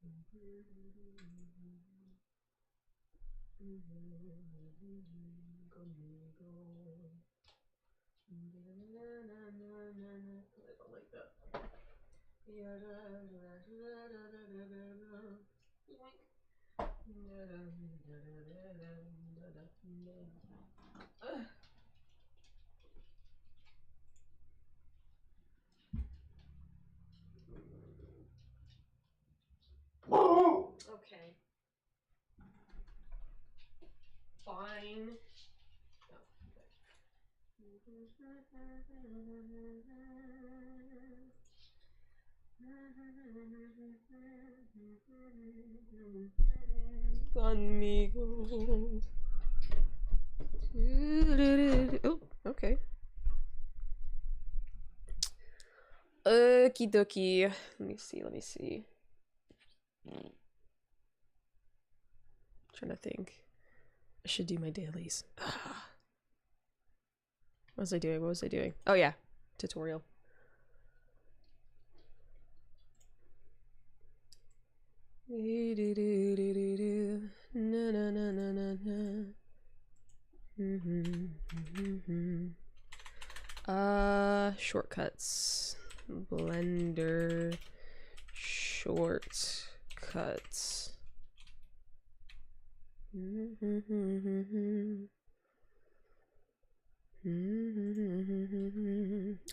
Conmigo. I don't like that. Okay. Fine. Oh, okay. Conmigo. Oh, okay. Okie dokie. Let me see. Trying to think. I should do my dailies. What was I doing? What was I doing? Oh yeah, tutorial. Shortcuts. Blender shortcuts.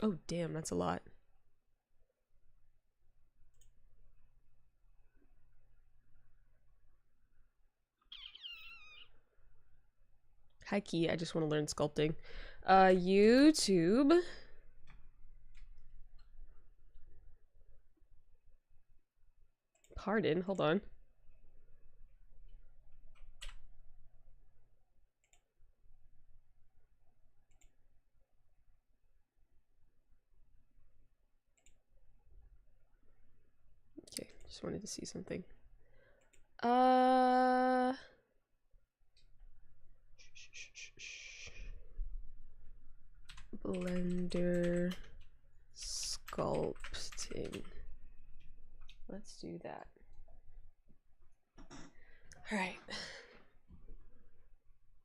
Oh damn, that's a lot. Hi Key, I just want to learn sculpting. YouTube. Pardon, hold on. Okay, just wanted to see something. Blender sculpting. Let's do that. All right.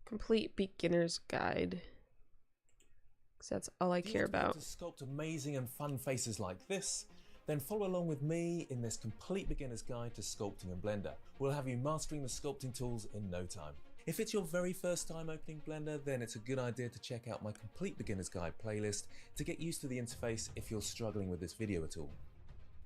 Complete beginner's guide. Because that's all I care about. To sculpt amazing and fun faces like this, then follow along with me in this complete beginner's guide to sculpting in Blender. We'll have you mastering the sculpting tools in no time. If it's your very first time opening Blender, then it's a good idea to check out my complete beginner's guide playlist to get used to the interface if you're struggling with this video at all.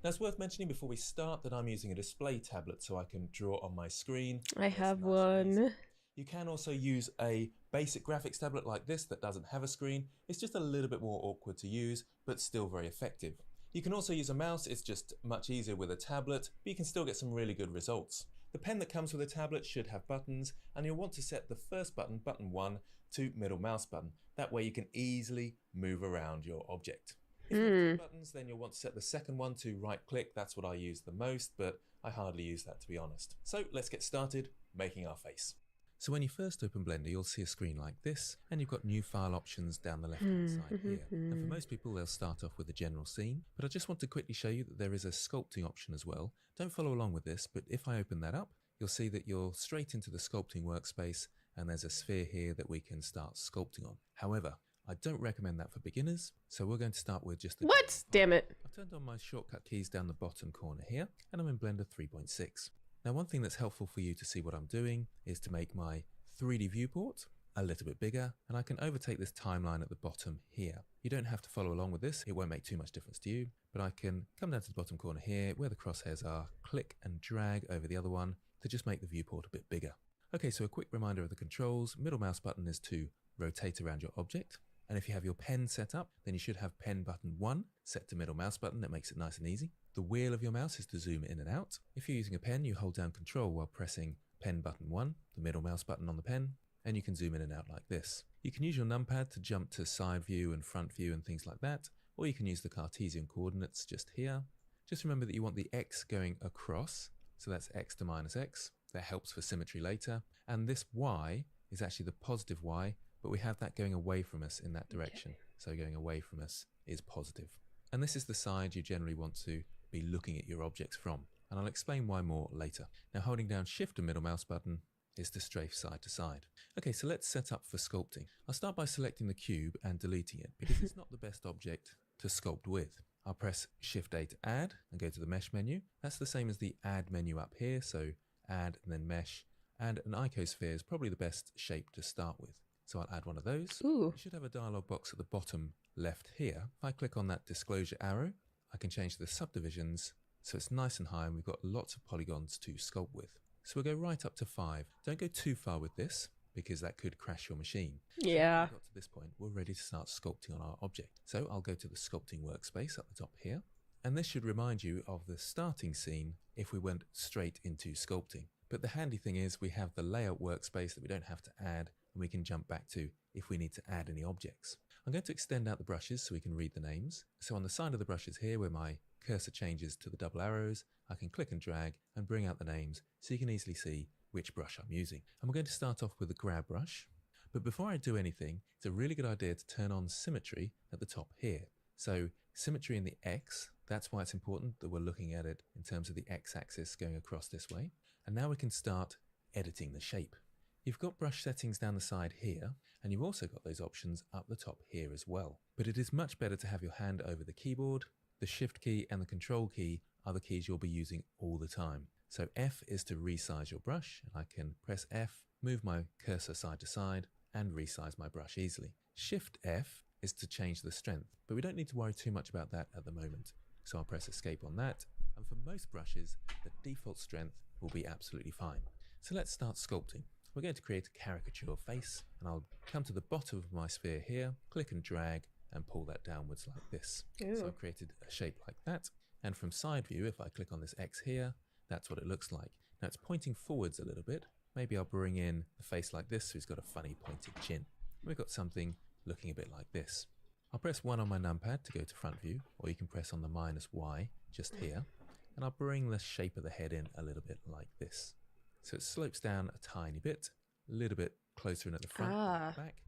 Now it's worth mentioning before we start that I'm using a display tablet so I can draw on my screen. I have one. You can also use a basic graphics tablet like this that doesn't have a screen. It's just a little bit more awkward to use, but still very effective. You can also use a mouse, it's just much easier with a tablet, but you can still get some really good results. The pen that comes with a tablet should have buttons, and you'll want to set the first button, button 1, to middle mouse button. That way you can easily move around your object. If you have 2 buttons, then you'll want to set the second one to right click. That's what I use the most, but I hardly use that to be honest. So let's get started making our face. So when you first open Blender, you'll see a screen like this, and you've got new file options down the left-hand side here. And for most people, they'll start off with a general scene, but I just want to quickly show you that there is a sculpting option as well. Don't follow along with this, but if I open that up, you'll see that you're straight into the sculpting workspace, and there's a sphere here that we can start sculpting on. However, I don't recommend that for beginners, so we're going to start with just the... What? Damn it. I've turned on my shortcut keys down the bottom corner here, and I'm in Blender 3.6. Now one thing that's helpful for you to see what I'm doing is to make my 3D viewport a little bit bigger, and I can overtake this timeline at the bottom here. You don't have to follow along with this, it won't make too much difference to you, but I can come down to the bottom corner here where the crosshairs are, click and drag over the other one to just make the viewport a bit bigger. Okay, so a quick reminder of the controls. Middle mouse button is to rotate around your object. And if you have your pen set up, then you should have pen button 1 set to middle mouse button. That makes it nice and easy. The wheel of your mouse is to zoom in and out. If you're using a pen, you hold down Control while pressing pen button 1, the middle mouse button on the pen, and you can zoom in and out like this. You can use your numpad to jump to side view and front view and things like that, or you can use the Cartesian coordinates just here. Just remember that you want the X going across, so that's X to minus X. That helps for symmetry later. And this Y is actually the positive Y, but we have that going away from us in that direction. Okay. So going away from us is positive. And this is the side you generally want to be looking at your objects from. and I'll explain why more later. Now holding down Shift and middle mouse button is to strafe side to side. Okay, so let's set up for sculpting. I'll start by selecting the cube and deleting it because it's not the best object to sculpt with. I'll press Shift A to add and go to the mesh menu. That's the same as the add menu up here, so add and then mesh, and an icosphere is probably the best shape to start with. So I'll add one of those. Ooh. You should have a dialog box at the bottom left here. If I click on that disclosure arrow, I can change the subdivisions so it's nice and high and we've got lots of polygons to sculpt with. So we'll go right up to 5. Don't go too far with this because that could crash your machine. Yeah. So when we got to this point, we're ready to start sculpting on our object. So I'll go to the sculpting workspace up the top here. And this should remind you of the starting scene if we went straight into sculpting. But the handy thing is we have the layout workspace that we don't have to add and we can jump back to if we need to add any objects. I'm going to extend out the brushes so we can read the names. So on the side of the brushes here where my cursor changes to the double arrows, I can click and drag and bring out the names so you can easily see which brush I'm using. And we're going to start off with the grab brush. But before I do anything, it's a really good idea to turn on symmetry at the top here. So symmetry in the X, that's why it's important that we're looking at it in terms of the X axis going across this way. And now we can start editing the shape. You've got brush settings down the side here, and you've also got those options up the top here as well. But it is much better to have your hand over the keyboard. The Shift key and the Control key are the keys you'll be using all the time. So F is to resize your brush, and I can press F, move my cursor side to side, and resize my brush easily. Shift F is to change the strength, but we don't need to worry too much about that at the moment. So I'll press Escape on that, and for most brushes, the default strength will be absolutely fine. So let's start sculpting. We're going to create a caricature face, and I'll come to the bottom of my sphere here, click and drag, and pull that downwards like this. Ew. So I've created a shape like that, and from side view, if I click on this X here, that's what it looks like. Now it's pointing forwards a little bit. Maybe I'll bring in the face like this so he's got a funny pointed chin. We've got something looking a bit like this. I'll press 1 on my numpad to go to front view, or you can press on the -Y just here, and I'll bring the shape of the head in a little bit like this. So it slopes down a tiny bit, a little bit closer in at the front than at the back.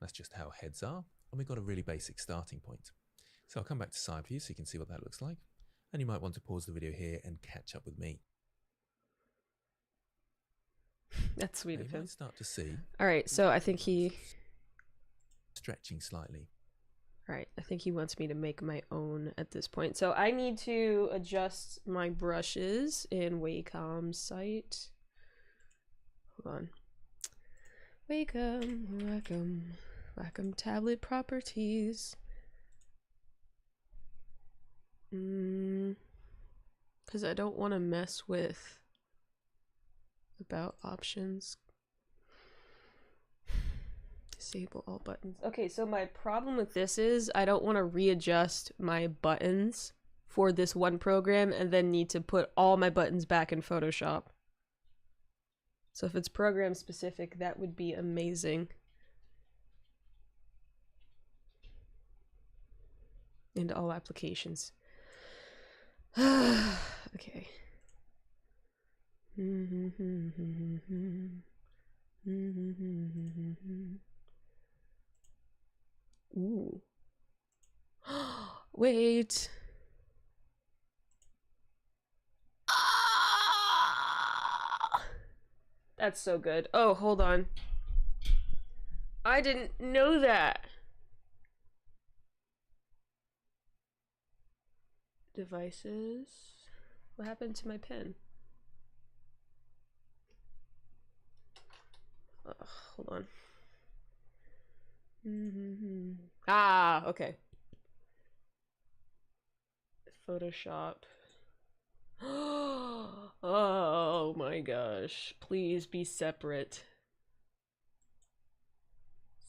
That's just how heads are, and we've got a really basic starting point. So I'll come back to side view so you can see what that looks like, and you might want to pause the video here and catch up with me. That's sweet Now of you him. might start to see All right, so I think he... stretching slightly. Right, I think he wants me to make my own at this point. So I need to adjust my brushes in Wacom's site. Hold on. Wacom tablet properties. Because I don't want to mess with about options. Disable all buttons. Okay, so my problem with this is I don't want to readjust my buttons for this one program and then need to put all my buttons back in Photoshop. So if it's program specific, that would be amazing. Into all applications. Okay. Ooh. Wait. Ah! That's so good. Oh, hold on. I didn't know that. Devices. What happened to my pen? Hold on. Ah, okay. Photoshop. Oh my gosh. Please be separate.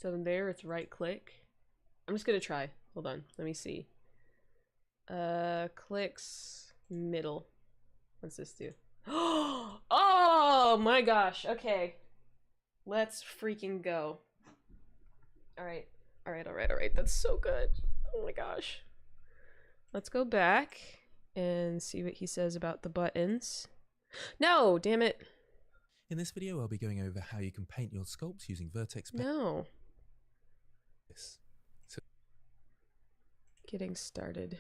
So there, it's right click. I'm just gonna try. Hold on. Let me see. Clicks middle. What's this do? Oh my gosh. Okay. Let's freaking go. Alright. Alright. That's so good. Oh my gosh. Let's go back and see what he says about the buttons. No, damn it. In this video, I'll be going over how you can paint your sculpts using Vertex. No. So Getting started.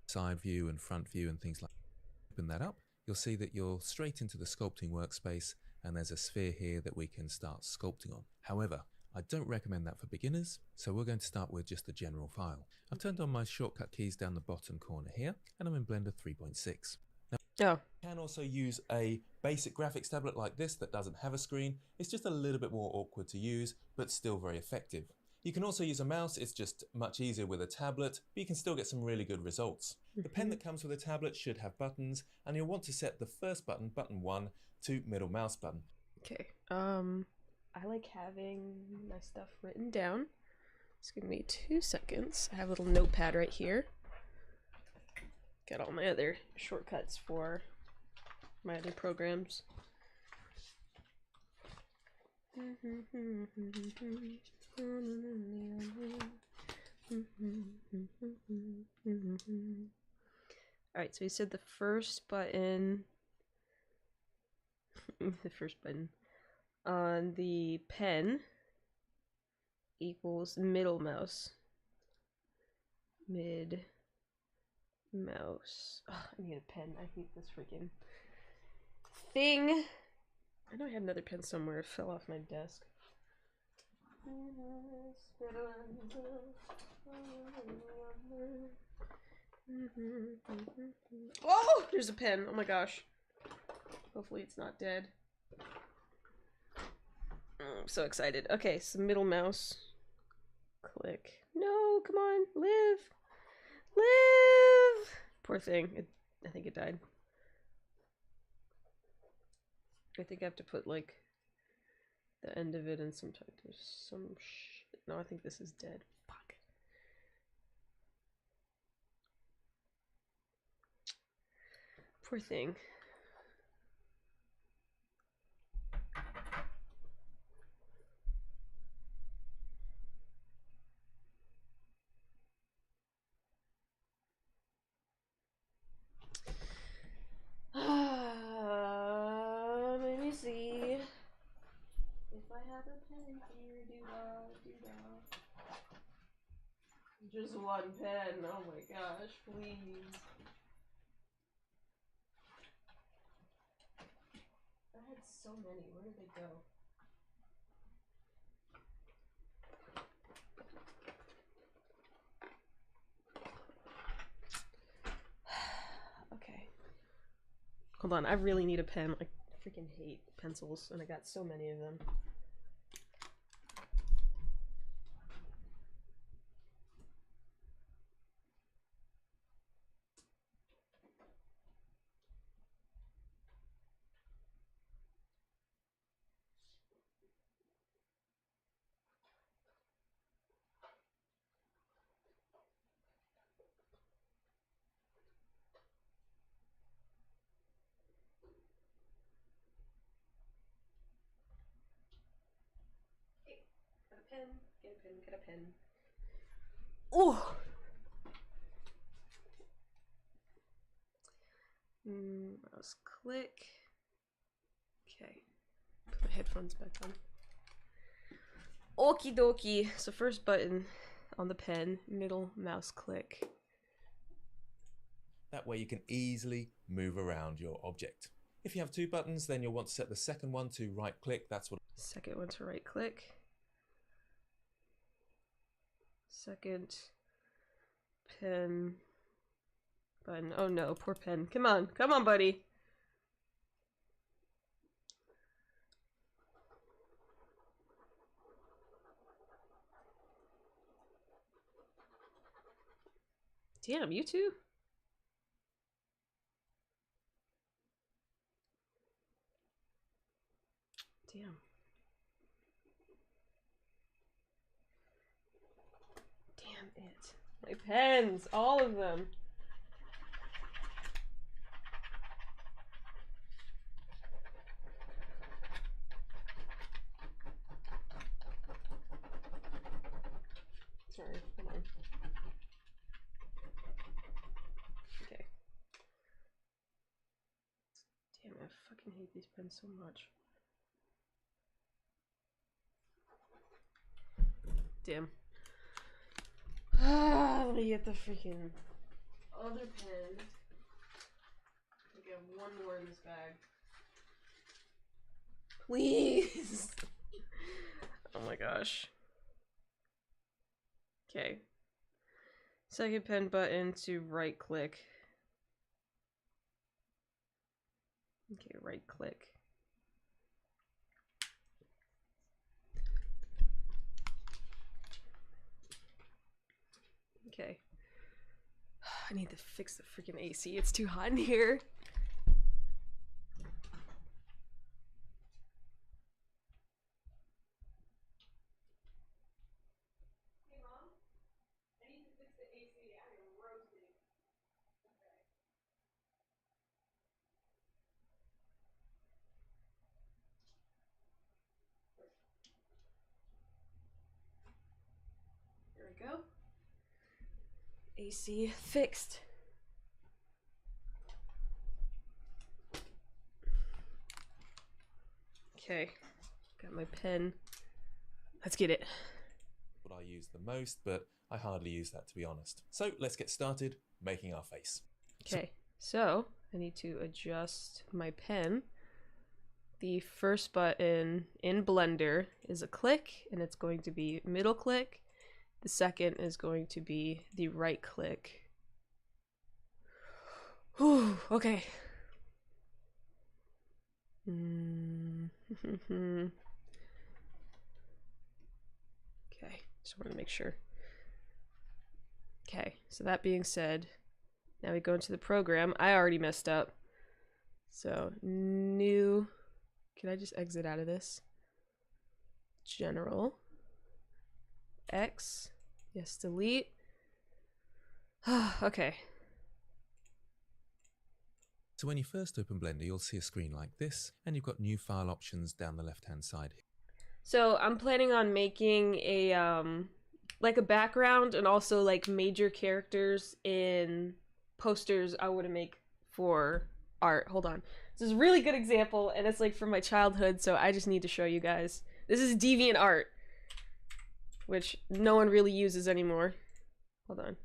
side view and front view and things like that. Open that up, you'll see that you're straight into the sculpting workspace and there's a sphere here that we can start sculpting on. However, I don't recommend that for beginners, so we're going to start with just the general file. I've turned on my shortcut keys down the bottom corner here, and I'm in Blender 3.6. Now, you can also use a basic graphics tablet like this that doesn't have a screen. It's just a little bit more awkward to use, but still very effective. You can also use a mouse, it's just much easier with a tablet, but you can still get some really good results. The pen that comes with a tablet should have buttons, and you'll want to set the first button, button 1, to middle mouse button. Okay, I like having my stuff written down. Just give me 2 seconds. I have a little notepad right here. Got all my other shortcuts for my other programs. Alright, so you said the first button the first button on the pen equals middle mouse. Mid mouse. Oh, I need a pen. I hate this freaking thing. I know I had another pen somewhere. It fell off my desk. Oh! There's a pen. Oh my gosh. Hopefully it's not dead. I'm so excited. Okay, so middle mouse. Click. No, come on. Live! Live! Poor thing. I think it died. I think I have to put, like, the end of it in some type of some shit. No, I think this is dead. Fuck. Poor thing. Let me see if I have a pen here. Just one pen. Oh my gosh, please. I had so many. Where did they go? Okay. Hold on, I really need a pen. I freaking hate pencils, and I got so many of them. Pen, get a pen, get a pen. Oh! Mouse click. Okay. Put my headphones back on. Okie dokie. So first button on the pen, middle mouse click. That way you can easily move around your object. If you have 2 buttons, then you'll want to set the second one to right click. That's what. Second one to right click. Second pen button. Oh no, poor pen. Come on, buddy. Damn, you too? Damn. Damn it. My pens, all of them. Sorry, hold on. Okay. Damn, I fucking hate these pens so much. Damn. Let me get the freaking other pen. I think I have one more in this bag. Please. Oh my gosh. Okay. Second pen button to right click. Okay, right click. Okay. I need to fix the freaking AC. It's too hot in here. Hey Mom, I need to fix the AC. I'm roasting. Okay. There we go. AC fixed. Okay, got my pen. Let's get it. What I use the most, but I hardly use that, to be honest. So let's get started making our face. Okay, so I need to adjust my pen. The first button in Blender is a click, and it's going to be middle click. The second is going to be the right click. Whew, okay. Okay, just want to make sure. Okay, so that being said, now we go into the program. I already messed up. So, new. Can I just exit out of this? General. X. Yes, delete. Okay. So when you first open Blender, you'll see a screen like this, and you've got new file options down the left-hand side. So I'm planning on making a like a background and also like major characters in posters I want to make for art. Hold on. This is a really good example, and it's like from my childhood, so I just need to show you guys. This is DeviantArt, which no one really uses anymore. Hold on.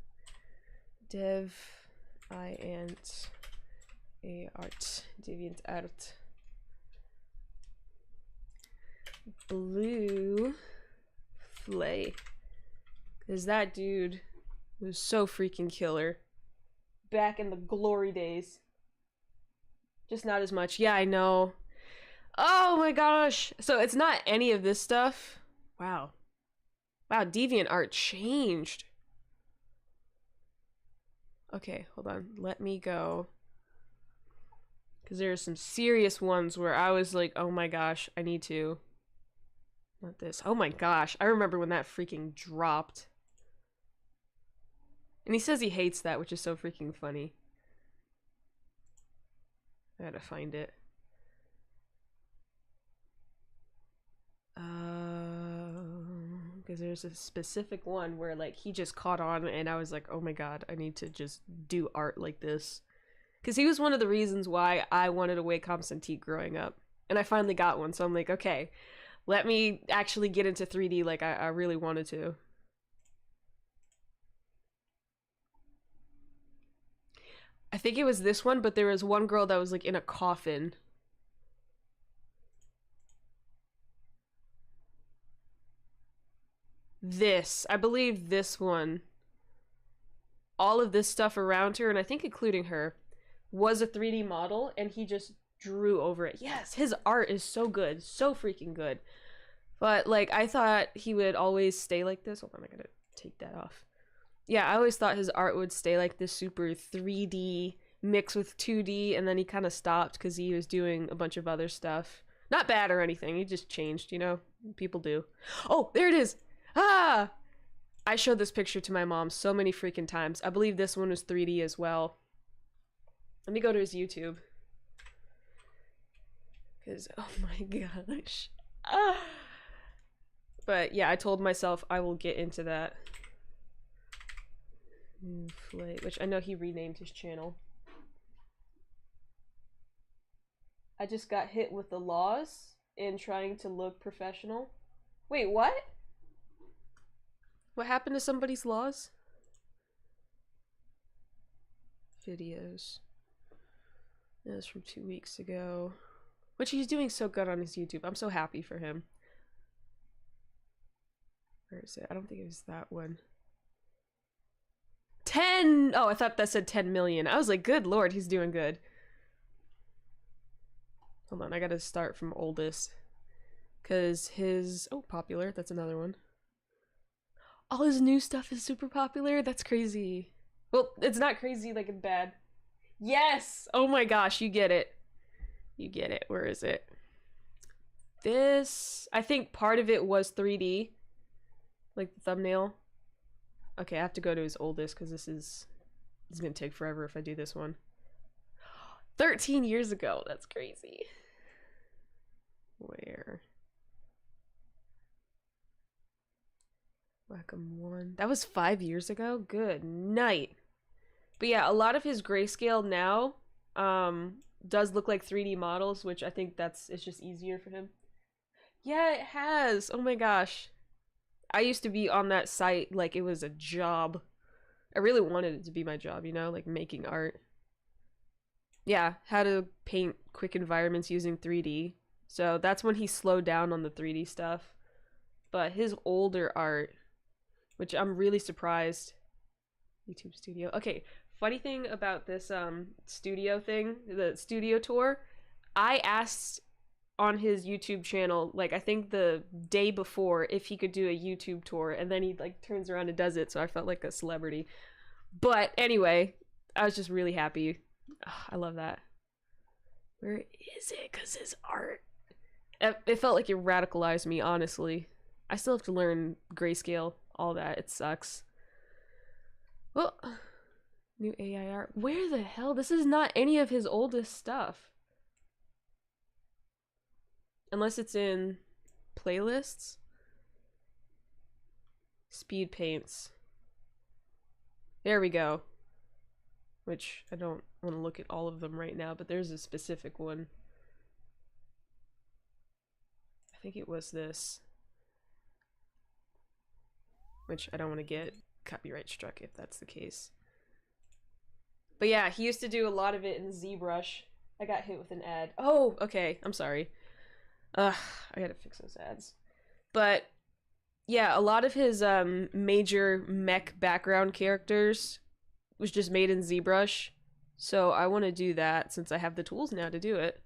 DeviantArt. Blue Flay. Because that dude was so freaking killer. Back in the glory days. Just not as much. Yeah, I know. Oh my gosh. So it's not any of this stuff. Wow. Wow, DeviantArt changed. Okay, hold on. Let me go. Because there are some serious ones where I was like, oh my gosh, I need to. Not this. Oh my gosh. I remember when that freaking dropped. And he says he hates that, which is so freaking funny. I gotta find it. Because there's a specific one where like he just caught on and I was like, oh my god, I need to just do art like this. Because he was one of the reasons why I wanted a Wacom Cintiq growing up. And I finally got one, so I'm like, okay, let me actually get into 3D like I really wanted to. I think it was this one, but there was one girl that was like in a coffin. This, I believe this one. All of this stuff around her, and I think including her, was a 3D model, and he just drew over it. Yes, his art is so good, so freaking good. But like, I thought he would always stay like this. Hold on, I gotta take that off. Yeah, I always thought his art would stay like this super 3D mixed with 2D, and then he kind of stopped because he was doing a bunch of other stuff. Not bad or anything, he just changed, you know? People do. Oh, there it is! Ah! I showed this picture to my mom so many freaking times. I believe this one was 3D as well. Let me go to his YouTube. Because, oh my gosh. Ah! But yeah, I told myself I will get into that. Which I know he renamed his channel. I just got hit with the laws in trying to look professional. Wait, what? What happened to somebody's laws? Videos. It was from 2 weeks ago. Which he's doing so good on his YouTube. I'm so happy for him. Where is it? I don't think it was that one. 10! Oh, I thought that said 10 million. I was like, good lord, he's doing good. Hold on, I gotta start from oldest. Because his... Oh, popular. That's another one. All his new stuff is super popular? That's crazy. Well, it's not crazy like in bad. Yes! Oh my gosh, you get it. You get it. Where is it? This... I think part of it was 3D. Like the thumbnail. Okay, I have to go to his oldest because this is gonna take forever if I do this one. 13 years ago. That's crazy. Where? Wacom 1. That was 5 years ago? Good night. But yeah, a lot of his grayscale now does look like 3D models, which I think it's just easier for him. Yeah, it has. Oh my gosh. I used to be on that site like it was a job. I really wanted it to be my job, you know, like making art. Yeah, how to paint quick environments using 3D. So that's when he slowed down on the 3D stuff. But his older art, which I'm really surprised. YouTube studio. Okay, funny thing about this studio thing, the studio tour, I asked on his YouTube channel, like I think the day before, if he could do a YouTube tour, and then he like turns around and does it, so I felt like a celebrity. But anyway, I was just really happy. Ugh, I love that. Where is it? Because his art, it felt like it radicalized me, honestly. I still have to learn grayscale, all that. It sucks. Well, new AI art. Where the hell? This is not any of his oldest stuff. Unless it's in playlists. Speed paints. There we go. Which I don't want to look at all of them right now, but there's a specific one. I think it was this. Which I don't want to get copyright struck if that's the case. But yeah, he used to do a lot of it in ZBrush. I got hit with an ad. Oh, okay. I'm sorry. I gotta fix those ads. But yeah, a lot of his major mech background characters was just made in ZBrush. So I want to do that since I have the tools now to do it.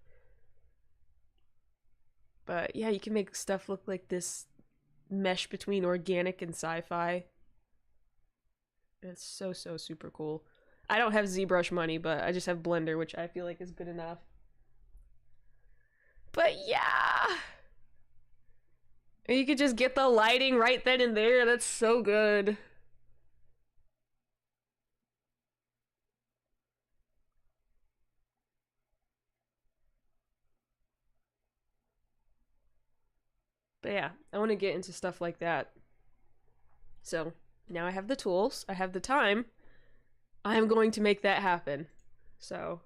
But yeah, you can make stuff look like this mesh between organic and sci-fi. It's so super cool. I don't have ZBrush money, but I just have Blender, which I feel like is good enough. But yeah, and you could just get the lighting right then and there. That's so good. But yeah, I want to get into stuff like that. So now I have the tools, I have the time. I'm going to make that happen. So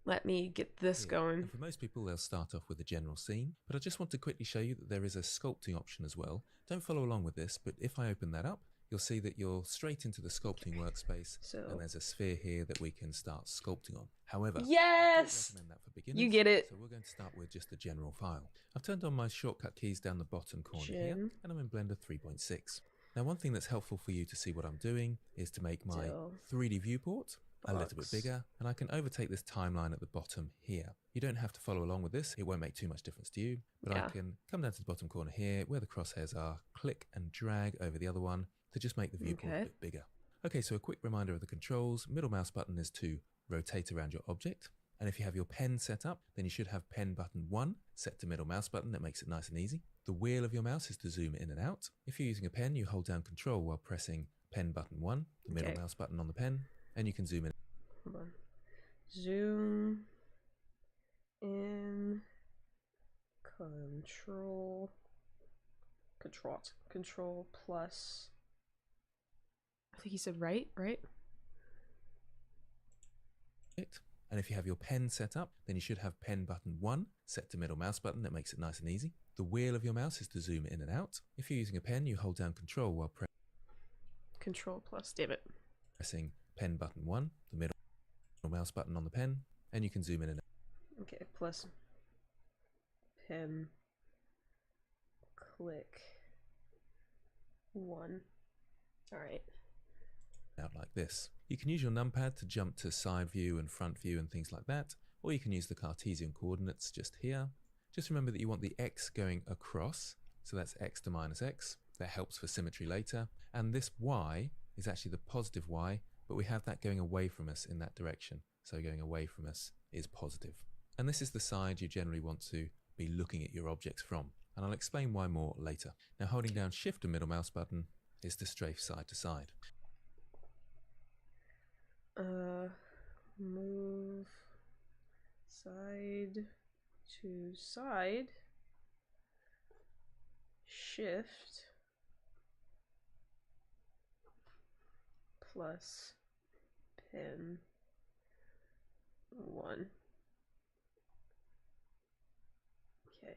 let me get this going. And for most people, they'll start off with a general scene, but I just want to quickly show you that there is a sculpting option as well. Don't follow along with this, but if I open that up, you'll see that you're straight into the sculpting workspace, and there's a sphere here that we can start sculpting on. However, yes, I recommend that for beginners, you get it. So we're going to start with just the general file. I've turned on my shortcut keys down the bottom corner here, and I'm in Blender 3.6. Now, one thing that's helpful for you to see what I'm doing is to make my 3D viewport a little bit bigger, and I can overtake this timeline at the bottom here. You don't have to follow along with this, it won't make too much difference to you, but I can come down to the bottom corner here where the crosshairs are, click and drag over the other one to just make the viewport a bit bigger. Okay, so a quick reminder of the controls. Middle mouse button is to rotate around your object, and if you have your pen set up, then you should have pen button 1 set to middle mouse button. That makes it nice and easy. The wheel of your mouse is to zoom in and out. If you're using a pen, you hold down control while pressing pen button 1, the middle mouse button on the pen, and you can zoom in. Hold on. Zoom in, control plus. I think he said right? And if you have your pen set up, then you should have pen button 1 set to middle mouse button. That makes it nice and easy. The wheel of your mouse is to zoom in and out. If you're using a pen, you hold down control while control plus, damn it. pressing pen button 1, the middle mouse button on the pen, and you can zoom in and Okay, plus pen click 1. Alright. out like this. You can use your numpad to jump to side view and front view and things like that, or you can use the Cartesian coordinates just here. Just remember that you want the x going across, so that's x to minus x. That helps for symmetry later. And this y is actually the positive y, but we have that going away from us in that direction. So going away from us is positive. And this is the side you generally want to be looking at your objects from. And I'll explain why more later. Now holding down Shift and middle mouse button is to strafe side to side. Move side to side. Shift plus pen 1. Okay.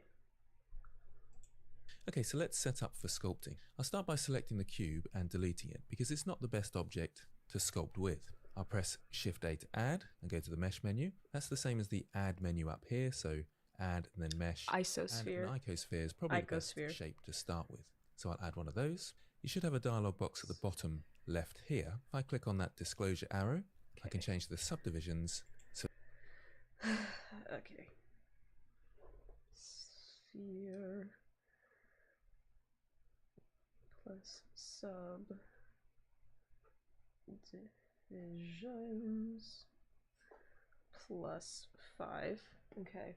Okay, so let's set up for sculpting. I'll start by selecting the cube and deleting it because it's not the best object to sculpt with. I'll press Shift-A to add and go to the mesh menu. That's the same as the add menu up here, so add and then mesh. Isosphere. And an icosphere is probably the best shape to start with. So I'll add one of those. You should have a dialog box at the bottom left here. If I click on that disclosure arrow, I can change the subdivisions. So okay. Sphere plus subdivisions plus 5. Okay.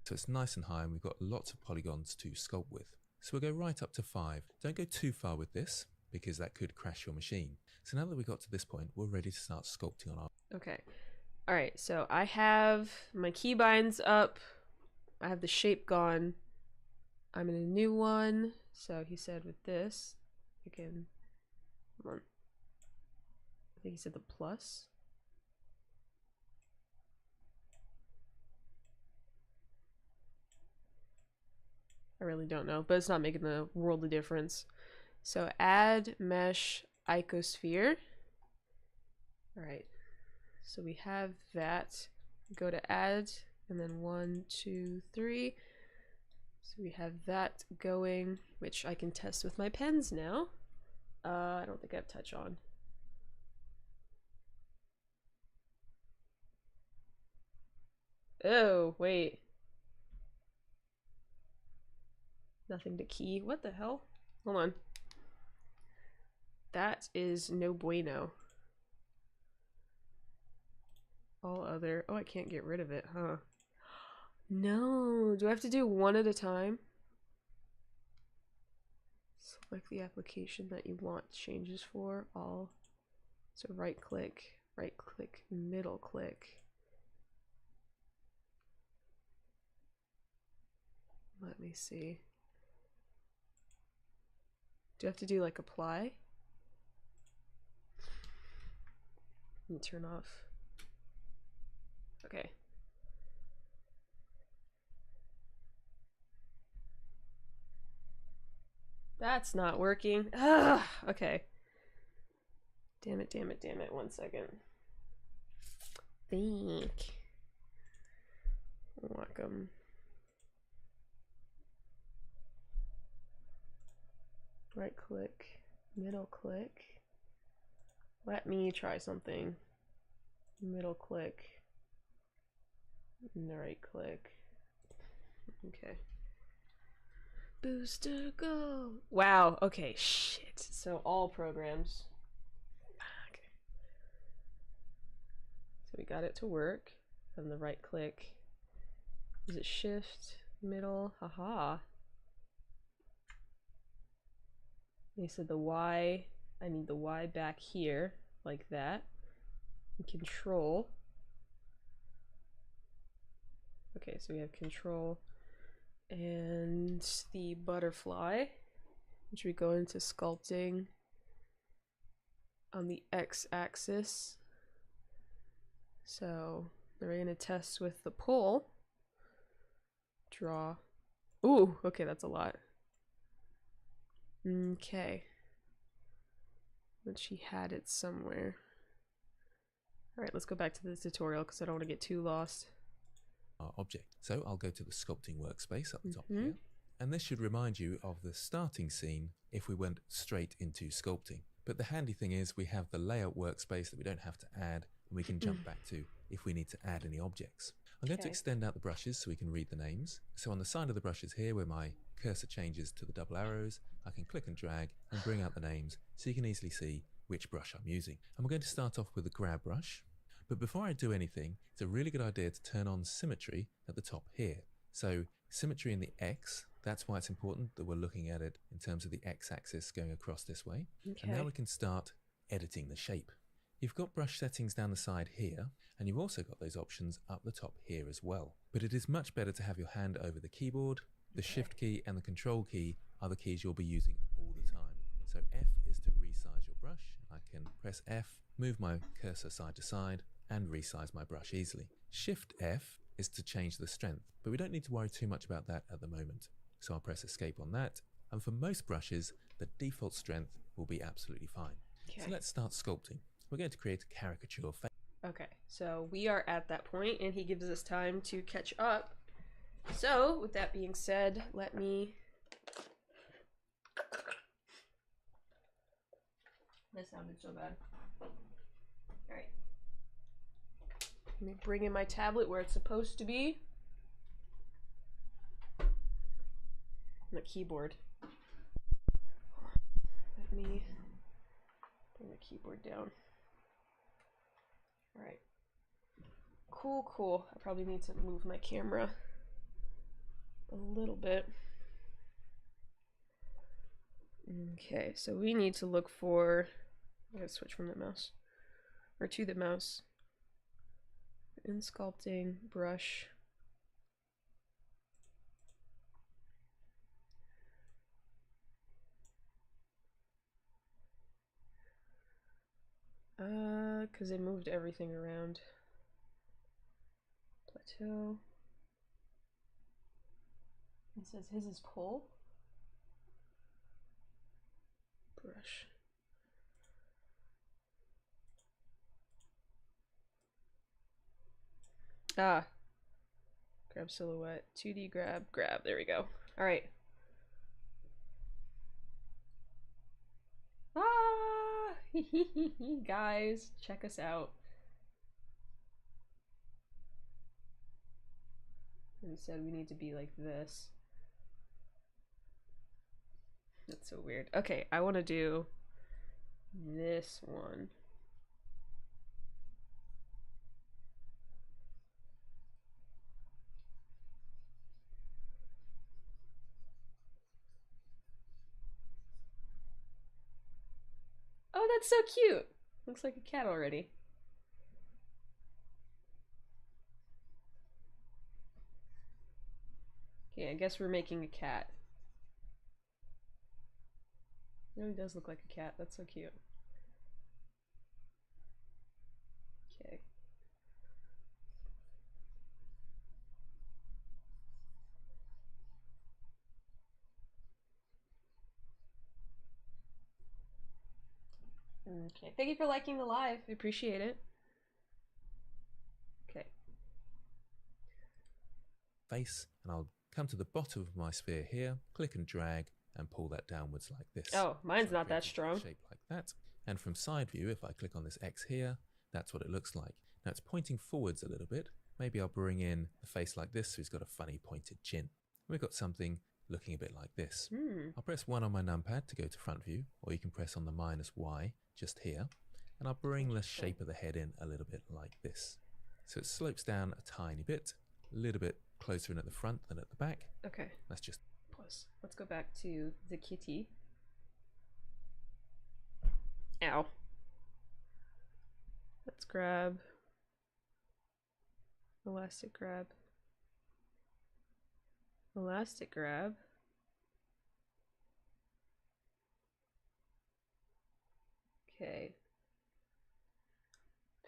So it's nice and high and we've got lots of polygons to sculpt with. So we'll go right up to 5. Don't go too far with this because that could crash your machine. So now that we got to this point, we're ready to start sculpting on our... Okay. All right, so I have my keybinds up. I have the shape gone. I'm in a new one. So he said with this, you can, come on. I think he said the plus. I really don't know, but it's not making the world of difference. So add mesh icosphere. All right, so we have that. Go to add, and then 1, 2, 3. So we have that going, which I can test with my pens now. I don't think I have touch on. Oh, wait. Nothing to key. What the hell? Hold on. That is no bueno. All other. Oh, I can't get rid of it, huh? No. Do I have to do one at a time? Select the application that you want changes for. All. So right click, middle click. Let me see. Do I have to do like apply? And turn off. Okay. That's not working. Ugh, okay. Damn it, damn it, damn it. 1 second. Think. Welcome. Right click, middle click. Let me try something. Middle click, and right click. Okay. Booster go. Wow, okay, shit. So all programs. Okay. So we got it to work. And the right click. Is it shift, middle? Haha. They said the Y, I need the Y back here, like that. And control. Okay, so we have control and the butterfly, which we go into sculpting on the x-axis. So we're going to test with the pull. Draw. Ooh, okay, that's a lot. Okay. But she had it somewhere. All right, let's go back to the tutorial because I don't want to get too lost. Our object. So I'll go to the sculpting workspace up the top here, and this should remind you of the starting scene if we went straight into sculpting. But the handy thing is we have the layout workspace that we don't have to add, and we can jump back to if we need to add any objects. I'm going to extend out the brushes so we can read the names. So on the side of the brushes here where my cursor changes to the double arrows, I can click and drag and bring out the names so you can easily see which brush I'm using. And we're going to start off with the grab brush. But before I do anything, it's a really good idea to turn on symmetry at the top here. So symmetry in the X, that's why it's important that we're looking at it in terms of the X-axis going across this way. And now we can start editing the shape. You've got brush settings down the side here, and you've also got those options up the top here as well. But it is much better to have your hand over the keyboard. The Shift key and the Control key are the keys you'll be using all the time. So F is to resize your brush. I can press F, move my cursor side to side, and resize my brush easily. Shift F is to change the strength, but we don't need to worry too much about that at the moment. So I'll press escape on that, and for most brushes, the default strength will be absolutely fine. So let's start sculpting. We're going to create a caricature face. Okay, so we are at that point, and he gives us time to catch up. So, with that being said, let me... That sounded so bad. Alright. Let me bring in my tablet where it's supposed to be. And the keyboard. Let me bring the keyboard down. Alright. Cool, cool. I probably need to move my camera a little bit. Okay, so we need to look for... I gotta switch from the mouse. Or to the mouse. In sculpting, brush. Because they moved everything around. Plateau. It says his is pull. Brush. Ah. Grab silhouette. 2D grab. Grab. There we go. Alright. Ah! Guys, check us out. And said we need to be like this. That's so weird. Okay, I want to do this one. Oh, that's so cute. Looks like a cat already. Okay, I guess we're making a cat. It really does look like a cat. That's so cute. Okay. Okay, thank you for liking the live. I appreciate it. Okay. Face, and I'll come to the bottom of my sphere here, click and drag, and pull that downwards like this. Oh, mine's not that strong. Shape like that. And from side view, if I click on this X here, that's what it looks like. Now it's pointing forwards a little bit. Maybe I'll bring in a face like this so he's got a funny pointed chin. We've got something looking a bit like this. I'll press 1 on my numpad to go to front view, or you can press on the -Y just here, and I'll bring the shape of the head in a little bit like this. So it slopes down a tiny bit, a little bit closer in at the front than at the back. Okay. Let's just pause. Let's go back to the kitty. Ow. Let's grab elastic grab. Elastic grab. Okay.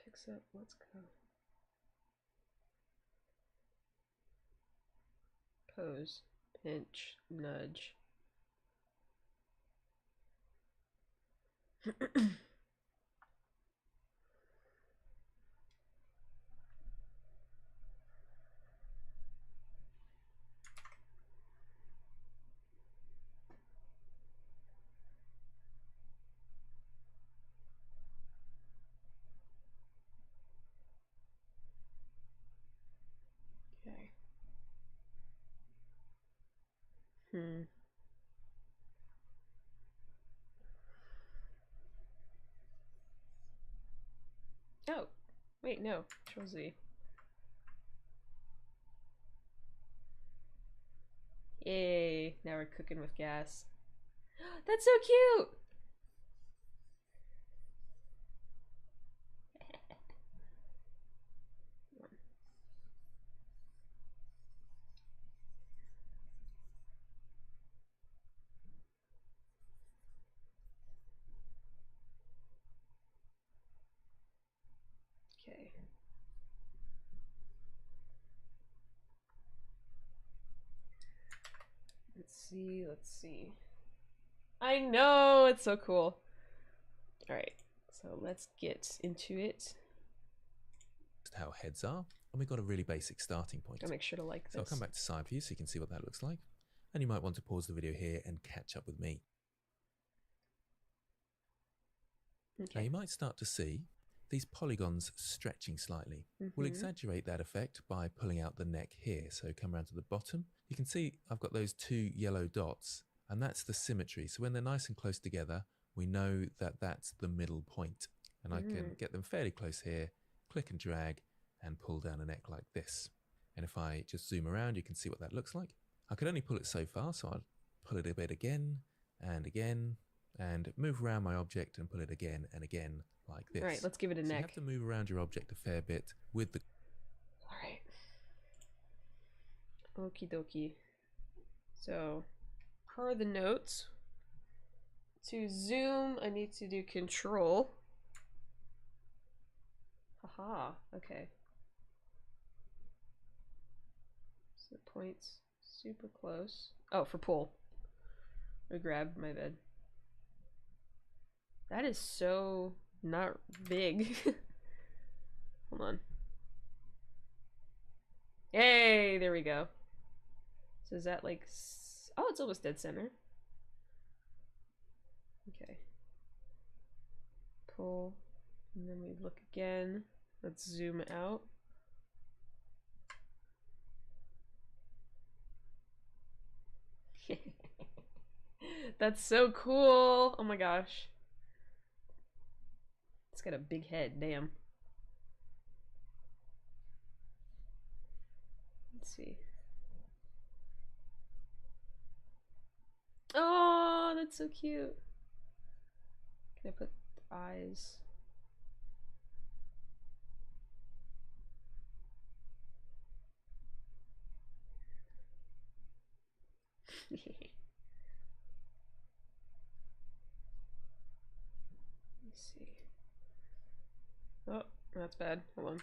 Picks up, let's go. Pose, pinch, nudge. Oh, wait, no. Control Z. Yay, now we're cooking with gas. That's so cute! Okay. Let's see. I know, it's so cool. Alright, so let's get into it. How heads are, and we've got a really basic starting point. I'll make sure to like this. So I'll come back to side view so you can see what that looks like. And you might want to pause the video here and catch up with me. Okay. Now you might start to see these polygons stretching slightly. We'll exaggerate that effect by pulling out the neck here. So come around to the bottom. You can see I've got those two yellow dots, and that's the symmetry. So when they're nice and close together, we know that that's the middle point. And I can get them fairly close here, click and drag, and pull down a neck like this. And if I just zoom around, you can see what that looks like. I can only pull it so far, so I'll pull it a bit again, and move around my object and pull it again and again like this. All right, let's give it a neck. You have to move around your object a fair bit with the... All right. Okie dokie. So, per the notes, to zoom, I need to do control. Haha, okay. So the point's super close. Oh, for pull. I grabbed my bed. That is so not big. Hold on. Hey, there we go. So is that like... Oh, it's almost dead center. Okay. Pull. And then we look again. Let's zoom out. That's so cool. Oh my gosh. It's got a big head, damn. Let's see. Oh, that's so cute. Can I put eyes? Let's see. Oh, that's bad. Hold on.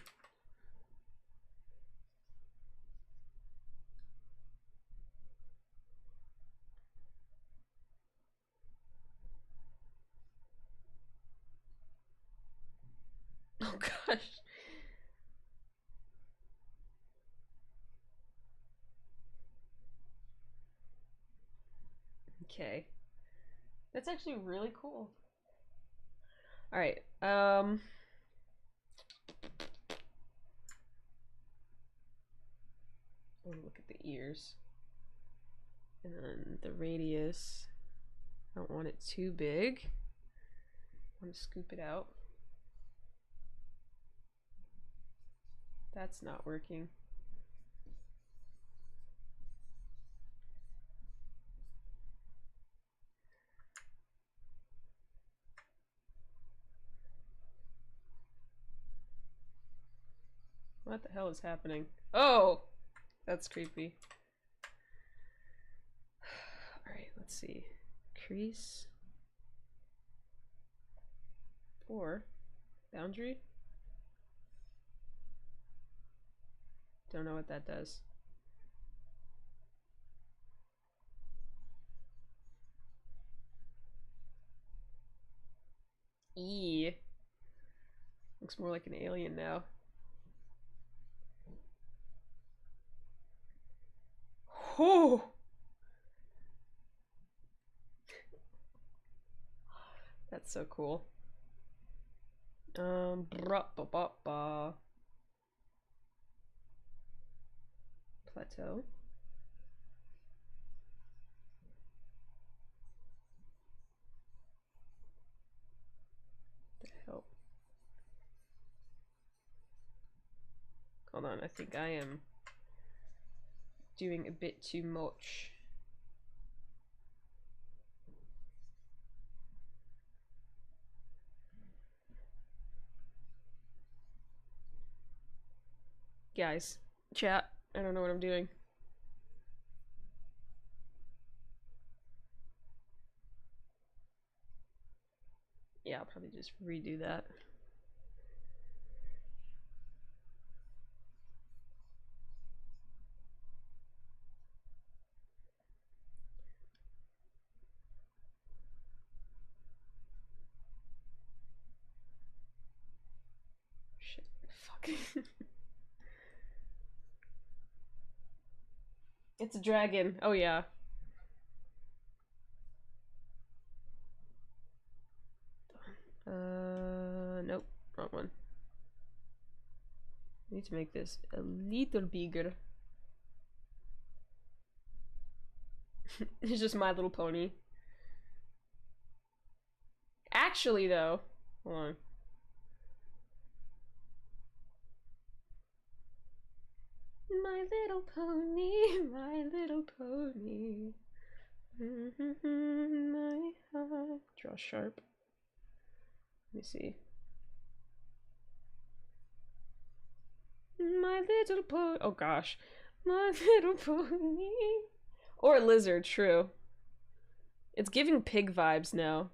Oh gosh. Okay. That's actually really cool. All right. Look at the ears. And then the radius. I don't want it too big. I want to scoop it out. That's not working. What the hell is happening? Oh! That's creepy. Alright, let's see. Crease. Or boundary? Don't know what that does. E. Looks more like an alien now. Oh! That's so cool. Plateau. The hell? on, I think I am doing a bit too much. Guys, chat, I don't know what I'm doing. Yeah, I'll probably just redo that. Shit, fuck. It's a dragon. Oh yeah. Nope, wrong one. I need to make this a little bigger. It's just My Little Pony. Actually, though, hold on. My little pony, my little pony. My heart. Draw sharp. Let me see. My little pony. Oh gosh. My little pony. Or lizard, true. It's giving pig vibes now.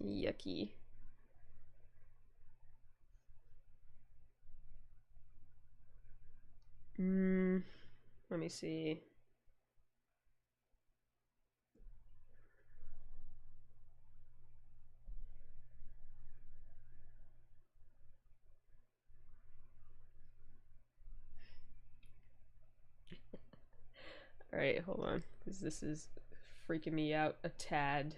Yucky. Let me see. Alright, hold on, because this is freaking me out a tad.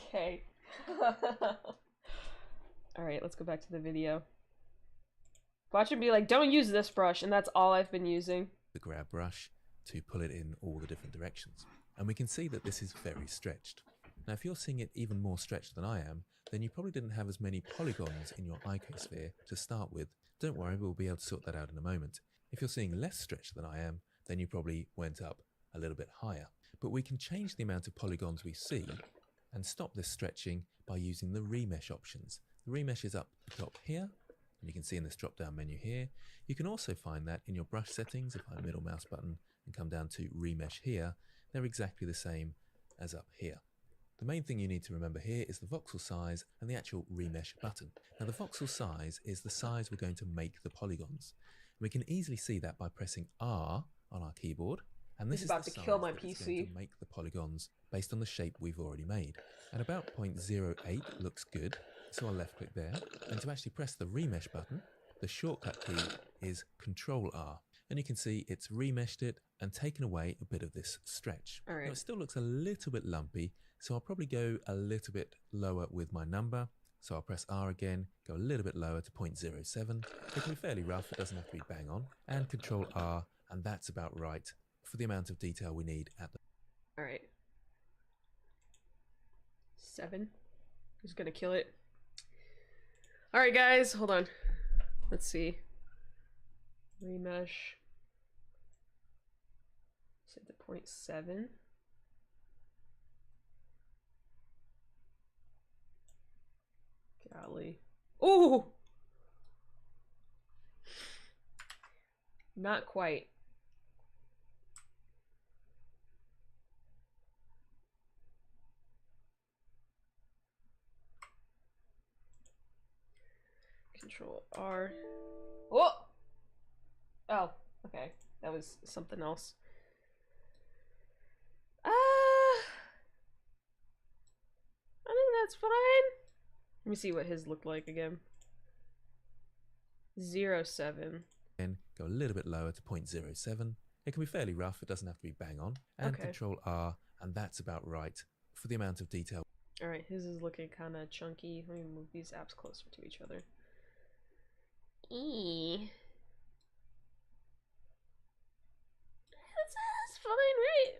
Okay. Alright, let's go back to the video. Watch him be like, don't use this brush, and that's all I've been using. The grab brush to pull it in all the different directions. And we can see that this is very stretched. Now, if you're seeing it even more stretched than I am, then you probably didn't have as many polygons in your icosphere to start with. Don't worry, we'll be able to sort that out in a moment. If you're seeing less stretched than I am, then you probably went up a little bit higher. But we can change the amount of polygons we see and stop this stretching by using the remesh options. The remesh is up the top here, and you can see in this drop down menu here. You can also find that in your brush settings. If I middle mouse button and come down to remesh here, they're exactly the same as up here. The main thing you need to remember here is the voxel size and the actual remesh button. Now the voxel size is the size we're going to make the polygons. We can easily see that by pressing R on our keyboard. And this is about to kill my PC. It's going to make the polygons based on the shape we've already made. At about 0.08 looks good, so I'll left click there. And to actually press the remesh button, the shortcut key is Control R. And you can see it's remeshed it and taken away a bit of this stretch. All right. Now it still looks a little bit lumpy, so I'll probably go a little bit lower with my number. So I'll press R again, go a little bit lower to 0.07. It can be fairly rough, it doesn't have to be bang on. And Control R, and that's about right for the amount of detail we need at the... All right. 7. Who's gonna kill it? All right, guys, hold on. Let's see. Remesh. Set to 0.7. Golly. Ooh! Not quite. Control R. Whoa! Oh, okay. That was something else. I think that's fine. Let me see what his looked like again. 0.7. And go a little bit lower to 0.07. It can be fairly rough, it doesn't have to be bang on. And Okay. Control R, and that's about right for the amount of detail. Alright, his is looking kind of chunky. Let me move these apps closer to each other. That's fine, right?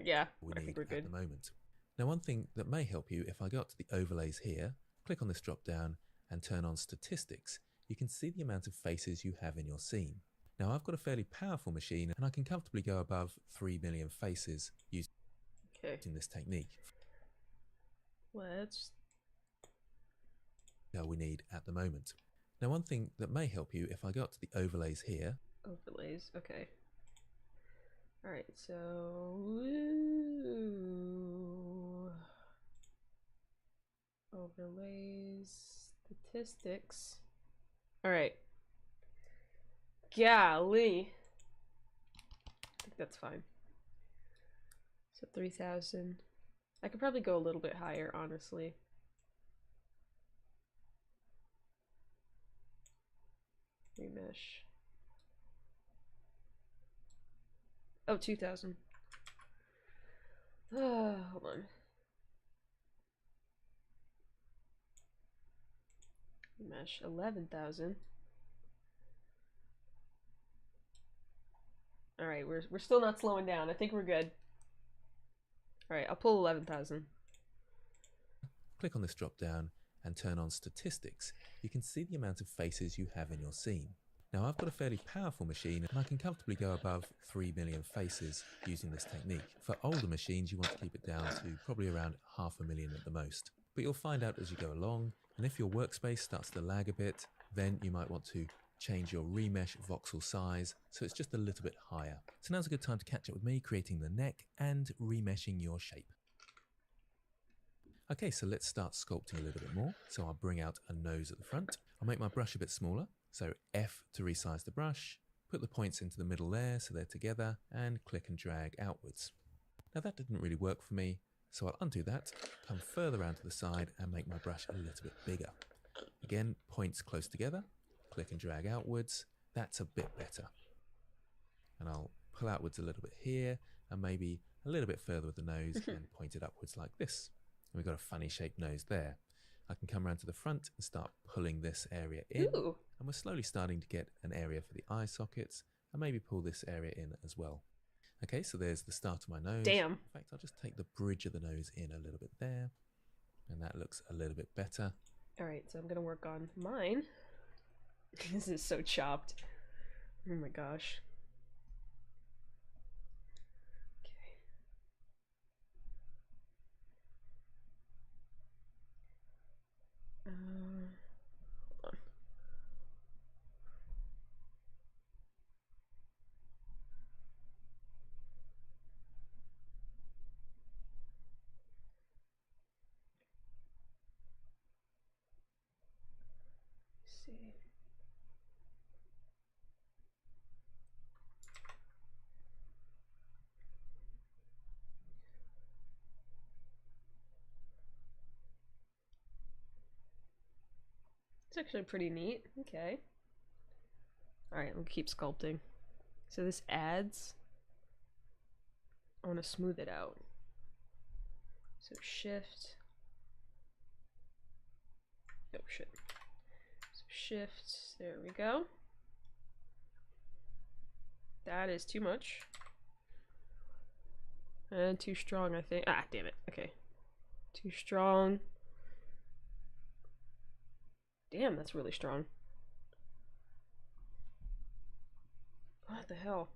Yeah, I think we're At good. the moment. Now, one thing that may help you, if I go up to the overlays here, click on this drop down and turn on statistics, you can see the amount of faces you have in your scene. Now, I've got a fairly powerful machine and I can comfortably go above 3 million faces using this technique. Let's. We need at the moment. Now, one thing that may help you, if I go up to the overlays here. Overlays, okay. Alright, so. Overlays, statistics. Alright. Golly. I think that's fine. So 3,000. I could probably go a little bit higher, honestly. Remesh. Oh, 2,000. Hold on. Remesh 11,000. All right, we're still not slowing down. I think we're good. All right, I'll pull 11,000. Click on this drop down and turn on statistics. You can see the amount of faces you have in your scene. Now, I've got a fairly powerful machine and I can comfortably go above 3 million faces using this technique. For older machines, you want to keep it down to probably around 500,000 at the most. But you'll find out as you go along, and if your workspace starts to lag a bit, then you might want to change your remesh voxel size so it's just a little bit higher. So now's a good time to catch up with me creating the neck and remeshing your shape. Okay, so let's start sculpting a little bit more. So I'll bring out a nose at the front. I'll make my brush a bit smaller. So F to resize the brush, put the points into the middle there so they're together, and click and drag outwards. Now that didn't really work for me, so I'll undo that, come further around to the side and make my brush a little bit bigger. Again, points close together, click and drag outwards. That's a bit better. And I'll pull outwards a little bit here and maybe a little bit further with the nose and point it upwards like this. And we've got a funny shaped nose there. I can come around to the front and start pulling this area in. Ooh. And we're slowly starting to get an area for the eye sockets and maybe pull this area in as well. Okay, so there's the start of my nose. Damn. In fact, I'll just take the bridge of the nose in a little bit there. And that looks a little bit better. All right, so I'm gonna work on mine. This is so chopped. Oh my gosh. Okay. Hold on. Let's see. It's actually pretty neat. Okay. Alright, we'll keep sculpting. So this adds. I want to smooth it out. So shift. Oh shit. So shift. There we go. That is too much. And too strong, I think. Ah, damn it. Okay. Too strong. Damn, that's really strong. What the hell?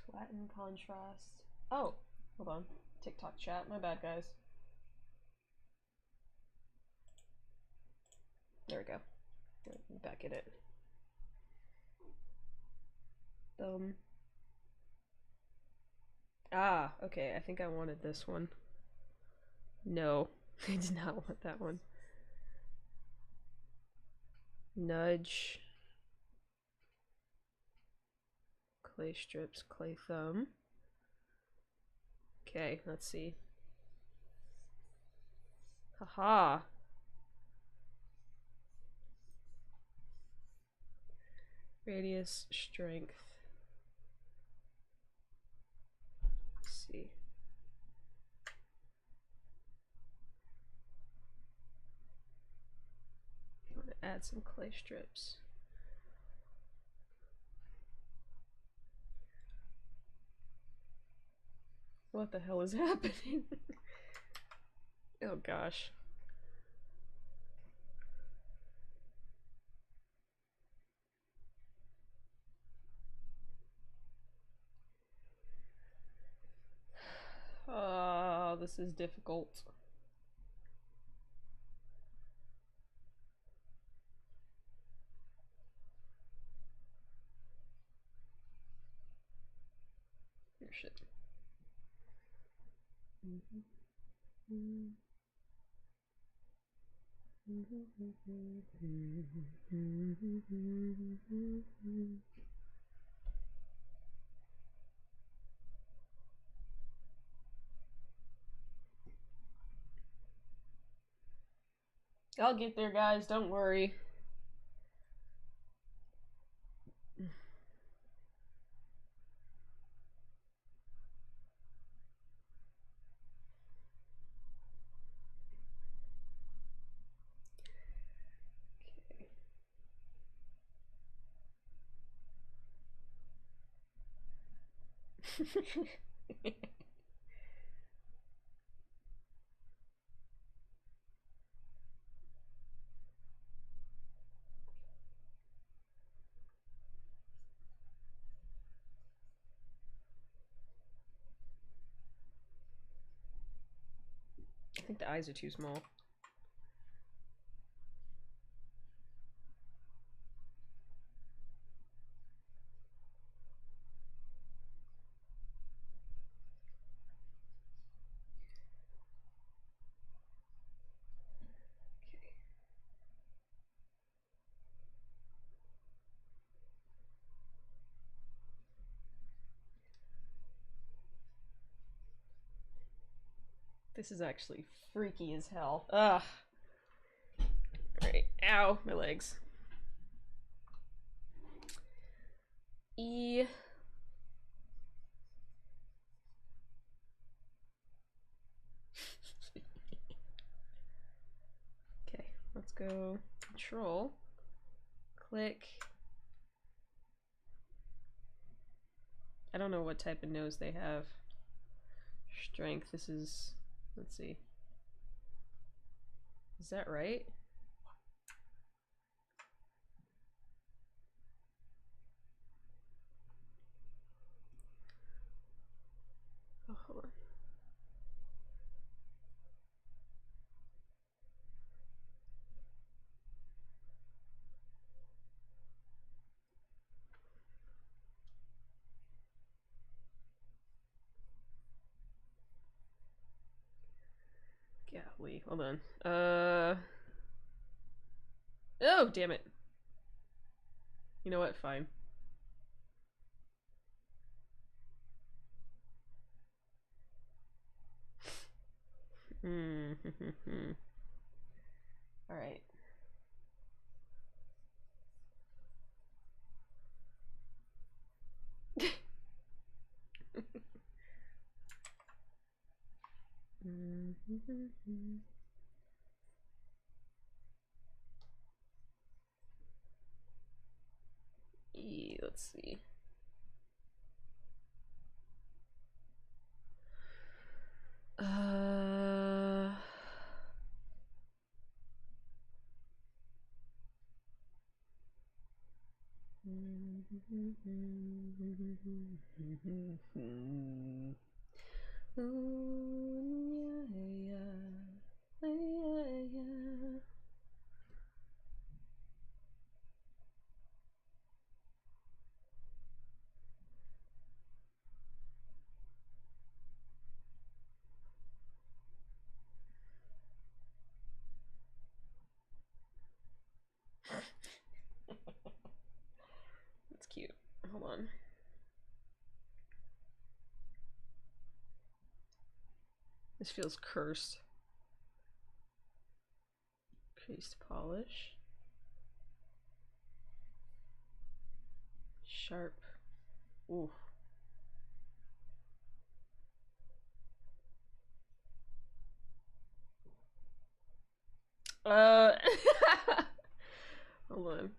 Flatten contrast. Oh, hold on. TikTok chat. My bad, guys. There we go. Back at it. Ah, okay. I think I wanted this one. No, I did not want that one. Nudge. Clay strips, clay thumb. Okay, let's see. Haha. Radius, strength. Let's see. I want to add some clay strips. What the hell is happening? Oh gosh. Oh, this is difficult. Oh, shit. I'll get there, guys. Don't worry. Okay. I think the eyes are too small. This is actually freaky as hell. Ugh. Alright. Ow, my legs. E. Okay, let's go control. Click. I don't know what type of nose they have. Strength, this is, let's see. Is that right? Oh, hold on. Golly, hold on. Oh, damn it. You know what? Fine. All right. Let's see. That's cute. Hold on. This feels cursed. Creased polish. sharp. Ooh. Hold on.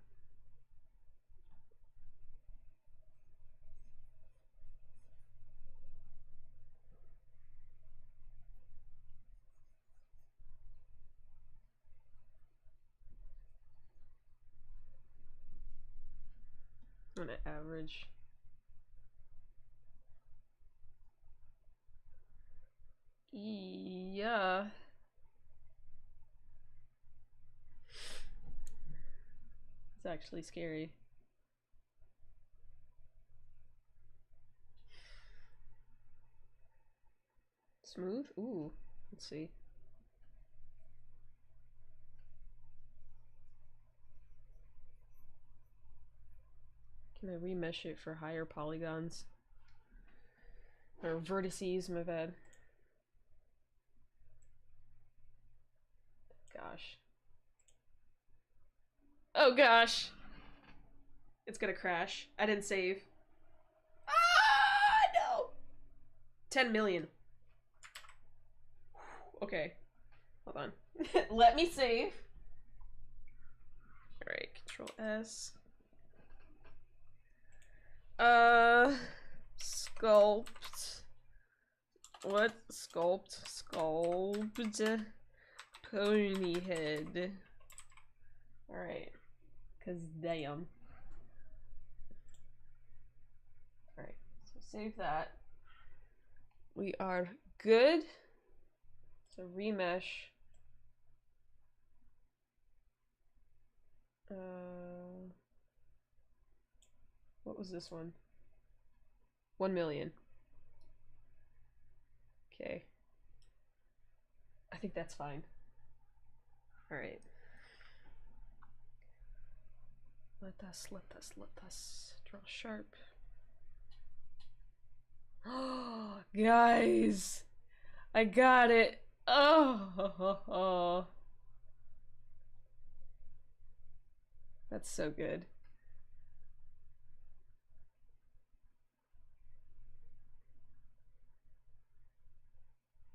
I'm gonna average. Yeah. It's actually scary. Smooth? Ooh. Let's see. Can I remesh it for higher polygons? Or vertices, my bad. Gosh. Oh gosh! It's gonna crash. I didn't save. Ah, no! 10 million. Okay. Hold on. Let me save. Alright, Control S. Sculpt. What? Sculpt. Pony head. Alright. Cause damn. Alright, so save that. We are good. So remesh. What was this one? 1 million. Okay. I think that's fine. Alright. Let us draw sharp. Oh, guys! I got it! Oh! That's so good.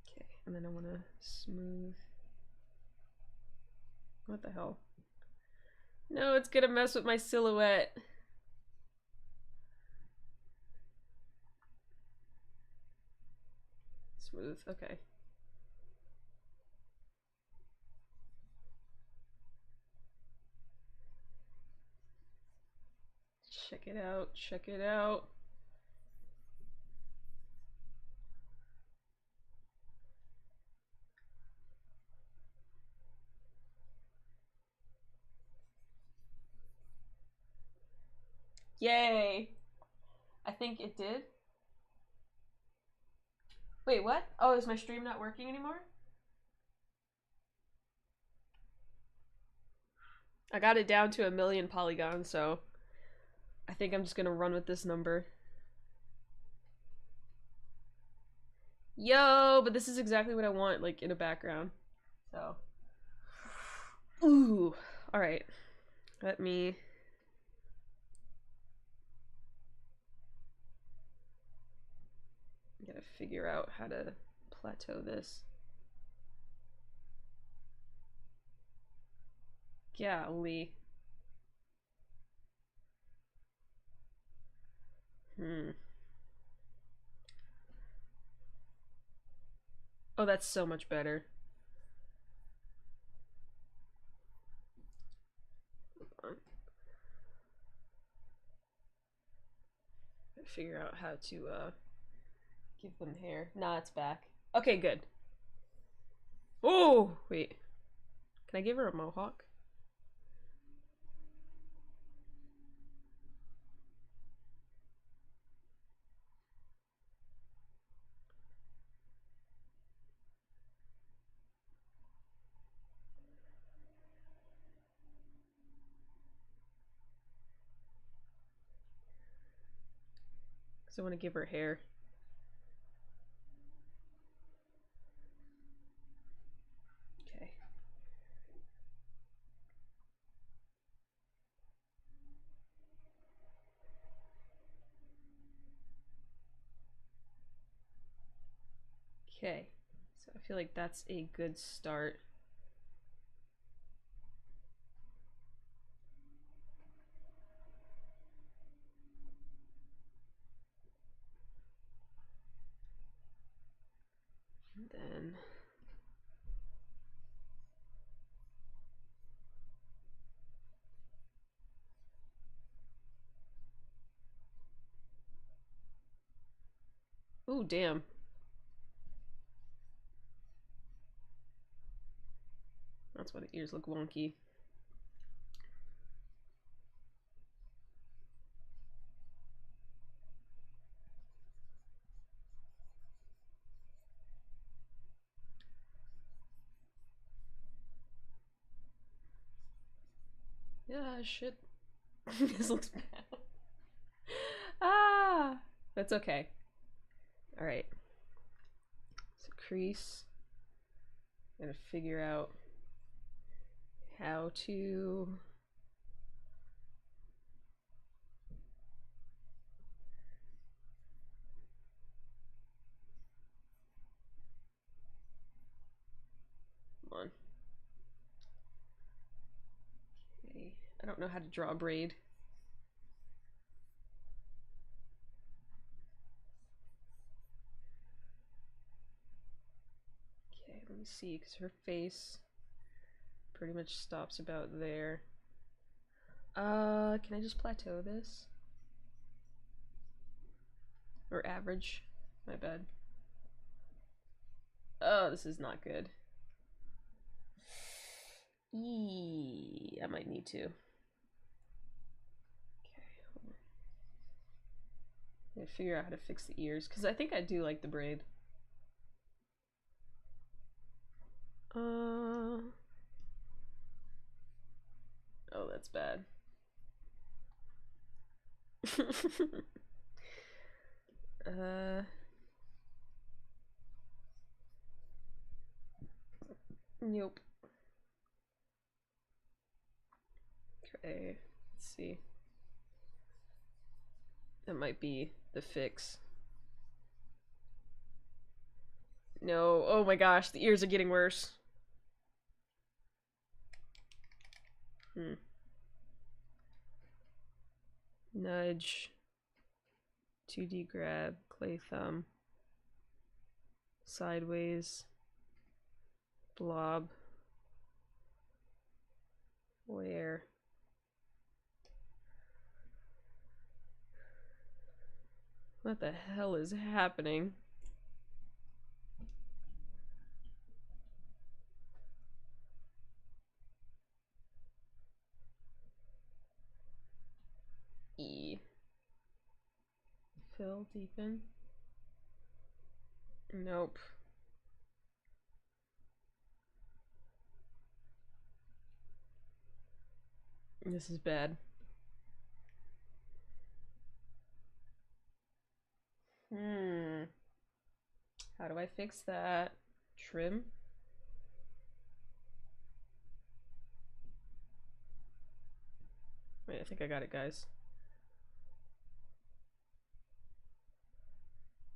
Okay, and then I want to smooth. What the hell? No, it's gonna mess with my silhouette. Smooth, okay. Check it out, check it out. Yay! I think it did. Wait, what? Oh, is my stream not working anymore? I got it down to 1 million polygons, so I think I'm just gonna run with this number. Yo, but this is exactly what I want, like, in a background. So. Ooh. Alright. Let me... gotta figure out how to plateau this. Golly. Oh, that's so much better. Figure out how to give them hair. Nah, it's back. Okay, good. Oh, wait. Can I give her a mohawk? Because I want to give her hair. Okay. Okay, so I feel like that's a good start. And then ooh, damn. That's why the ears look wonky. Yeah, shit. This looks bad. Ah! That's okay. Alright. So crease. Gotta figure out how to... Come on. Okay. I don't know how to draw a braid. Okay, let me see, because her face pretty much stops about there. Can I just plateau this? Or average? My bad. Oh, this is not good. Eee, I might need to. Okay, hold on. I gotta figure out how to fix the ears, because I think I do like the braid. Oh, that's bad. Nope. Okay, let's see. That might be the fix. No, oh my gosh, the ears are getting worse. Nudge. 2D grab, clay thumb. Sideways. Blob. Where? What the hell is happening? E. Fill, deepen. Nope. This is bad. How do I fix that? Trim? Wait, I think I got it, guys.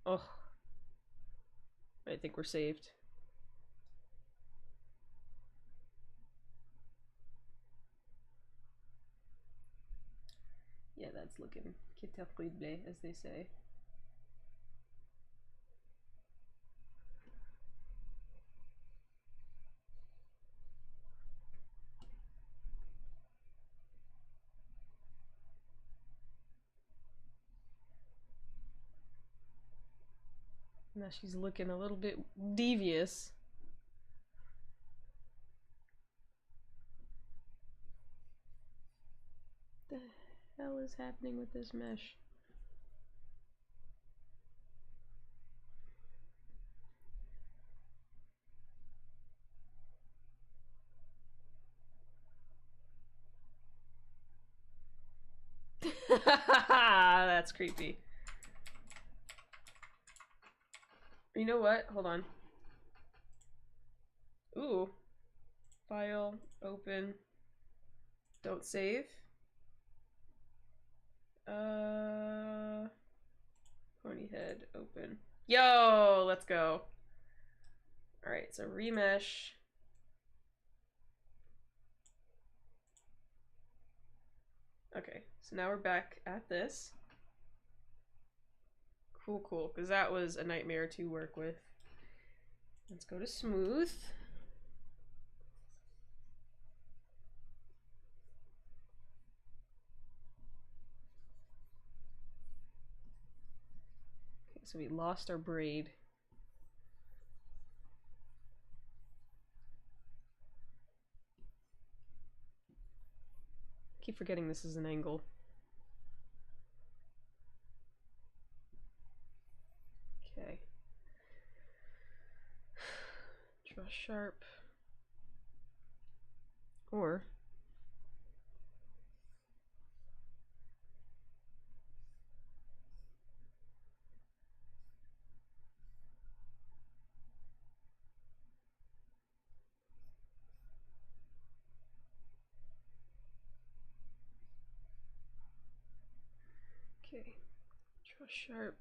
Oh. I think we're saved. Yeah, that's looking terrible, as they say. Now she's looking a little bit devious. What the hell is happening with this mesh? That's creepy. You know what? Hold on. Ooh. File, open. Don't save. Pony head, open. Yo, let's go. All right, so remesh. Okay, so now we're back at this. Cool, cool, because that was a nightmare to work with. Let's go to smooth. Okay, so we lost our braid. Keep forgetting this is an angle. Okay. Draw sharp. Or okay. Draw sharp.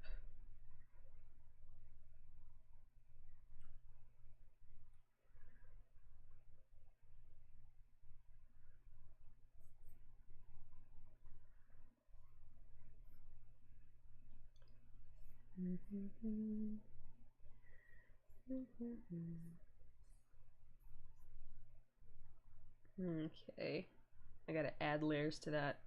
Okay. I gotta add layers to that.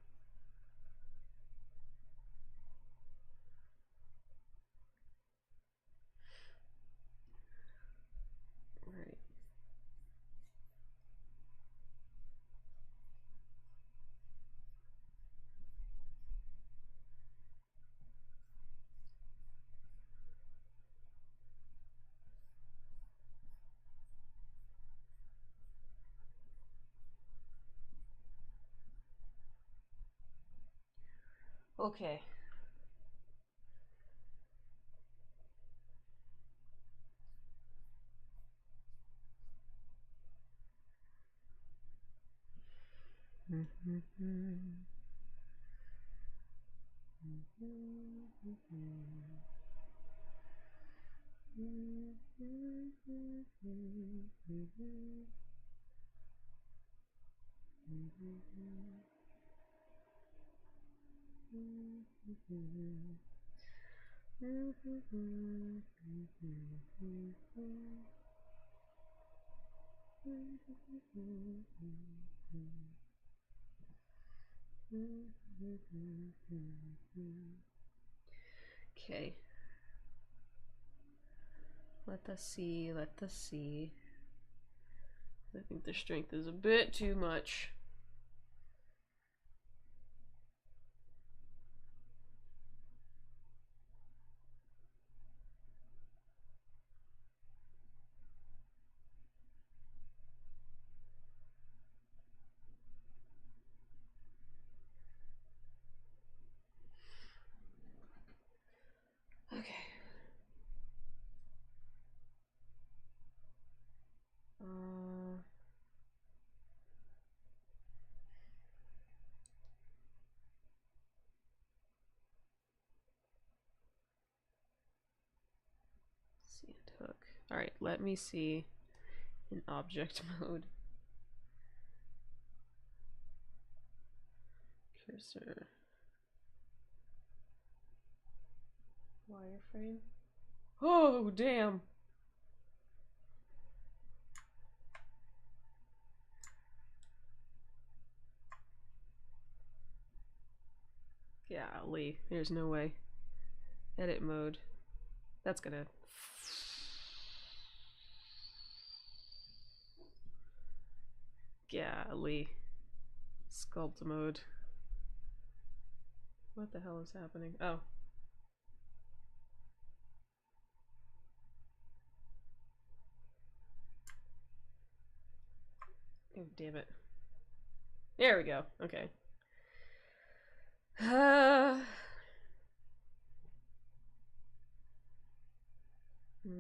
Alright. Okay. Okay. Let us see, let us see. I think the strength is a bit too much. Okay. See and hook. All right, let me see in object mode. Cursor. Wireframe. Oh, damn. Golly, there's no way. Edit mode. That's gonna... Golly. Sculpt mode. What the hell is happening? Oh. Oh, damn it. There we go. Okay.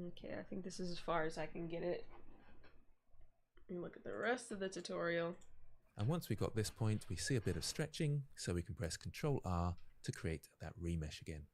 Okay, I think this is as far as I can get it. And look at the rest of the tutorial. And once we got this point, we see a bit of stretching, so we can press Ctrl R to create that remesh again.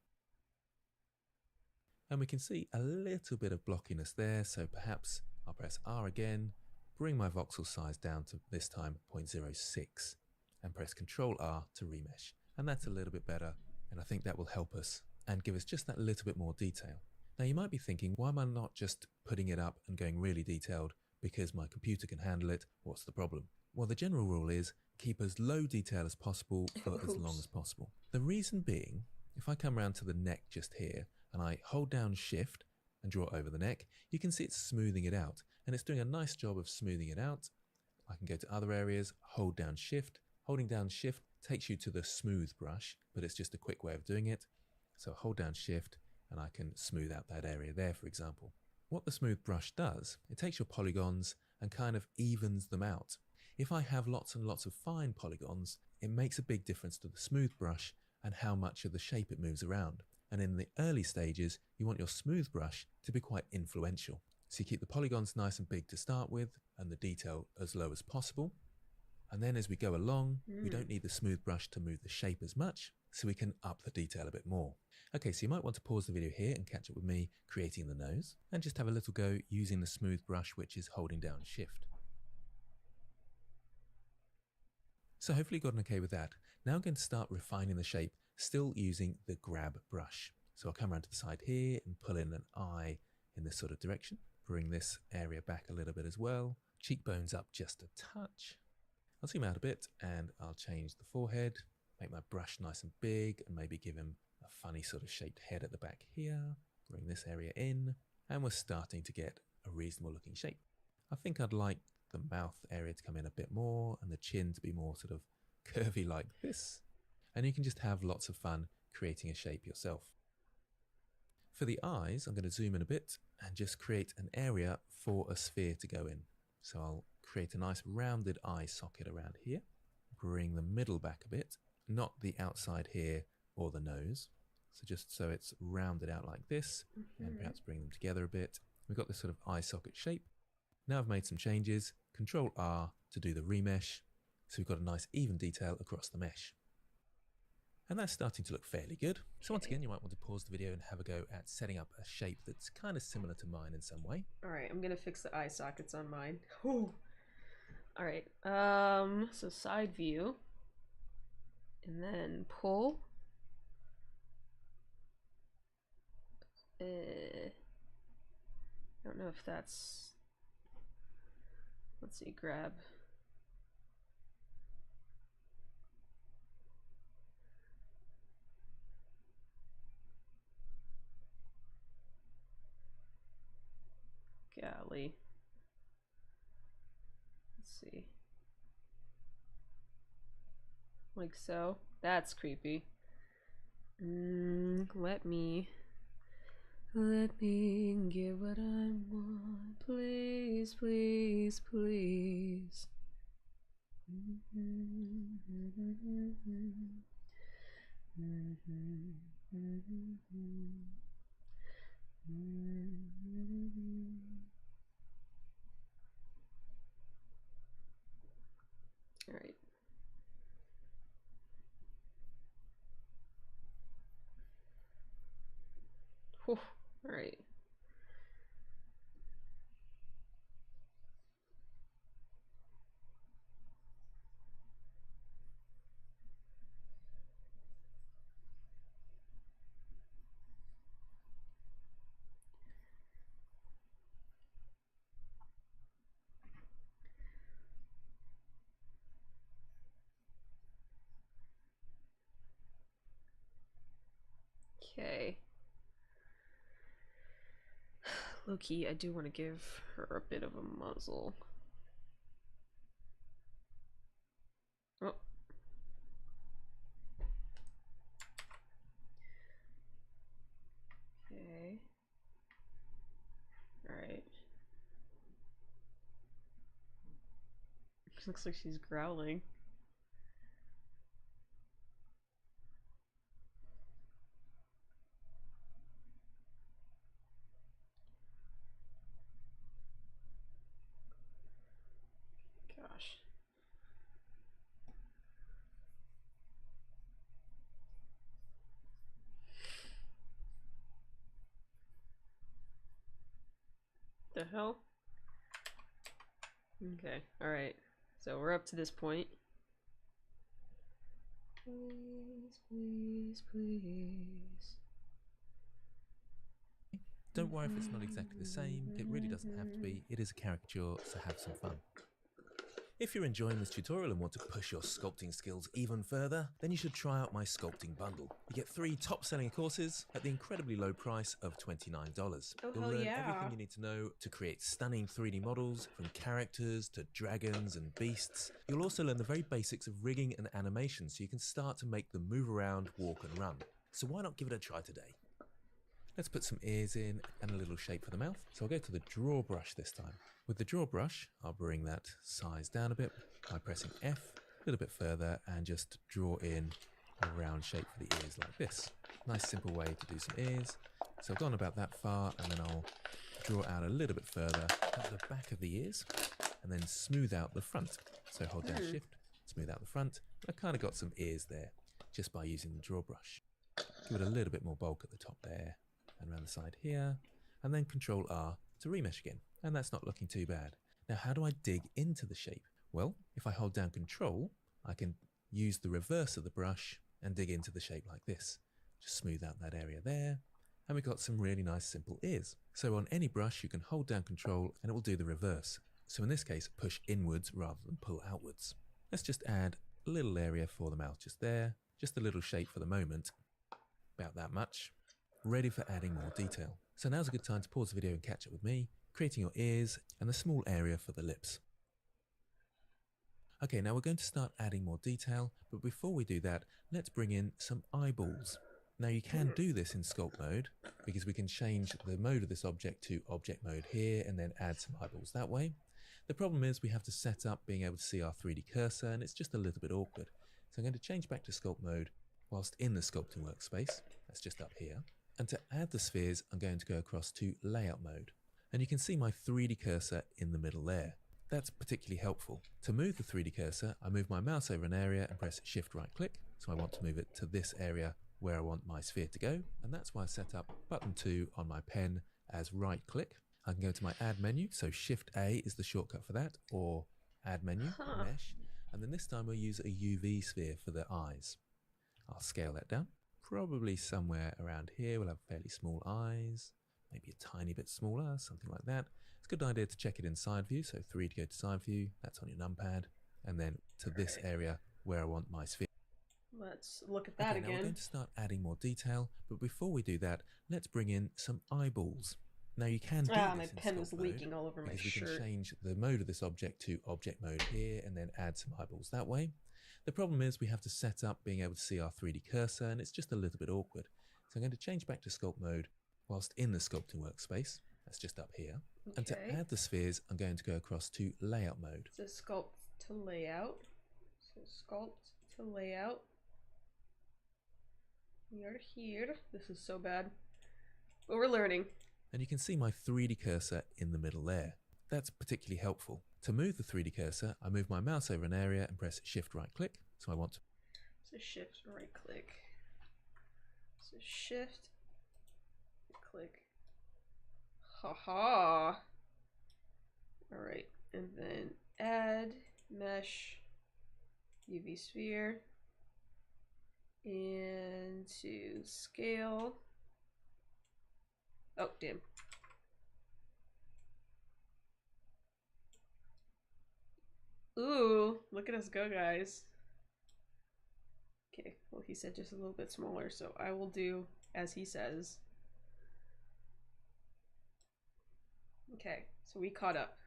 And we can see a little bit of blockiness there, so perhaps I'll press R again, bring my voxel size down to this time 0.06 and press Ctrl R to remesh. And that's a little bit better, and I think that will help us and give us just that little bit more detail. Now you might be thinking, why am I not just putting it up and going really detailed because my computer can handle it? What's the problem? Well, the general rule is keep as low detail as possible for as long as possible. The reason being, if I come around to the neck just here and I hold down Shift and draw over the neck, you can see it's smoothing it out, and it's doing a nice job of smoothing it out. I can go to other areas, hold down Shift. Holding down Shift takes you to the smooth brush, but it's just a quick way of doing it. So hold down Shift and I can smooth out that area there, for example. What the smooth brush does, it takes your polygons and kind of evens them out. If I have lots and lots of fine polygons, it makes a big difference to the smooth brush and how much of the shape it moves around. And in the early stages, you want your smooth brush to be quite influential. So you keep the polygons nice and big to start with and the detail as low as possible. And then as we go along, we don't need the smooth brush to move the shape as much, so we can up the detail a bit more. Okay, so you might want to pause the video here and catch up with me creating the nose, and just have a little go using the smooth brush, which is holding down Shift. So hopefully you got an okay with that. Now I'm going to start refining the shape, still using the grab brush. So I'll come around to the side here and pull in an eye in this sort of direction. Bring this area back a little bit as well. Cheekbones up just a touch. I'll zoom out a bit and I'll change the forehead, make my brush nice and big and maybe give him a funny sort of shaped head at the back here. Bring this area in and we're starting to get a reasonable looking shape. I think I'd like the mouth area to come in a bit more and the chin to be more sort of curvy like this. And you can just have lots of fun creating a shape yourself. For the eyes, I'm going to zoom in a bit and just create an area for a sphere to go in. So I'll create a nice rounded eye socket around here. Bring the middle back a bit, not the outside here or the nose. So just so it's rounded out like this, and perhaps bring them together a bit. We've got this sort of eye socket shape. Now I've made some changes, Control R to do the remesh. So we've got a nice even detail across the mesh. And that's starting to look fairly good. So once again, you might want to pause the video and have a go at setting up a shape that's kind of similar to mine in some way. All right, I'm gonna fix the eye sockets on mine. Whew. All right, so side view, and then pull. I don't know if that's, let's see, grab. Golly. Let's see. Like so. That's creepy. Let me get what I want. Please, please, please. All right. Whew. All right. Okay. Low-key, I do want to give her a bit of a muzzle. Oh. Okay. Alright. Looks like she's growling. Gosh. The hell? Okay, alright. So we're up to this point. Please, please, please. Don't worry if it's not exactly the same, it really doesn't have to be. It is a caricature, so have some fun. If you're enjoying this tutorial and want to push your sculpting skills even further, then you should try out my sculpting bundle. You get 3 top-selling courses at the incredibly low price of $29. Oh, You'll hell learn yeah. everything you need to know to create stunning 3D models, from characters to dragons and beasts. You'll also learn the very basics of rigging and animation so you can start to make them move around, walk and run. So why not give it a try today? Let's put some ears in and a little shape for the mouth. So I'll go to the draw brush this time. With the draw brush, I'll bring that size down a bit by pressing F a little bit further and just draw in a round shape for the ears like this. Nice simple way to do some ears. So I've gone about that far, and then I'll draw out a little bit further at the back of the ears and then smooth out the front. So hold down Shift, smooth out the front. I kind of got some ears there just by using the draw brush. Give it a little bit more bulk at the top there and around the side here, and then Control R to remesh again. And that's not looking too bad. Now, how do I dig into the shape? Well, if I hold down Control, I can use the reverse of the brush and dig into the shape like this. Just smooth out that area there, and we've got some really nice simple ears. So on any brush, you can hold down Control and it will do the reverse. So in this case, push inwards rather than pull outwards. Let's just add a little area for the mouth just there, just a little shape for the moment, about that much, ready for adding more detail. So now's a good time to pause the video and catch up with me, creating your ears and a small area for the lips. Okay, now we're going to start adding more detail, but before we do that, let's bring in some eyeballs. Now you can do this in sculpt mode, because we can change the mode of this object to object mode here and then add some eyeballs that way. The problem is we have to set up being able to see our 3D cursor, and it's just a little bit awkward. So I'm going to change back to sculpt mode whilst in the sculpting workspace. That's just up here. And to add the spheres, I'm going to go across to layout mode. And you can see my 3D cursor in the middle there. That's particularly helpful. To move the 3D cursor, I move my mouse over an area and press Shift right click. So I want to move it to this area where I want my sphere to go. And that's why I set up button 2 on my pen as right click. I can go to my add menu. So Shift A is the shortcut for that, or add menu, mesh. And then this time we'll use a UV sphere for the eyes. I'll scale that down. Probably somewhere around here. We'll have fairly small eyes, maybe a tiny bit smaller, something like that. It's a good idea to check it in side view. So 3 to go to side view, that's on your numpad. And then to this area where I want my sphere. Let's look at that Now we're again. going to start adding more detail, but before we do that, let's bring in some eyeballs. Now you can do this my in pen was sculpt leaking mode, all over my because we shirt. can change the mode of this object to object mode here and then add some eyeballs that way. The problem is we have to set up being able to see our 3D cursor, and it's just a little bit awkward. So I'm going to change back to sculpt mode whilst in the sculpting workspace. That's just up here. Okay. And to add the spheres, I'm going to go across to layout mode. So sculpt to layout. So sculpt to layout. We are here. This is so bad, but we're learning. And you can see my 3D cursor in the middle there. That's particularly helpful. To move the 3D cursor, I move my mouse over an area and press Shift right click. So I want to. So Shift right click. So Shift click. Haha. Alright, and then add mesh UV sphere and to scale. Oh, damn. Ooh, look at us go, guys. Okay, well, he said just a little bit smaller, so I will do as he says. Okay, so we caught up.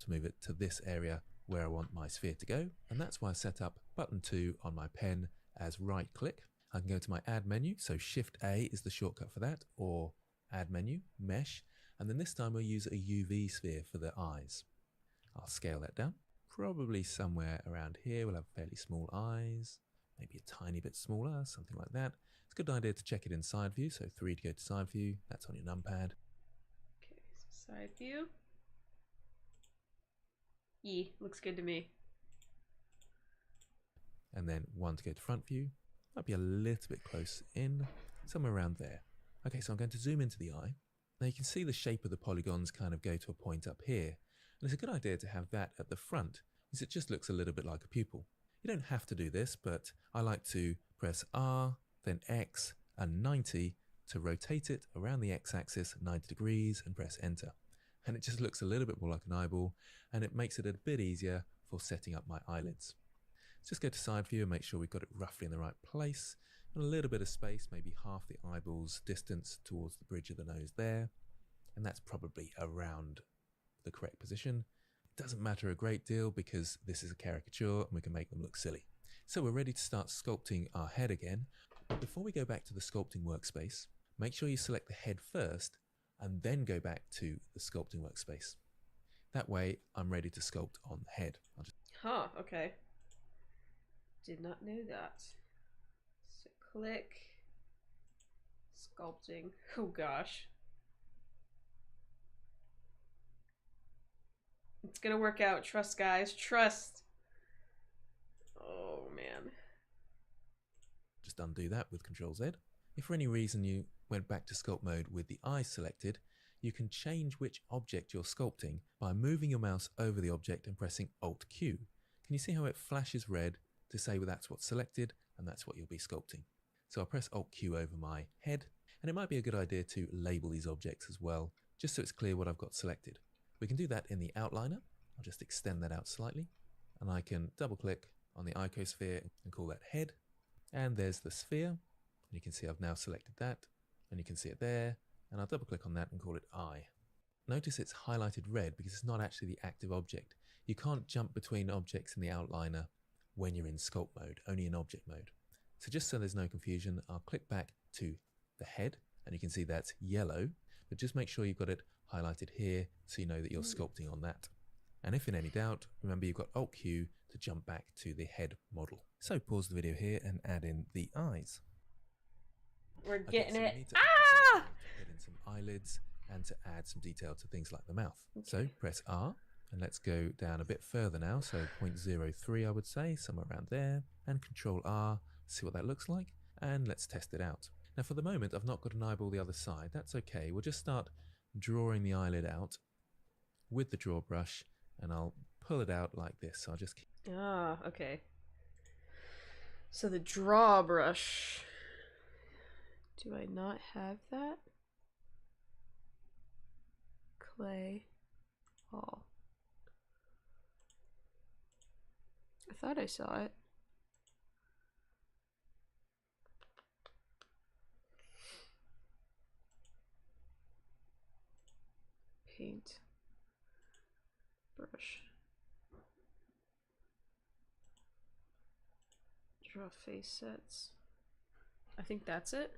To move it to this area where I want my sphere to go, and that's why I set up button 2 on my pen as right click. I can go to my add menu, so Shift A is the shortcut for that, or add menu, mesh, and then this time we'll use a UV sphere for the eyes. I'll scale that down. Probably somewhere around here. We'll have fairly small eyes, maybe a tiny bit smaller, something like that. It's a good idea to check it in side view. So 3 to go to side view, that's on your numpad. Okay, so side view. Yee, looks good to me. And then 1 to go to front view. Might be a little bit close in, somewhere around there. Okay, so I'm going to zoom into the eye. Now you can see the shape of the polygons kind of go to a point up here. And it's a good idea to have that at the front, because it just looks a little bit like a pupil. You don't have to do this, but I like to press R, then X, and 90 to rotate it around the X-axis 90 degrees and press Enter. And it just looks a little bit more like an eyeball, and it makes it a bit easier for setting up my eyelids. Let's just go to side view and make sure we've got it roughly in the right place, and a little bit of space, maybe half the eyeball's distance towards the bridge of the nose there, and that's probably around the correct position. It doesn't matter a great deal because this is a caricature and we can make them look silly. So we're ready to start sculpting our head again. But before we go back to the sculpting workspace, make sure you select the head first and then go back to the sculpting workspace. That way I'm ready to sculpt on the head. Huh, okay. Did not know that. So click. Sculpting. Oh gosh. It's gonna work out. Trust, guys. Trust. Oh, man. Just undo that with Ctrl Z. If for any reason you went back to sculpt mode with the eyes selected, you can change which object you're sculpting by moving your mouse over the object and pressing Alt Q. Can you see how it flashes red to say well, that's what's selected and that's what you'll be sculpting? So I'll press Alt Q over my head, and it might be a good idea to label these objects as well, just so it's clear what I've got selected. We can do that in the outliner. I'll just extend that out slightly, and I can double click on the icosphere and call that head. And there's the sphere, and you can see I've now selected that, and you can see it there, and I'll double click on that and call it eye. Notice it's highlighted red because it's not actually the active object. You can't jump between objects in the outliner when you're in sculpt mode, only in object mode. So just so there's no confusion, I'll click back to the head, and you can see that's yellow, but just make sure you've got it highlighted here so you know that you're sculpting on that. And if in any doubt, remember you've got Alt Q to jump back to the head model. So pause the video here and add in the eyes. We're getting it. We need to add in some eyelids and to add some detail to things like the mouth. Okay. So press R and let's go down a bit further now. So 0.03 I would say, somewhere around there, and Control R, see what that looks like, and let's test it out. Now for the moment I've not got an eyeball the other side. That's okay. We'll just start drawing the eyelid out with the draw brush, and I'll pull it out like this. So I'll just okay. So the draw brush. Do I not have that? Clay all. I thought I saw it. Paint brush. Draw face sets. I think that's it.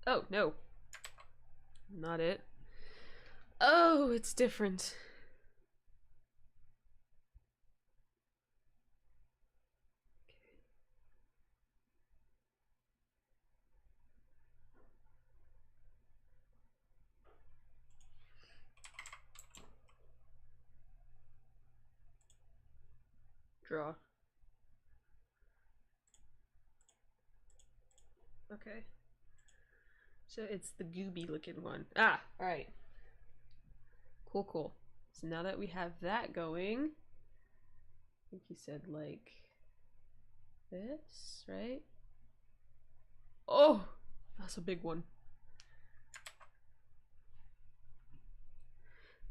Oh, no. Not it. Oh, it's different. Draw. Okay. So it's the gooby looking one. Ah, alright. Cool, cool. So now that we have that going, I think he said like this, right? Oh, that's a big one.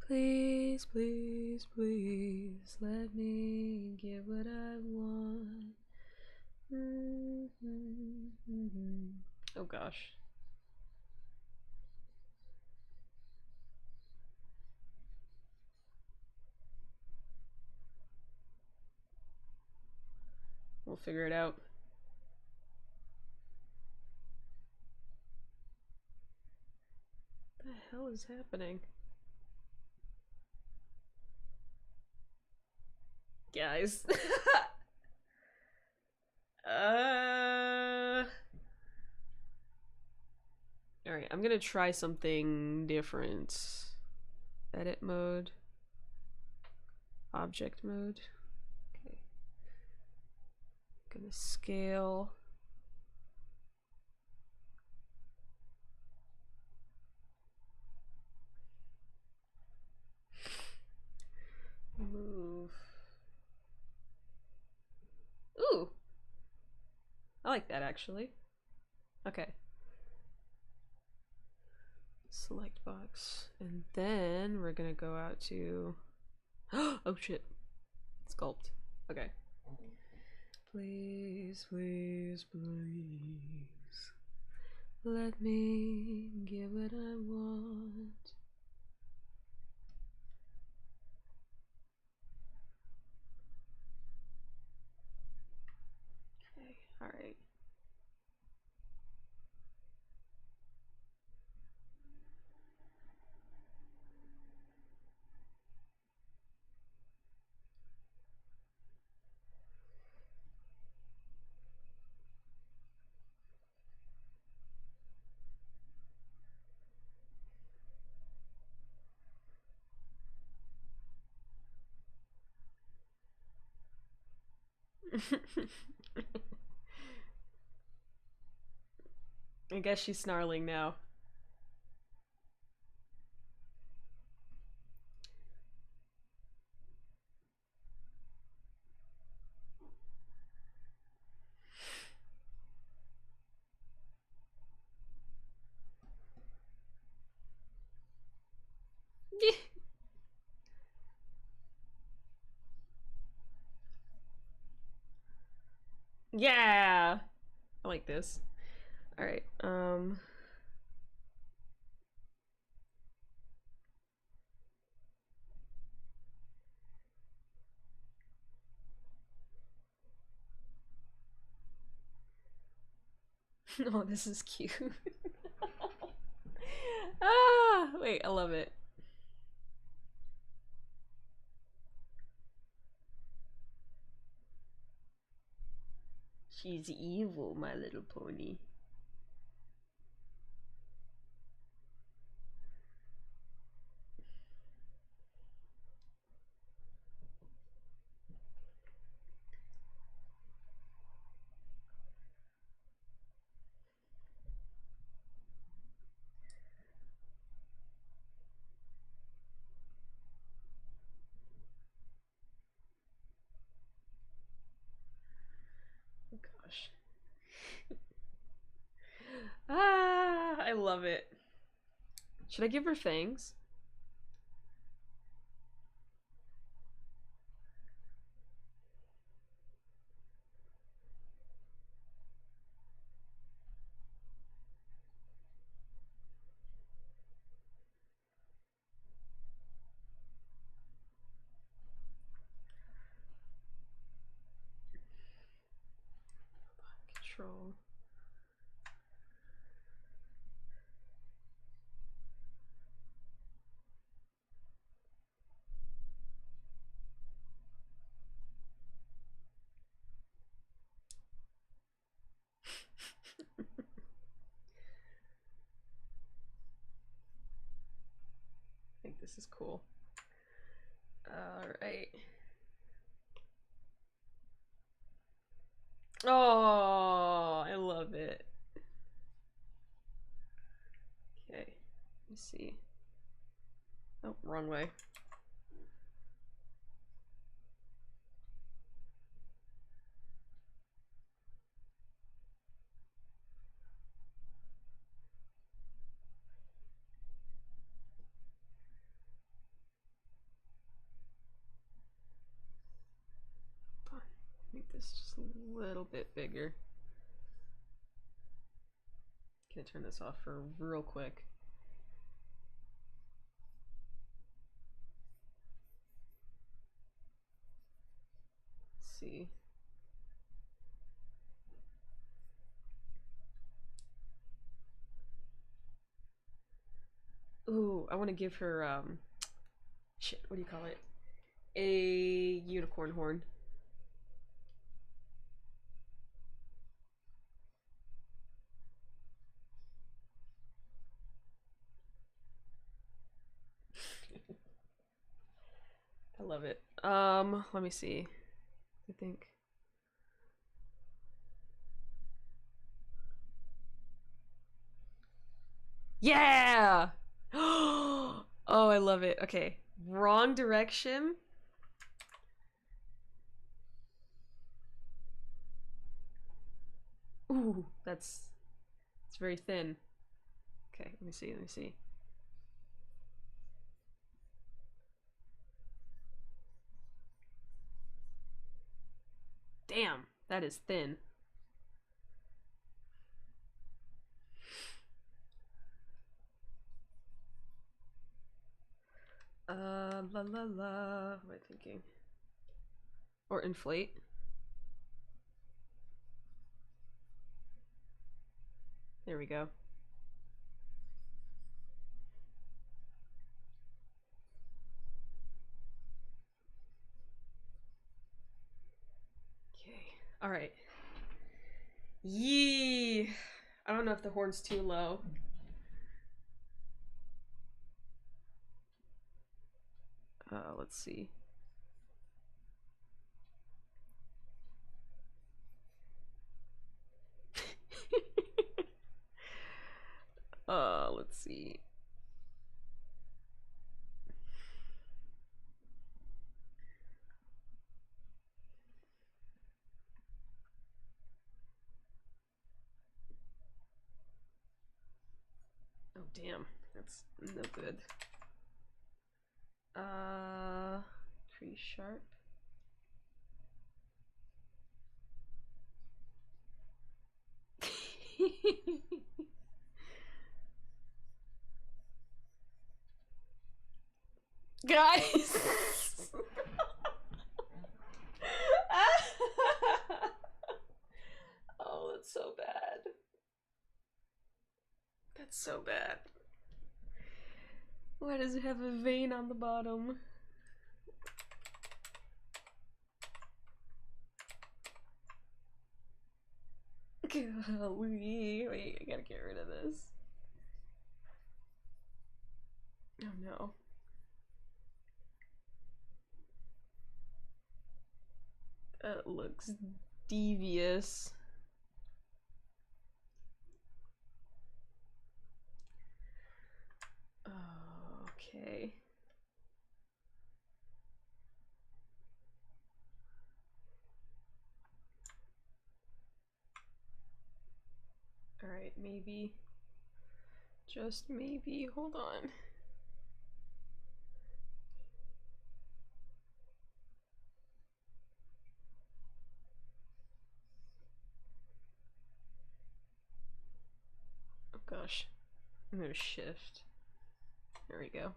Please, please, please, let me get what I want. Oh gosh. We'll figure it out. What the hell is happening? Guys. Alright, I'm gonna try something different. Edit mode. Object mode. Okay. Gonna scale. actually. Okay. Select box. And then we're gonna go out to... Oh shit. Sculpt. Okay. Please, please, please. Let me get what I want. Okay, alright. I guess she's snarling now. Yeah! I like this. Alright, oh, this is cute. Ah, wait, I love it. She's evil, My Little Pony. Oh gosh. Ah, I love it. Should I give her fangs? Control. I think this is cool. Alright. Oh, I love it. Okay, let me see. Oh, wrong way. Make this just a little bit bigger. Can I turn this off for real quick? Let's see. Ooh, I want to give her shit, what do you call it? A unicorn horn. I love it. Let me see. I think. Yeah! Oh, I love it. Okay. Wrong direction. Ooh, it's very thin. Okay, let me see, let me see. Damn, that is thin. La la la. What am I thinking? Or inflate. There we go. Okay. All right. Yee. I don't know if the horn's too low. Let's see. Let's see. Oh damn, that's no good. Tree sharp. Guys. Oh, that's so bad. That's so bad. Why does it have a vein on the bottom? Golly. Wait, I gotta get rid of this. Oh no. That looks devious. Okay. Alright, maybe. Just maybe. Hold on. Oh gosh. I'm gonna shift. There we go.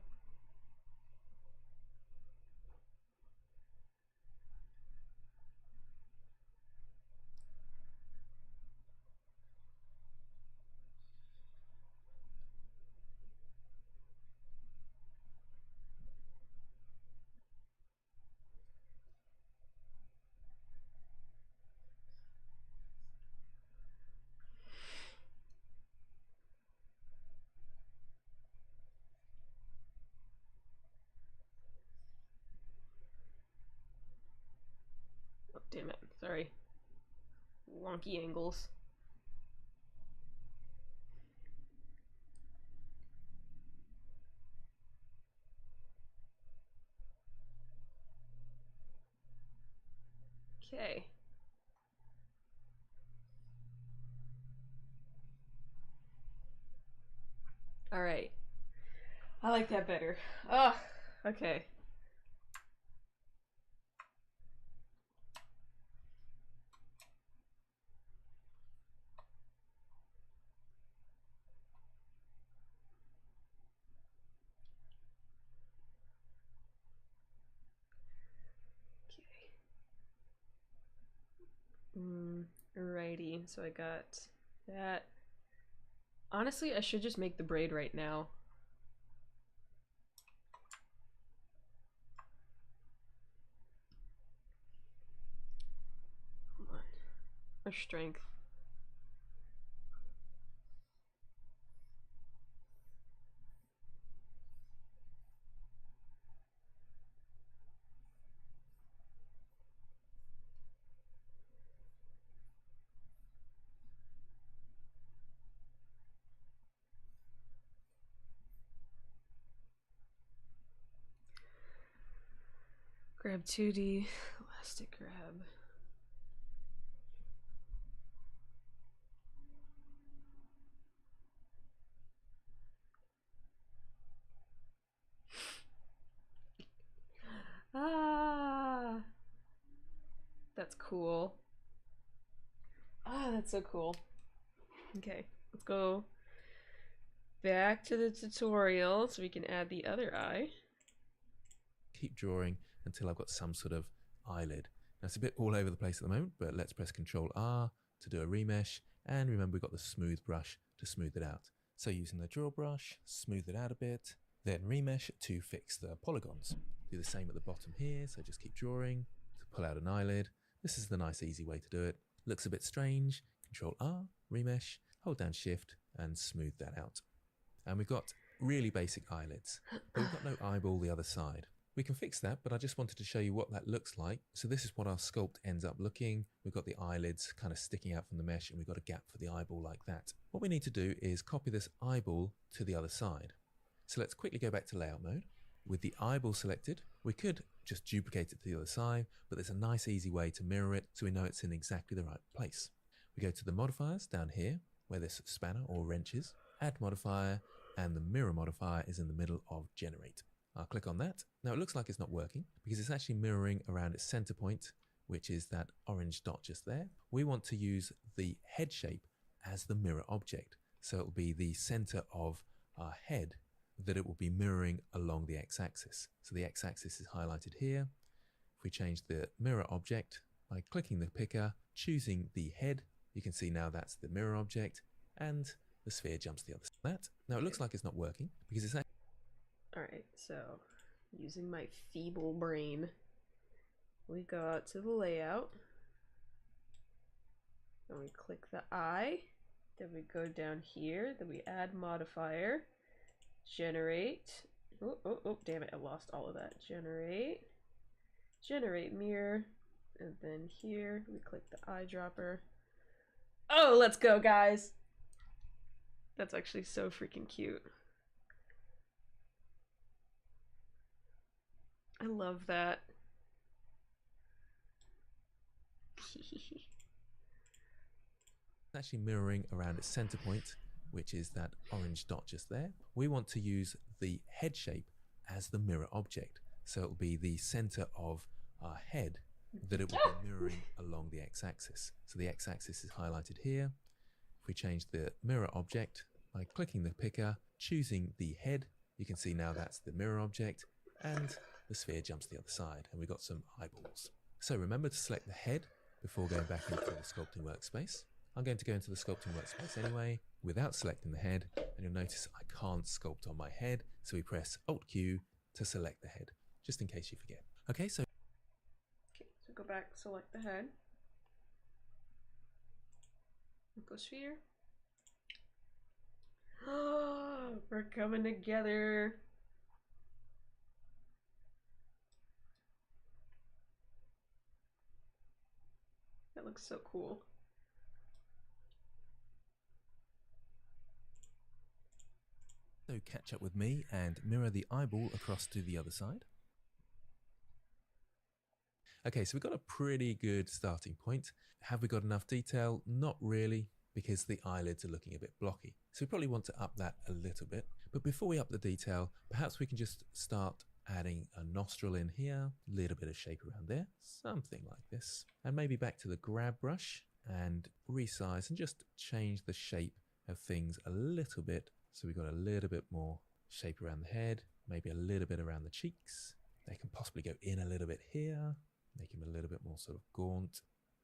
Oh, damn it. Sorry. Wonky angles. Okay. Alright. I like that better. Ugh. Okay. Alrighty, so I got that. Honestly, I should just make the braid right now. Hold on. Or strength. Grab 2D, elastic grab. cool. Ah, that's so cool. Okay, let's go back to the tutorial so we can add the other eye. Keep drawing until I've got some sort of eyelid. Now it's a bit all over the place at the moment, but let's press Ctrl R to do a remesh, and remember we've got the smooth brush to smooth it out. So using the draw brush, smooth it out a bit, then remesh to fix the polygons. Do the same at the bottom here, so just keep drawing to pull out an eyelid. This is the nice easy way to do it. Looks a bit strange. Ctrl R, remesh, hold down Shift and smooth that out. And we've got really basic eyelids, but we've got no eyeball the other side. We can fix that, but I just wanted to show you what that looks like. So this is what our sculpt ends up looking. We've got the eyelids kind of sticking out from the mesh, and we've got a gap for the eyeball like that. What we need to do is copy this eyeball to the other side. So let's quickly go back to layout mode. With the eyeball selected, we could just duplicate it to the other side, but there's a nice easy way to mirror it so we know it's in exactly the right place. We go to the modifiers down here, where this spanner or wrench is, add modifier, and the mirror modifier is in the middle of generate. I'll click on that. Now it looks like it's not working because it's actually mirroring around its center point, which is that orange dot just there. We want to use the head shape as the mirror object. So it will be the center of our head that it will be mirroring along the x-axis. So the x-axis is highlighted here. If we change the mirror object by clicking the picker, choosing the head, you can see now that's the mirror object, and the sphere jumps the other side. Now it looks like it's not working because it's actually... Alright, so using my feeble brain, we go out to the layout, and we click the eye, then we go down here, then we add modifier, generate, oh, damn it, I lost all of that, generate mirror, and then here we click the eyedropper. Oh, let's go, guys! That's actually so freaking cute. I love that. actually mirroring around its center point, which is that orange dot just there. We want to use the head shape as the mirror object. So it will be the center of our head that it will be mirroring along the x-axis. So the x-axis is highlighted here. If we change the mirror object by clicking the picker, choosing the head, you can see now that's the mirror object, and the sphere jumps to the other side, and we've got some eyeballs. So remember to select the head before going back into the sculpting workspace. I'm going to go into the sculpting workspace anyway, without selecting the head, and you'll notice I can't sculpt on my head, so we press Alt-Q to select the head, just in case you forget. Okay, so go back, select the head. Sphere. Oh, we're coming together. That looks so cool. So catch up with me and mirror the eyeball across to the other side. Okay, so we've got a pretty good starting point. Have we got enough detail? Not really, because the eyelids are looking a bit blocky. So we probably want to up that a little bit. But before we up the detail, perhaps we can just start adding a nostril in here, a little bit of shape around there, something like this. And maybe back to the grab brush and resize and just change the shape of things a little bit. So we've got a little bit more shape around the head, maybe a little bit around the cheeks. They can possibly go in a little bit here, make him a little bit more sort of gaunt,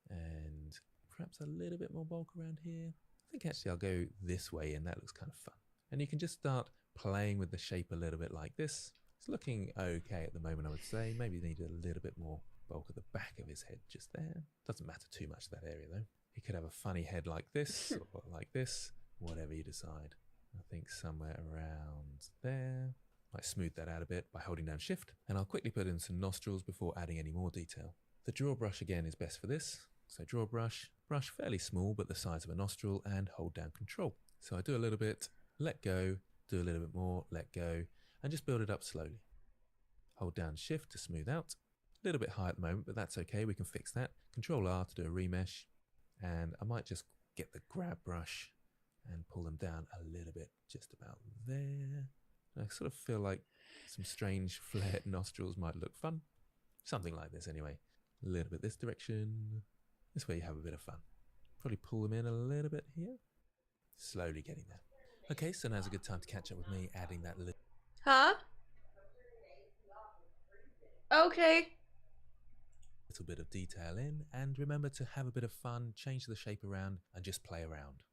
and perhaps a little bit more bulk around here. I think actually I'll go this way, and that looks kind of fun. And you can just start playing with the shape a little bit like this. It's looking okay at the moment, I would say. Maybe you need a little bit more bulk at the back of his head just there. Doesn't matter too much that area though. He could have a funny head like this or like this, whatever you decide. I think somewhere around there. Might smooth that out a bit by holding down Shift, and I'll quickly put in some nostrils before adding any more detail. The draw brush again is best for this. So draw brush, brush fairly small but the size of a nostril, and hold down Control. So I do a little bit, let go, do a little bit more, let go, and just build it up slowly. Hold down Shift to smooth out. A little bit high at the moment, but that's okay, we can fix that. Control R to do a remesh, and I might just get the grab brush and pull them down a little bit, just about there. I sort of feel like some strange flared nostrils might look fun. Something like this anyway. A little bit this direction, This way you have a bit of fun. Probably pull them in a little bit here. Slowly getting there. Okay, so now's a good time to catch up with me, adding that Huh? Okay. little bit of detail in, and remember to have a bit of fun, change the shape around, and just play around.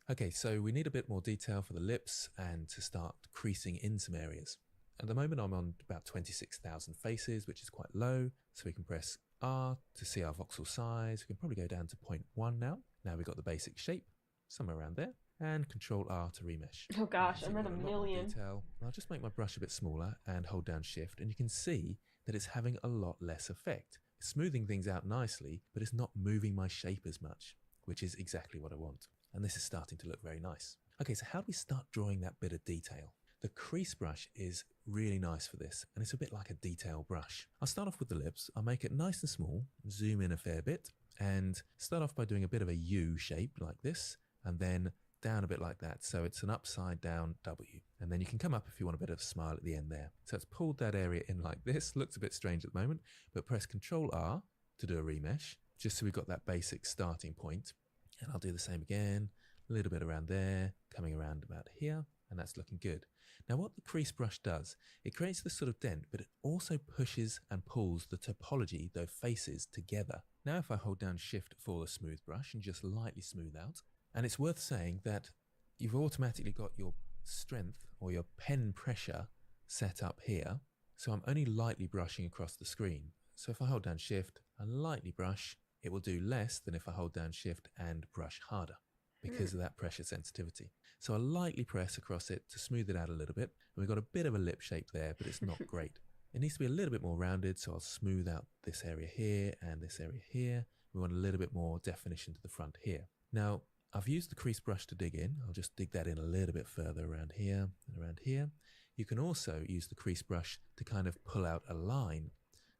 Okay, so we need a bit more detail for the lips and to start creasing in some areas. At the moment I'm on about 26,000 faces, which is quite low, so we can press R to see our voxel size. We can probably go down to 0.1 now. Now we've got the basic shape, somewhere around there, and Control R to remesh. Oh gosh, I'm at a lot more million. detail. I'll just make my brush a bit smaller and hold down Shift, and you can see that it's having a lot less effect. It's smoothing things out nicely, but it's not moving my shape as much, which is exactly what I want. And this is starting to look very nice. Okay, so how do we start drawing that bit of detail? The crease brush is really nice for this, and it's a bit like a detail brush. I'll start off with the lips. I'll make it nice and small, zoom in a fair bit, and start off by doing a bit of a U shape like this, and then down a bit like that. So it's an upside down W. And then you can come up if you want a bit of a smile at the end there. So it's pulled that area in like this. Looks a bit strange at the moment, but press Control R to do a remesh, just so we've got that basic starting point. And I'll do the same again, a little bit around there, coming around about here, and that's looking good. Now what the crease brush does, it creates this sort of dent, but it also pushes and pulls the topology, those faces, together. Now if I hold down Shift for the smooth brush and just lightly smooth out, and it's worth saying that you've automatically got your strength or your pen pressure set up here, so I'm only lightly brushing across the screen. So if I hold down Shift and lightly brush, it will do less than if I hold down Shift and brush harder because of that pressure sensitivity. So I lightly press across it to smooth it out a little bit. And we've got a bit of a lip shape there, but it's not great. It needs to be a little bit more rounded, so I'll smooth out this area here and this area here. We want a little bit more definition to the front here. Now, I've used the crease brush to dig in. I'll just dig that in a little bit further around here and around here. You can also use the crease brush to kind of pull out a line.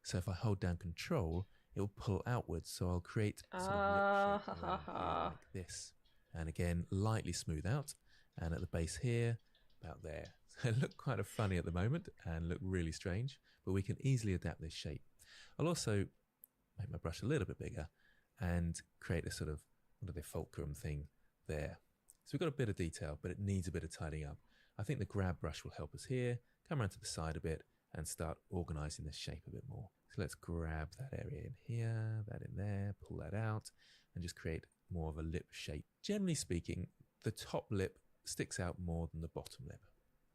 So if I hold down Control, it will pull outwards, so I'll create sort of lip shape around here like this. And again, lightly smooth out, and at the base here, about there. So it look kind of funny at the moment and look really strange, but we can easily adapt this shape. I'll also make my brush a little bit bigger and create a sort of, what are they, fulcrum thing there. So we've got a bit of detail, but it needs a bit of tidying up. I think the grab brush will help us here, come around to the side a bit, and start organizing this shape a bit more. So let's grab that area in here, that in there, pull that out, and just create more of a lip shape. Generally speaking, the top lip sticks out more than the bottom lip.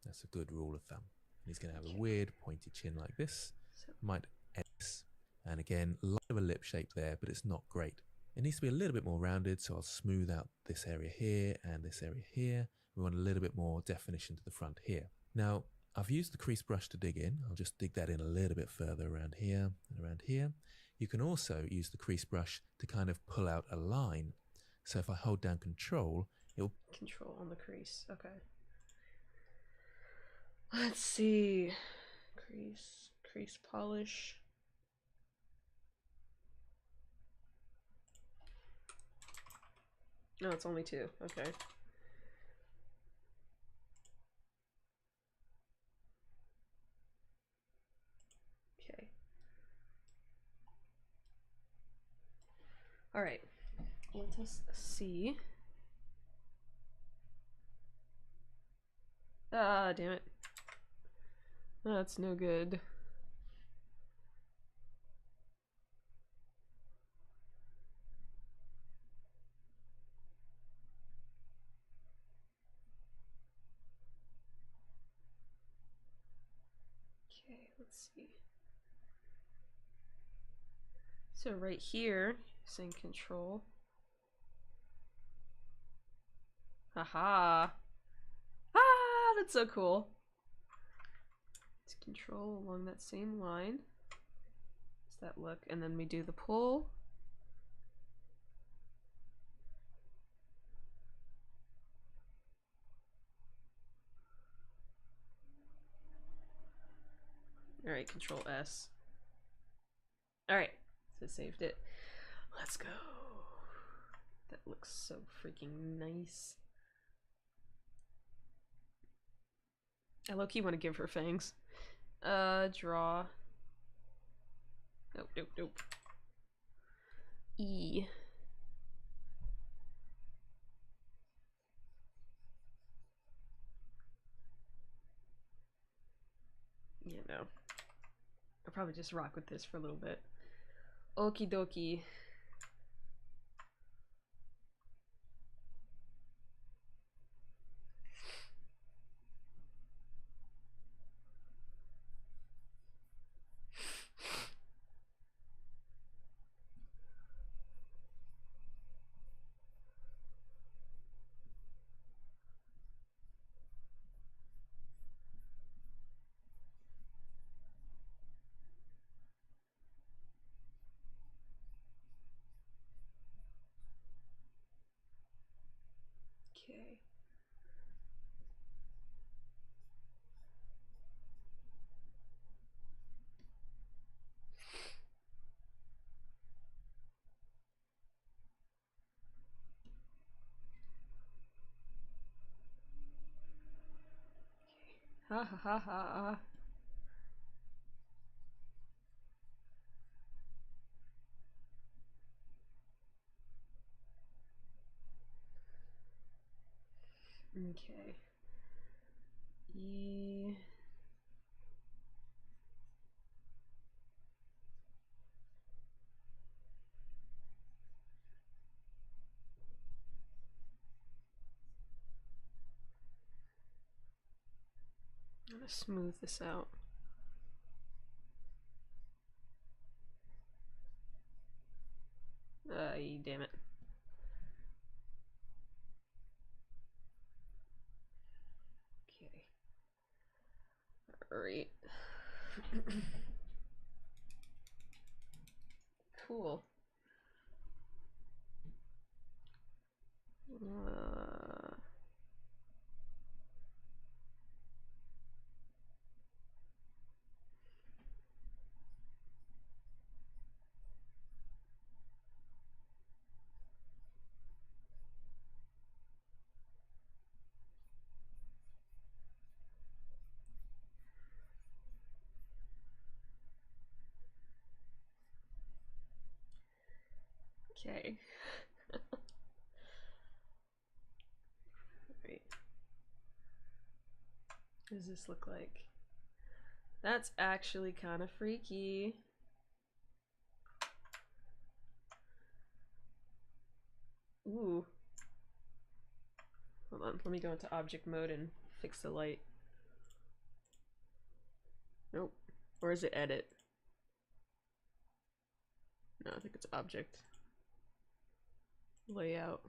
That's a good rule of thumb. He's going to have a weird pointy chin like this. Might X. And again, light of a lip shape there, but it's not great. It needs to be a little bit more rounded, so I'll smooth out this area here and this area here. We want a little bit more definition to the front here. Now, I've used the crease brush to dig in. I'll just dig that in a little bit further around here and around here. You can also use the crease brush to kind of pull out a line. So if I hold down Control, it'll... Control on the crease, okay. Let's see. Crease polish. No, it's only 2, okay. Okay. All right, let us see. Ah, damn it. That's no good. Okay, let's see. So right here, saying Control. Haha. Ah, that's so cool. Let's Control along that same line. Does that look? And then we do the pull. All right, Control S. All right, so it saved it. Let's go. That looks so freaking nice. I low-key want to give her fangs. Draw. Nope, nope, nope. E. You know, I'll probably just rock with this for a little bit. Okie dokie. Okay. Ha ha ha ha. Okay. E. I'm gonna smooth this out. Damn it. Okay. Alright. Cool. Okay. Right. What does this look like? That's actually kind of freaky. Ooh. Hold on, let me go into object mode and fix the light. Nope. Or is it edit? No, I think it's object. Layout.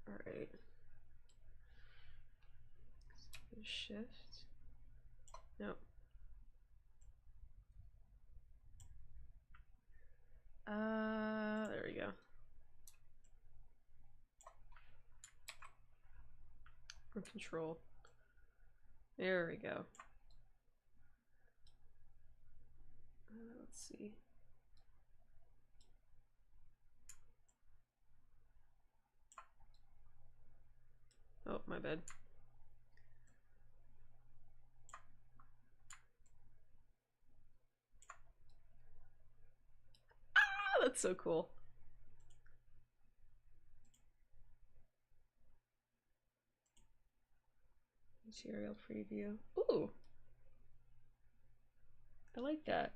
Alright. Shift. Nope. There we go. Or control. There we go. Let's see. Oh, my bad. Ah, that's so cool. Material preview. Ooh. I like that.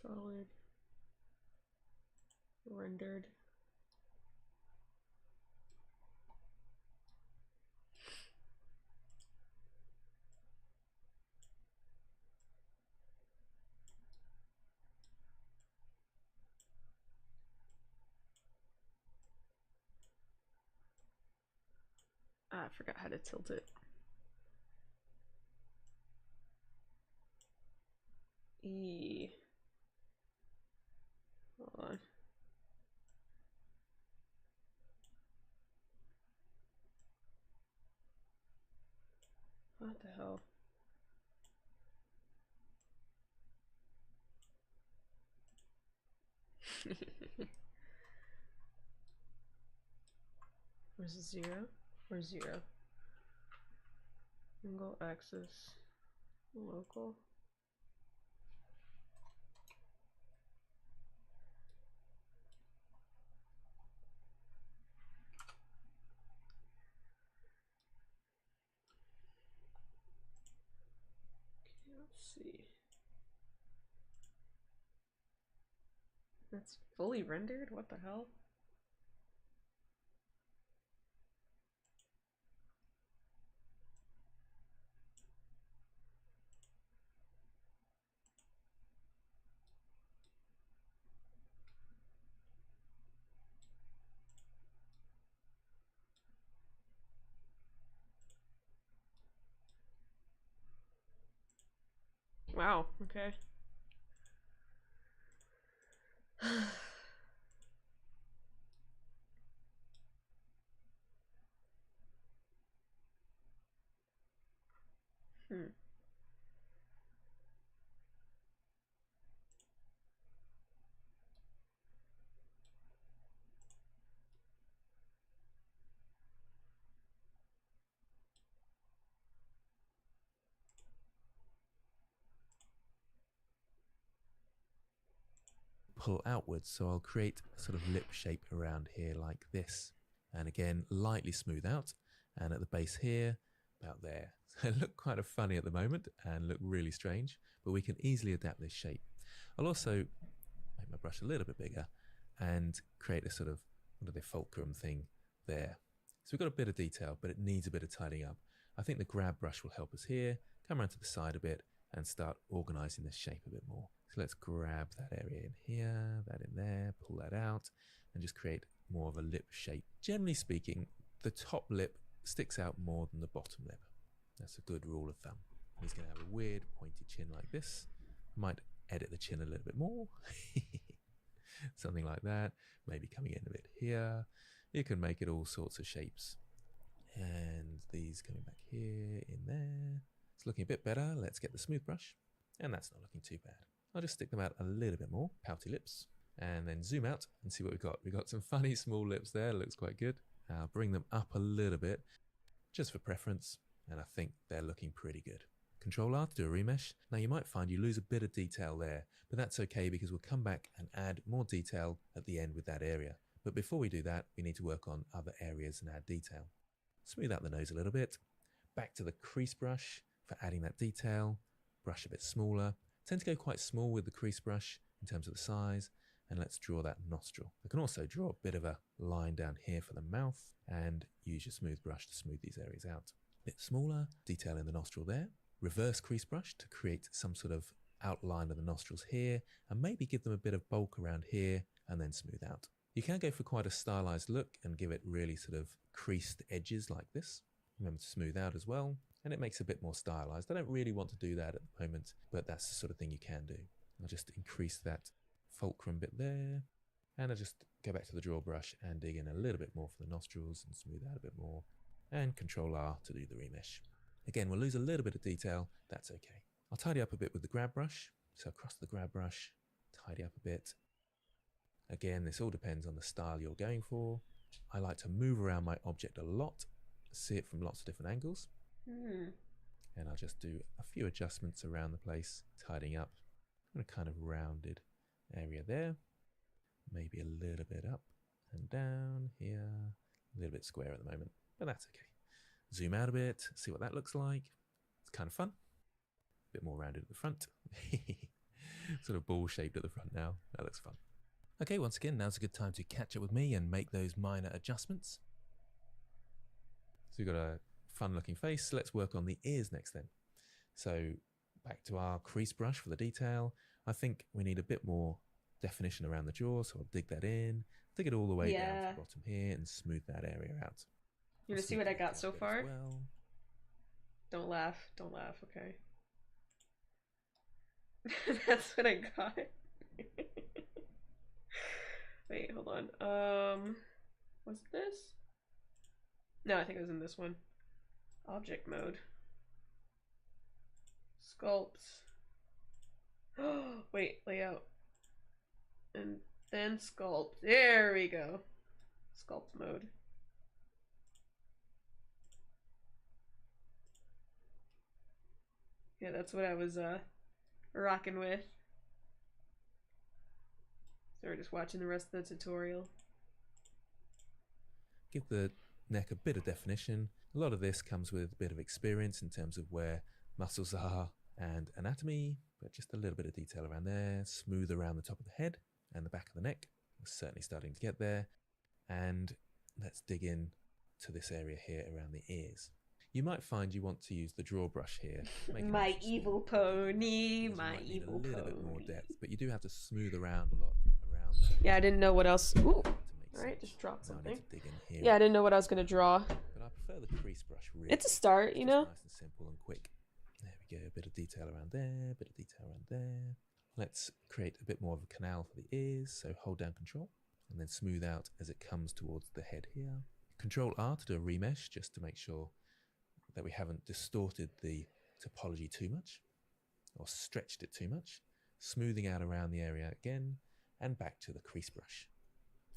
Solid. Rendered. Ah, I forgot how to tilt it. E. Hold on. What the hell? Where's 0? Where's 0? Single axis local. Okay, let's see. That's fully rendered? What the hell? Wow, okay. Hmm. Pull outwards, so I'll create a sort of lip shape around here like this, and again lightly smooth out, and at the base here about there. So it look kind of funny at the moment and look really strange, but we can easily adapt this shape. I'll also make my brush a little bit bigger and create a sort of, what are they, fulcrum thing there. So we've got a bit of detail, but it needs a bit of tidying up. I think the grab brush will help us here, come around to the side a bit and start organizing this shape a bit more. So let's grab that area in here, that in there, pull that out, and just create more of a lip shape. Generally speaking, the top lip sticks out more than the bottom lip. That's a good rule of thumb. He's going to have a weird pointy chin like this. Might edit the chin a little bit more. Something like that. Maybe coming in a bit here. You can make it all sorts of shapes. And these coming back here, in there. It's looking a bit better. Let's get the smooth brush. And that's not looking too bad. I'll just stick them out a little bit more. Pouty lips. And then zoom out and see what we've got. We've got some funny small lips there. Looks quite good. I'll bring them up a little bit, just for preference. And I think they're looking pretty good. Control R to do a remesh. Now you might find you lose a bit of detail there, but that's okay because we'll come back and add more detail at the end with that area. But before we do that, we need to work on other areas and add detail. Smooth out the nose a little bit. Back to the crease brush for adding that detail. Brush a bit smaller. Tend to go quite small with the crease brush in terms of the size. And let's draw that nostril. I can also draw a bit of a line down here for the mouth and use your smooth brush to smooth these areas out. A bit smaller, detail in the nostril there. Reverse crease brush to create some sort of outline of the nostrils here and maybe give them a bit of bulk around here and then smooth out. You can go for quite a stylized look and give it really sort of creased edges like this. Remember to smooth out as well, and it makes it a bit more stylized. I don't really want to do that at the moment, but that's the sort of thing you can do. I'll just increase that fulcrum bit there, and I'll just go back to the draw brush and dig in a little bit more for the nostrils and smooth out a bit more, and Control R to do the remesh. Again, we'll lose a little bit of detail, that's okay. I'll tidy up a bit with the grab brush, so across the grab brush, tidy up a bit. Again, this all depends on the style you're going for. I like to move around my object a lot, see it from lots of different angles. And I'll just do a few adjustments around the place, tidying up a kind of rounded area there. Maybe a little bit up and down here, a little bit square at the moment, but that's okay. Zoom out a bit, see what that looks like. It's kind of fun. A bit more rounded at the front. Sort of ball shaped at the front now. That looks fun. Okay, once again, now's a good time to catch up with me and make those minor adjustments. So we've got a fun looking face. Let's work on the ears next then. So back to our crease brush for the detail. I think we need a bit more definition around the jaw, so I'll dig that in, dig it all the way down to the bottom here and smooth that area out. You want to see what I got so far? Well. Don't laugh. Don't laugh, okay? That's what I got. Wait, hold on. Was it this? No, I think it was in this one. Object mode. Sculpt. Wait, layout. And then sculpt. There we go. Sculpt mode. Yeah, that's what I was rocking with. So we're just watching the rest of the tutorial. Give the neck a bit of definition. A lot of this comes with a bit of experience in terms of where muscles are and anatomy, but just a little bit of detail around there. Smooth around the top of the head and the back of the neck. We're certainly starting to get there. And let's dig in to this area here around the ears. You might find you want to use the draw brush here. My evil pony, my evil pony. A little bit more depth, but you do have to smooth around a lot around that. Yeah, I didn't know what else. Ooh. Alright, just drop something. Yeah, I didn't know what I was gonna draw. But I prefer the crease brush really. It's a start, you know? Nice and simple and quick. There we go, a bit of detail around there, a bit of detail around there. Let's create a bit more of a canal for the ears, so hold down control and then smooth out as it comes towards the head here. Control R to do a remesh, just to make sure that we haven't distorted the topology too much or stretched it too much. Smoothing out around the area again and back to the crease brush.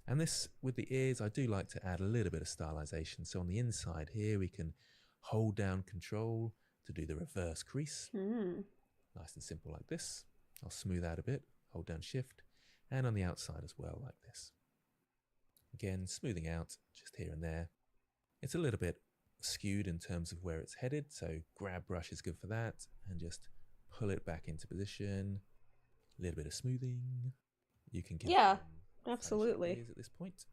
And this, with the ears, I do like to add a little bit of stylization. So on the inside here, we can hold down control to do the reverse crease. Nice and simple like this. I'll smooth out a bit, hold down shift, and on the outside as well like this. Again, smoothing out just here and there. It's a little bit skewed in terms of where it's headed, so grab brush is good for that, and just pull it back into position. A little bit of smoothing. You can give absolutely at this point,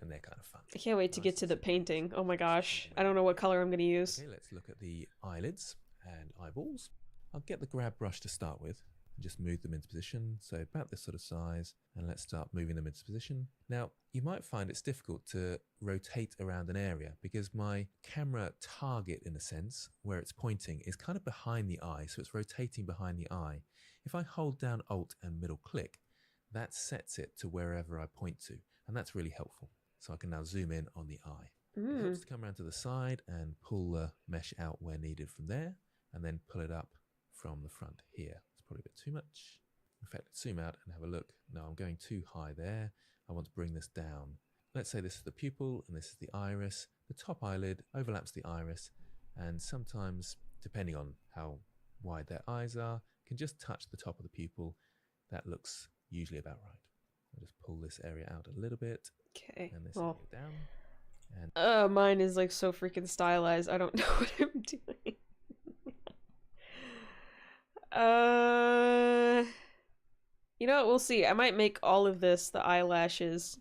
and they're kind of fun. I can't wait to get to the painting. Oh my gosh, I don't know what color I'm going to use. Okay, let's look at the eyelids and eyeballs. I'll get the grab brush to start with and just move them into position, so about this sort of size, and let's start moving them into position. Now, you might find it's difficult to rotate around an area because my camera target, in a sense, where it's pointing, is kind of behind the eye, so it's rotating behind the eye. If I hold down Alt and middle click, that sets it to wherever I point to, and that's really helpful. So I can now zoom in on the eye. It helps to come around to the side and pull the mesh out where needed from there, and then pull it up from the front here. It's probably a bit too much. In fact, let's zoom out and have a look. No, I'm going too high there. I want to bring this down. Let's say this is the pupil and this is the iris. The top eyelid overlaps the iris, and sometimes, depending on how wide their eyes are, can just touch the top of the pupil. That looks usually about right. I'll just pull this area out a little bit. Okay. And this area down. And mine is like so freaking stylized. I don't know what I'm doing. You know what? We'll see. I might make all of this the eyelashes.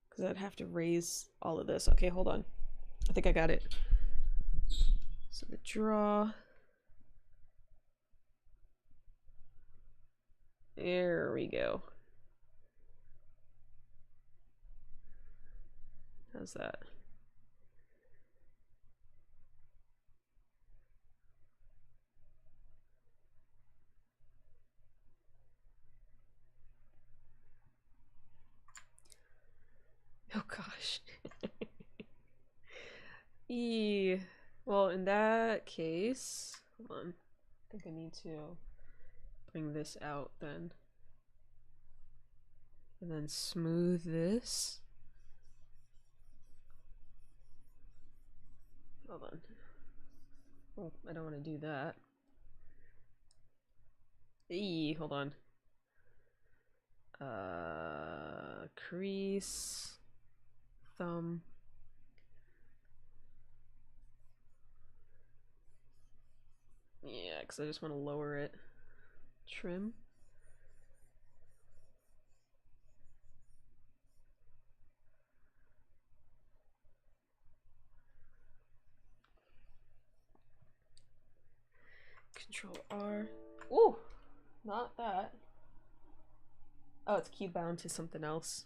Because I'd have to raise all of this. Okay, hold on. I think I got it. So the draw. There we go. How's that? Oh gosh. Well, in that case, hold on. I think I need to bring this out then. And then smooth this. Hold on. Oh, I don't want to do that. Hold on. Crease. Thumb. Yeah, because I just want to lower it. Trim. Control R. Ooh! Not that. Oh, it's key bound to something else.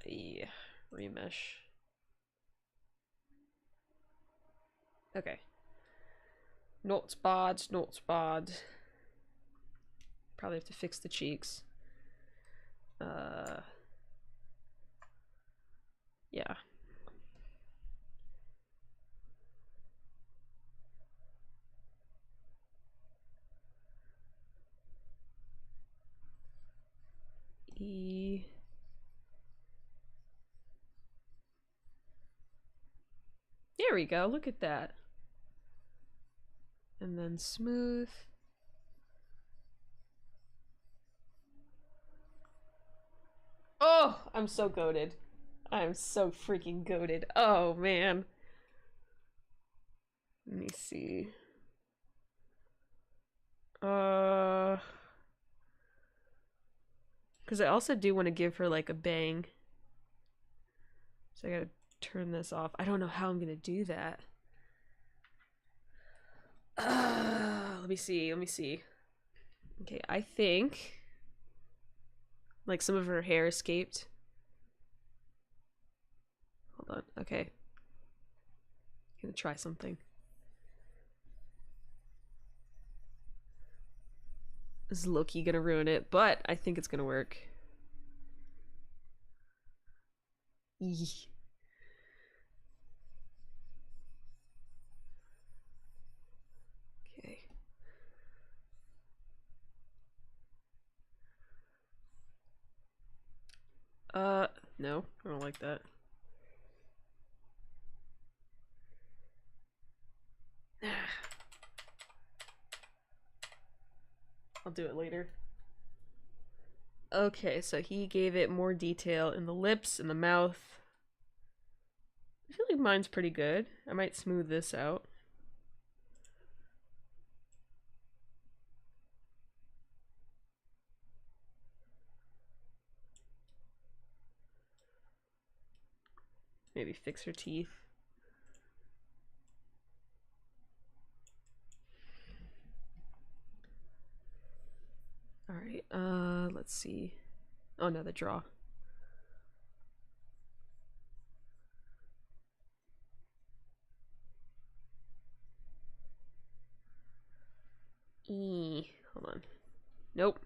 Yeah, remesh. Okay. Not bad, not bad. Probably have to fix the cheeks. Yeah. There we go, look at that. And then smooth. Oh, I'm so goated. I'm so freaking goated. Oh, man. Let me see. Because I also do want to give her like a bang. So I gotta turn this off. I don't know how I'm gonna do that. Let me see. Let me see. Okay, I think like some of her hair escaped. Hold on. Okay. I'm gonna try something. This is low-key gonna ruin it, but I think it's gonna work. Eee. Okay. No, I don't like that. I'll do it later. Okay, so he gave it more detail in the lips and the mouth. I feel like mine's pretty good. I might smooth this out. Maybe fix her teeth. Alright, let's see. Oh no, the draw. Hold on. Nope.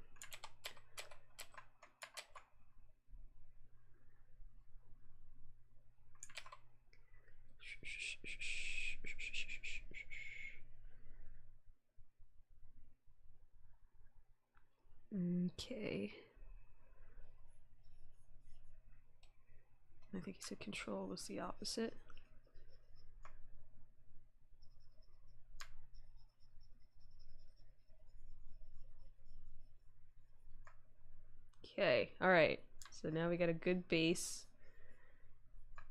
Okay. I think he said control was the opposite. Okay, alright. So now we got a good base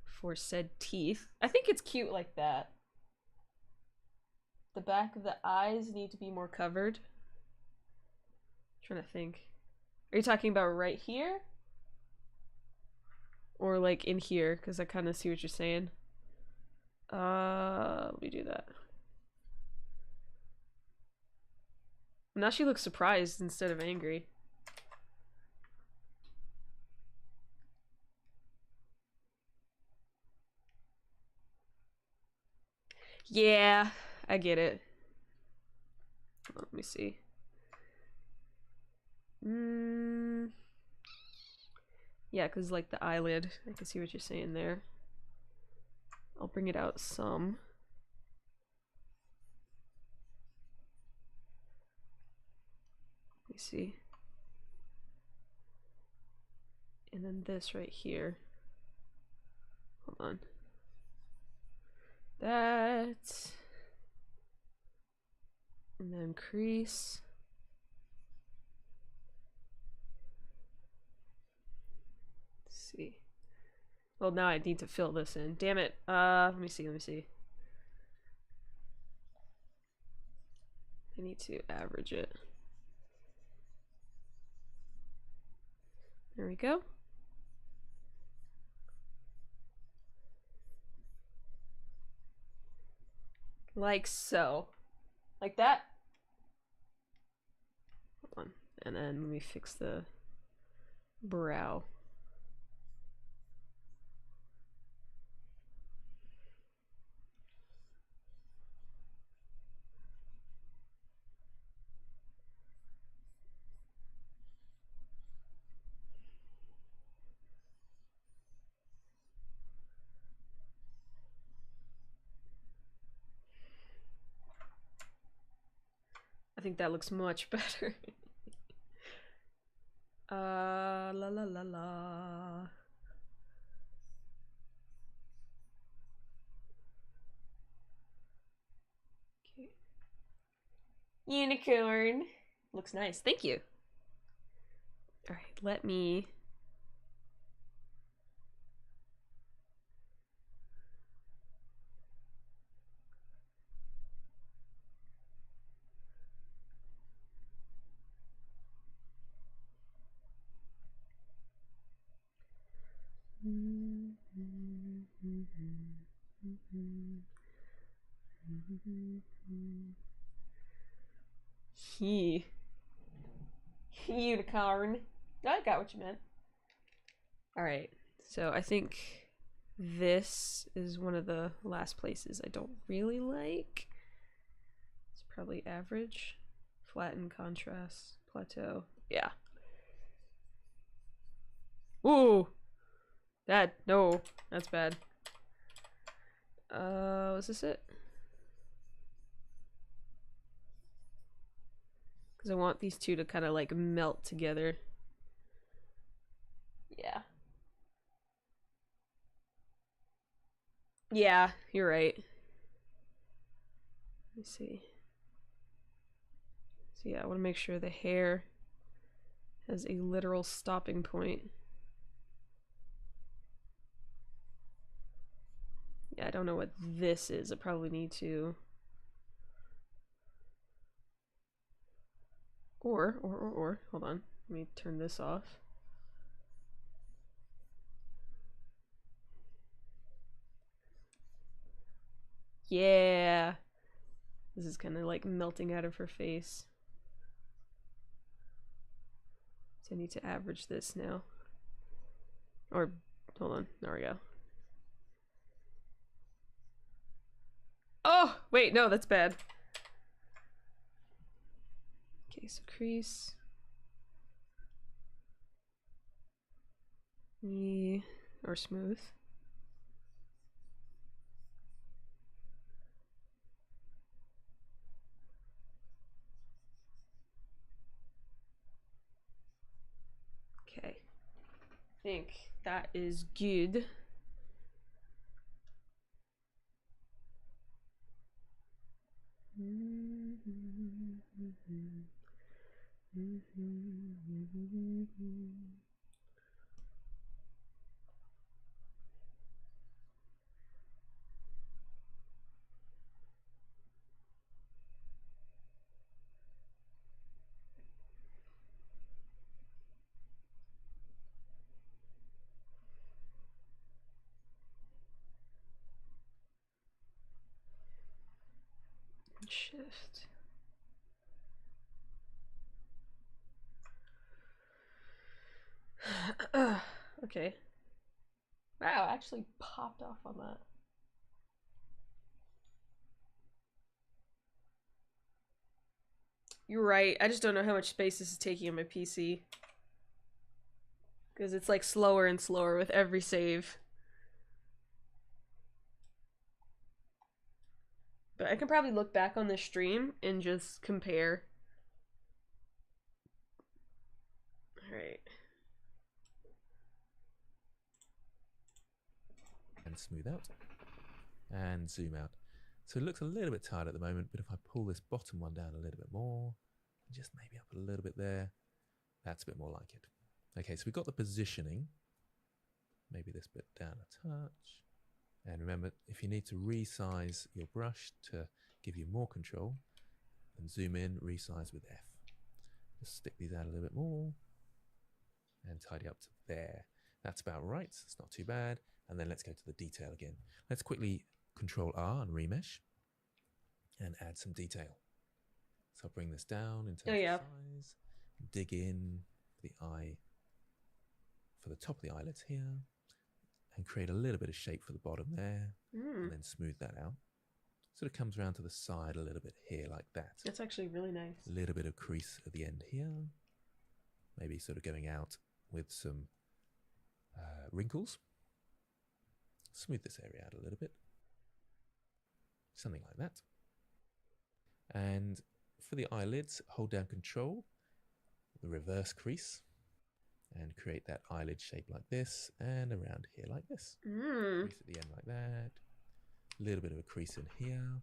for said teeth. I think it's cute like that. The back of the eyes need to be more covered. I'm trying to think. Are you talking about right here? Or like in here? Because I kind of see what you're saying. Let me do that. Now she looks surprised instead of angry. Yeah, I get it. Let me see. Yeah, because like the eyelid, I can see what you're saying there. I'll bring it out some. Let me see. And then this right here. Hold on. That. And then crease. Let's see. Well, now I need to fill this in. Damn it. Let me see, let me see. I need to average it. There we go. Like so. Like that. Hold on. And then let me fix the brow. I think that looks much better. La la la la. Okay. Unicorn. Looks nice. Thank you. All right, let me... He. Unicorn. I got what you meant. Alright, so I think this is one of the last places I don't really like. It's probably average. Flatten, contrast, plateau. Yeah. Ooh! No, that's bad. Was this it? Because I want these two to kind of like melt together. Yeah. Yeah, you're right. Let me see. So yeah, I want to make sure the hair has a literal stopping point. Yeah, I don't know what this is. I probably need to... Or, hold on. Let me turn this off. Yeah! This is kind of like melting out of her face. So I need to average this now. Or, hold on. There we go. Oh! Wait, no, that's bad. Okay, so crease. Yeah, or smooth. Okay. I think that is good. Shift. Okay. Wow, actually popped off on that. You're right. I just don't know how much space this is taking on my PC. Because it's like slower and slower with every save. But I can probably look back on the stream and just compare. Alright. And smooth out. And zoom out. So it looks a little bit tired at the moment, but if I pull this bottom one down a little bit more, just maybe up a little bit there, that's a bit more like it. Okay, so we've got the positioning. Maybe this bit down a touch. And remember, if you need to resize your brush to give you more control, then zoom in, resize with F. Just stick these out a little bit more and tidy up to there. That's about right, it's not too bad. And then let's go to the detail again. Let's quickly Control R and remesh and add some detail. So I'll bring this down in terms of size, dig in the eye for the top of the eyelids here, and create a little bit of shape for the bottom there, and then smooth that out. Sort of comes around to the side a little bit here like that. That's actually really nice. A little bit of crease at the end here. Maybe sort of going out with some wrinkles. Smooth this area out a little bit. Something like that. And for the eyelids, hold down Control, the reverse crease, and create that eyelid shape like this, and around here like this. Crease at the end like that. A little bit of a crease in here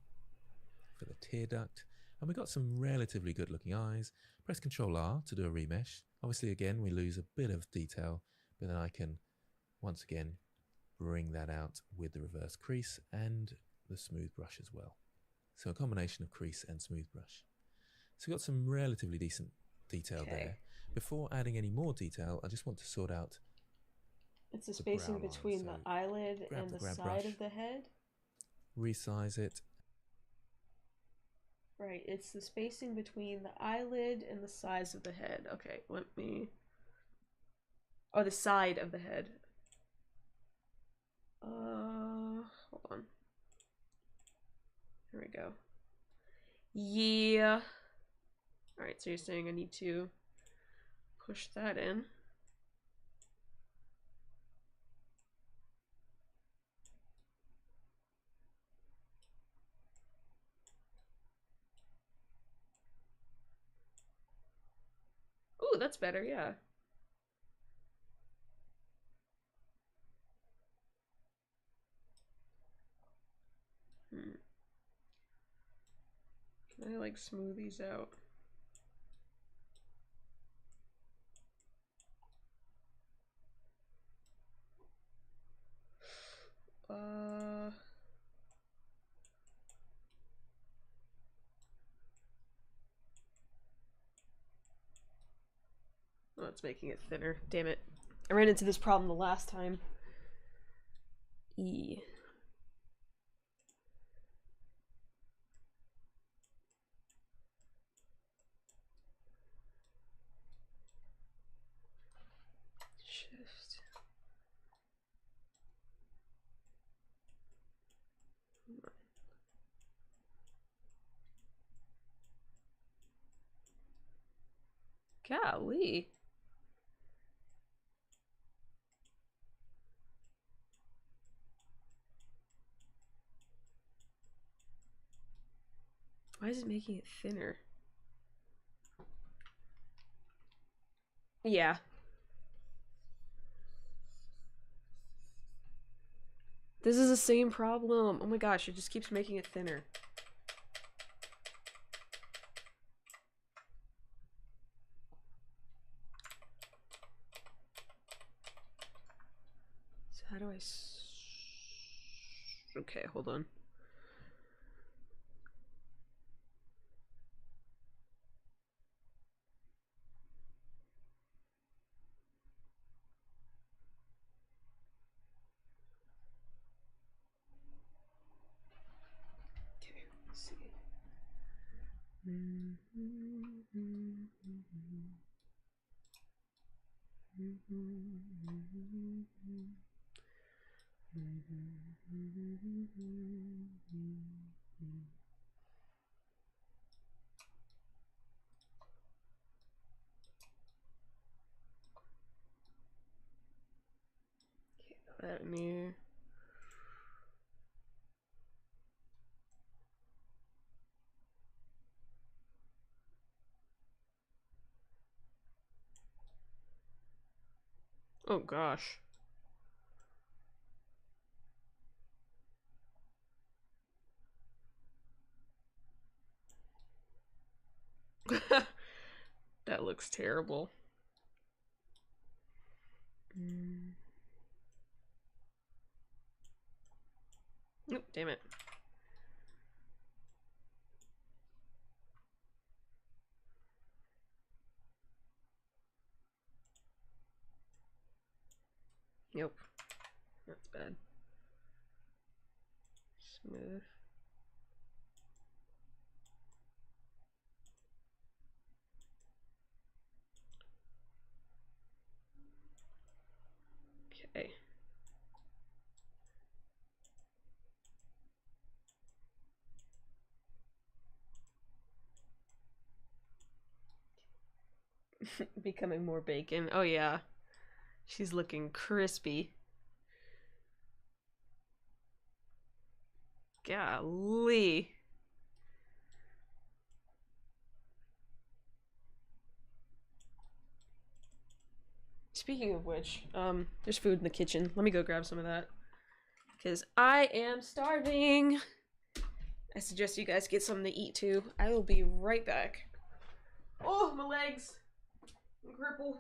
for the tear duct. And we got some relatively good looking eyes. Press Ctrl R to do a remesh. Obviously again we lose a bit of detail, but then I can once again bring that out with the reverse crease and the smooth brush as well. So a combination of crease and smooth brush. So we've got some relatively decent detail there. Before adding any more detail, I just want to sort out it's the spacing between the eyelid and the side of the head. Resize it. Right, it's the spacing between the eyelid and the sides of the head. Okay, let me... Oh, the side of the head. Hold on. Here we go. Yeah. Alright, so you're saying I need to push that in. Ooh, that's better, yeah. Can I like smooth these out? Oh, it's making it thinner. Damn it. I ran into this problem the last time. E. Shift. Golly. Why is it making it thinner? Yeah. This is the same problem. Oh my gosh, it just keeps making it thinner. So how do I... Okay, hold on. Okay, let's see. That new. Oh gosh. That looks terrible. Nope, damn it. Nope. That's bad. Smooth. Okay. Becoming more bacon. Oh yeah. She's looking crispy. Golly. Speaking of which, there's food in the kitchen. Let me go grab some of that. Because I am starving. I suggest you guys get something to eat too. I will be right back. Oh, my legs. I'm crippled.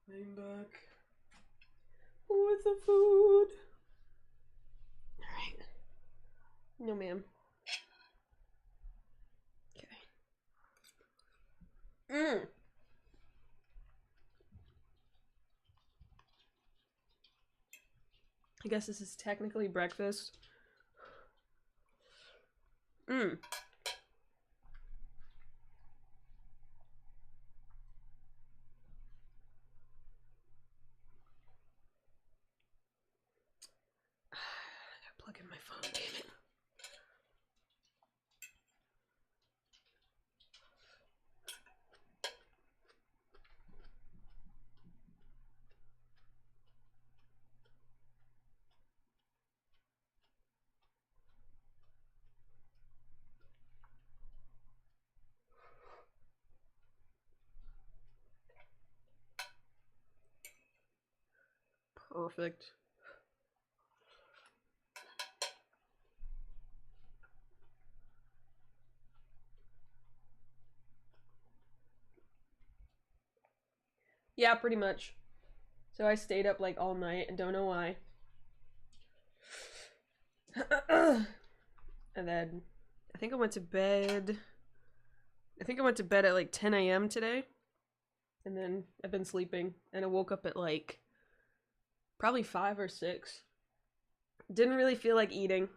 I'm back with the food. Alright. No, ma'am. Okay. I guess this is technically breakfast. I gotta plug in my phone, damn it. Perfect. Yeah, pretty much. So I stayed up like all night and don't know why. And then I think I went to bed. I think I went to bed at like 10 a.m. today. And then I've been sleeping and I woke up at like probably 5 or 6. Didn't really feel like eating.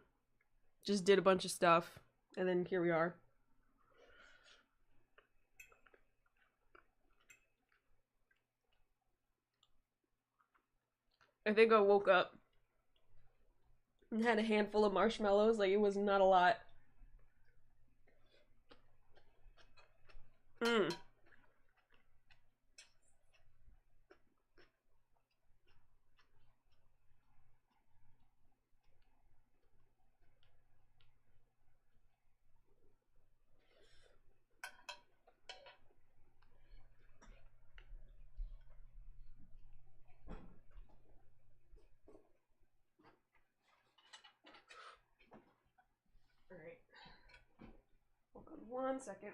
Just did a bunch of stuff. And then here we are. I think I woke up and had a handful of marshmallows. Like, it was not a lot. Alright. Hold on 1 second.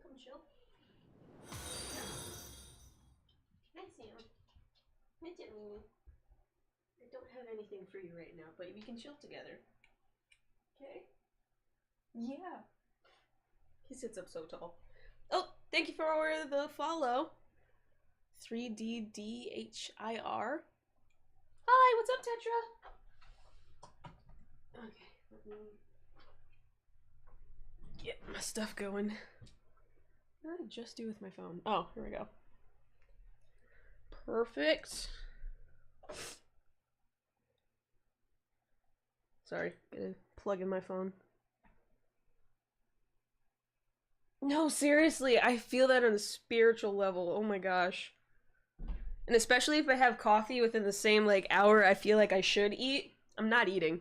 Come chill. Hi, Sam. Hi, Mimi. I don't have anything for you right now, but we can chill together. Okay? Yeah. He sits up so tall. Oh, thank you for the follow. 3DDHIR. Hi, what's up, Tetra? Okay, let me get my stuff going. What did I just do with my phone? Oh, here we go. Perfect. Sorry, gotta plug in my phone. No, seriously, I feel that on a spiritual level. Oh my gosh. And especially if I have coffee within the same like hour I feel like I should eat, I'm not eating.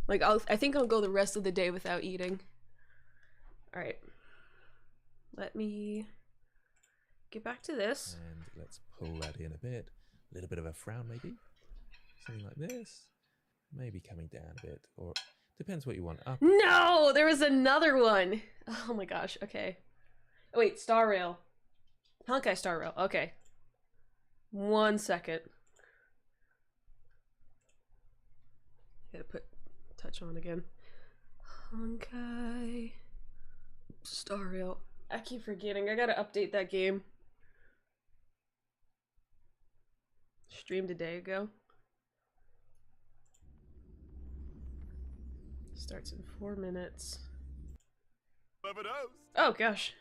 Like I think I'll go the rest of the day without eating. All right. Let me get back to this. And let's pull that in a bit. A little bit of a frown maybe. Something like this. Maybe coming down a bit, or depends what you want. Up. No, there was another one. Oh my gosh. Okay. Oh, wait, Star Rail. Honkai Star Rail. Okay. 1 second. Gotta put touch on again. Honkai Star Rail. I keep forgetting. I gotta update that game. Streamed a day ago. Starts in 4 minutes. Oh gosh.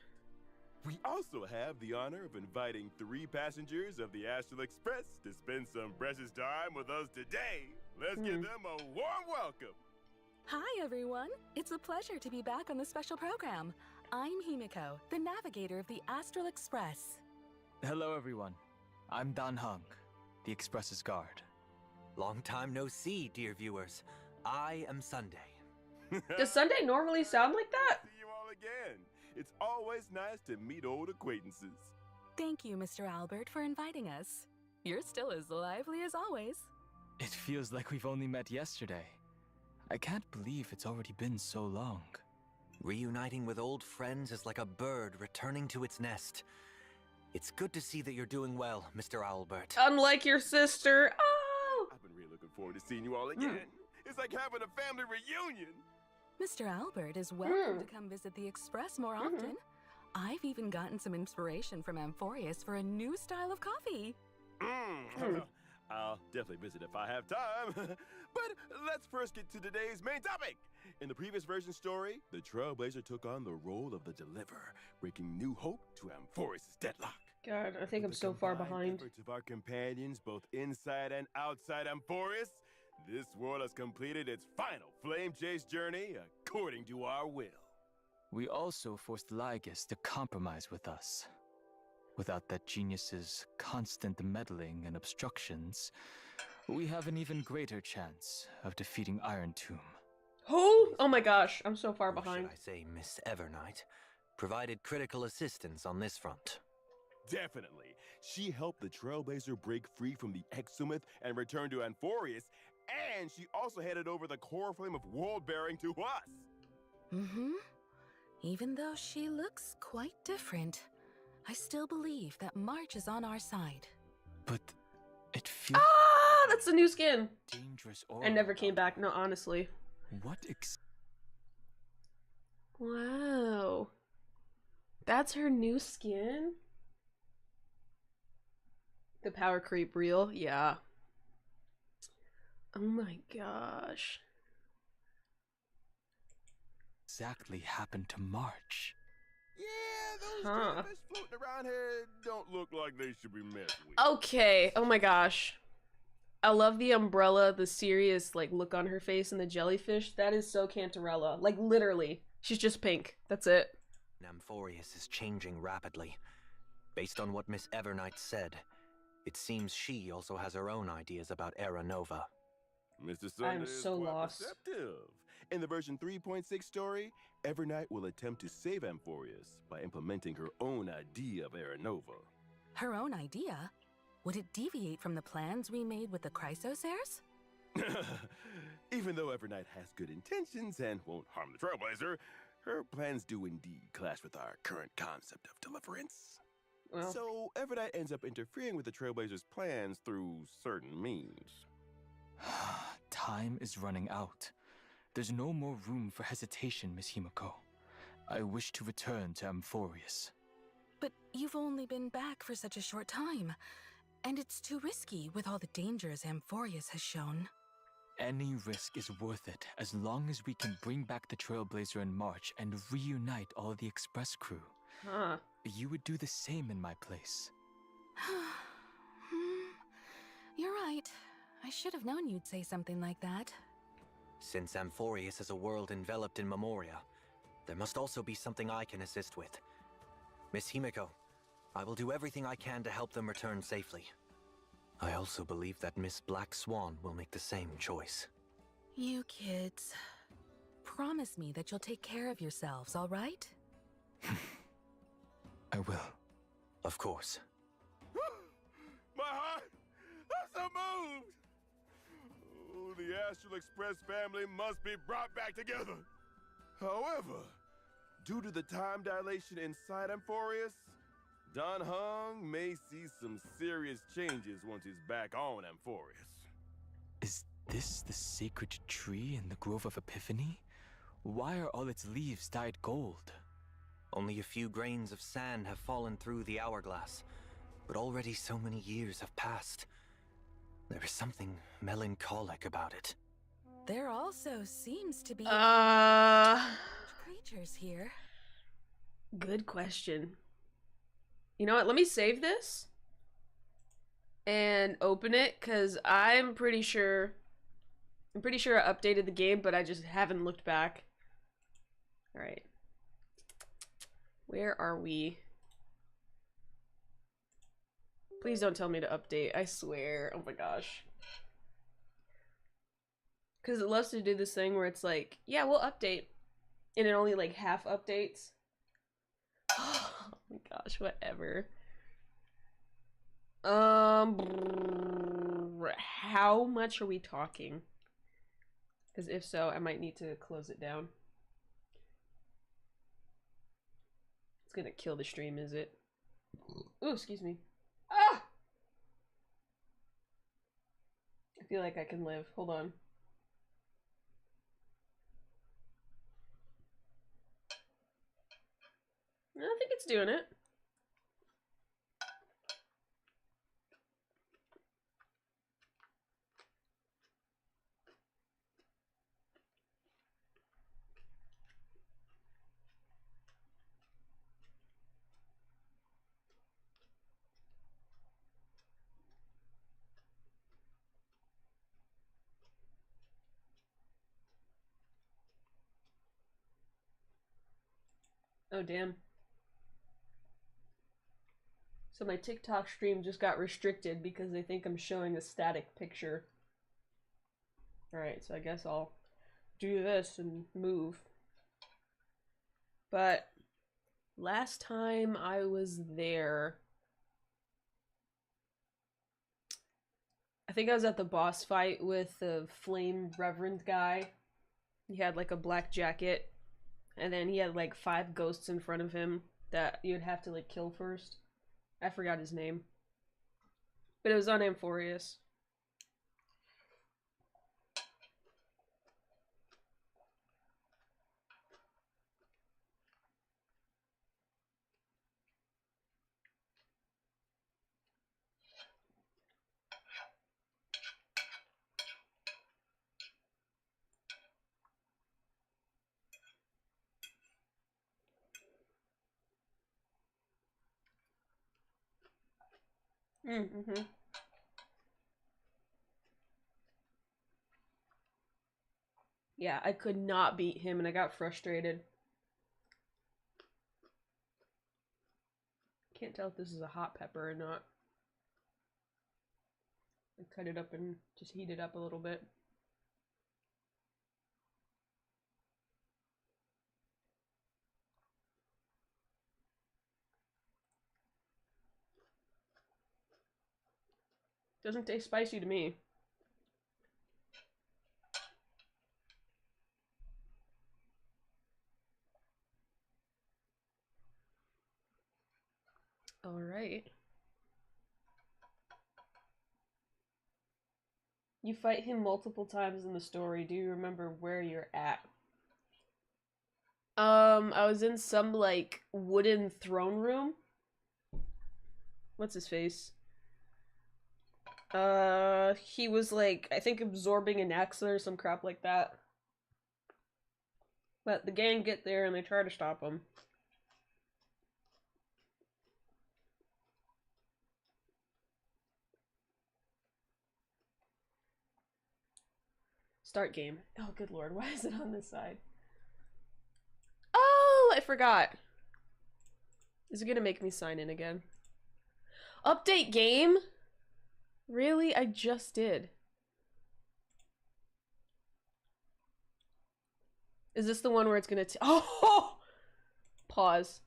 We also have the honor of inviting 3 passengers of the Astral Express to spend some precious time with us today. Let's give them a warm welcome. Hi, everyone. It's a pleasure to be back on the special program. I'm Himiko, the navigator of the Astral Express. Hello, everyone. I'm Dan Hung, the Express's guard. Long time no see, dear viewers. I am Sunday. Does Sunday normally sound like that? See you all again. It's always nice to meet old acquaintances. Thank you, Mr. Albert, for inviting us. You're still as lively as always. It feels like we've only met yesterday. I can't believe it's already been so long. Reuniting with old friends is like a bird returning to its nest. It's good to see that you're doing well, Mr. Albert. Unlike your sister. Oh! I've been really looking forward to seeing you all again. It's like having a family reunion. Mr. Albert is welcome to come visit the Express more often. I've even gotten some inspiration from Amphorius for a new style of coffee. I'll definitely visit if I have time. But let's first get to today's main topic. In the previous version story, the Trailblazer took on the role of the Deliverer, bringing new hope to Amphorius' deadlock. God, I think I'm With the so far combined behind. efforts of our companions, both inside and outside Amphorius, this world has completed its final flame chase journey according to our will. We also forced Lygus to compromise with us. Without that genius's constant meddling and obstructions, we have an even greater chance of defeating Iron Tomb. Who? Oh my gosh, I'm so far Or behind. should I say Miss Evernight, provided critical assistance on this front. Definitely. She helped the Trailblazer break free from the Exomyth and return to Amphorius, and she also headed over the core flame of world bearing to us. Even though she looks quite different, I still believe that March is on our side. But it feels Ah, that's the new skin. dangerous. I never came back. No, honestly. What Wow. That's her new skin? The power creep real? Yeah. Oh my gosh. exactly happened to March? Yeah, those Huh. jellyfish floating around here don't look like they should be messed with. Okay. Oh my gosh. I love the umbrella, the serious like look on her face, and the jellyfish. That is so Cantarella. Like literally, she's just pink. That's it. Amphorius is changing rapidly. Based on what Miss Evernight said, it seems she also has her own ideas about Era Nova. Mr. Sunday I'm is so quite lost. perceptive. In the version 3.6 story, Evernight will attempt to save Amphorius by implementing her own idea of Era Nova. Her own idea? Would it deviate from the plans we made with the Chrysosairs? Even though Evernight has good intentions and won't harm the Trailblazer, her plans do indeed clash with our current concept of deliverance. Well, So Evernight ends up interfering with the Trailblazer's plans through certain means. Time is running out. There's no more room for hesitation, Miss Himiko. I wish to return to Amphorius. But you've only been back for such a short time, and it's too risky with all the dangers Amphorius has shown. Any risk is worth it as long as we can bring back the Trailblazer in March and reunite all the Express crew. huh. You would do the same in my place. You're right. I should have known you'd say something like that. Since Amphorius is a world enveloped in Memoria, there must also be something I can assist with. Miss Himiko, I will do everything I can to help them return safely. I also believe that Miss Black Swan will make the same choice. You kids. Promise me that you'll take care of yourselves, all right? I will. Of course. My heart! I'm so moved! Oh, the Astral Express family must be brought back together. However, due to the time dilation inside Amphorius, Don Hung may see some serious changes once he's back on Amphorius. Is this the sacred tree in the Grove of Epiphany? Why are all its leaves dyed gold? Only a few grains of sand have fallen through the hourglass, but already so many years have passed. There is something melancholic about it. There also seems to be creatures here. Good question. You know what? Let me save this and open it because I'm pretty sure I updated the game, but I just haven't looked back. All right. Where are we? Please don't tell me to update. I swear. Oh my gosh. Because it loves to do this thing where it's like, yeah, we'll update. And it only like half updates. Oh my gosh, whatever. How much are we talking? Because if so, I might need to close it down. It's gonna kill the stream, is it? Ooh, excuse me. Ah! I feel like I can live. Hold on. I don't think it's doing it. Oh, damn. So my TikTok stream just got restricted because they think I'm showing a static picture. Alright, so I guess I'll do this and move. But last time I was there, I think I was at the boss fight with the Flame Reverend guy. He had like a black jacket, and then he had like 5 ghosts in front of him that you'd have to like kill first. I forgot his name. But it was on Amphorius. Mm-hmm. Yeah, I could not beat him and I got frustrated. Can't tell if this is a hot pepper or not. I cut it up and just heat it up a little bit. Doesn't taste spicy to me. All right. You fight him multiple times in the story. Do you remember where you're at? I was in some like wooden throne room. What's his face? He was like, I think absorbing an axe or some crap like that. But the gang get there and they try to stop him. Start game. Oh, good lord, why is it on this side? Oh, I forgot. Is it gonna make me sign in again? Update game? Really? I just did. Is this the one where it's gonna oh! Pause.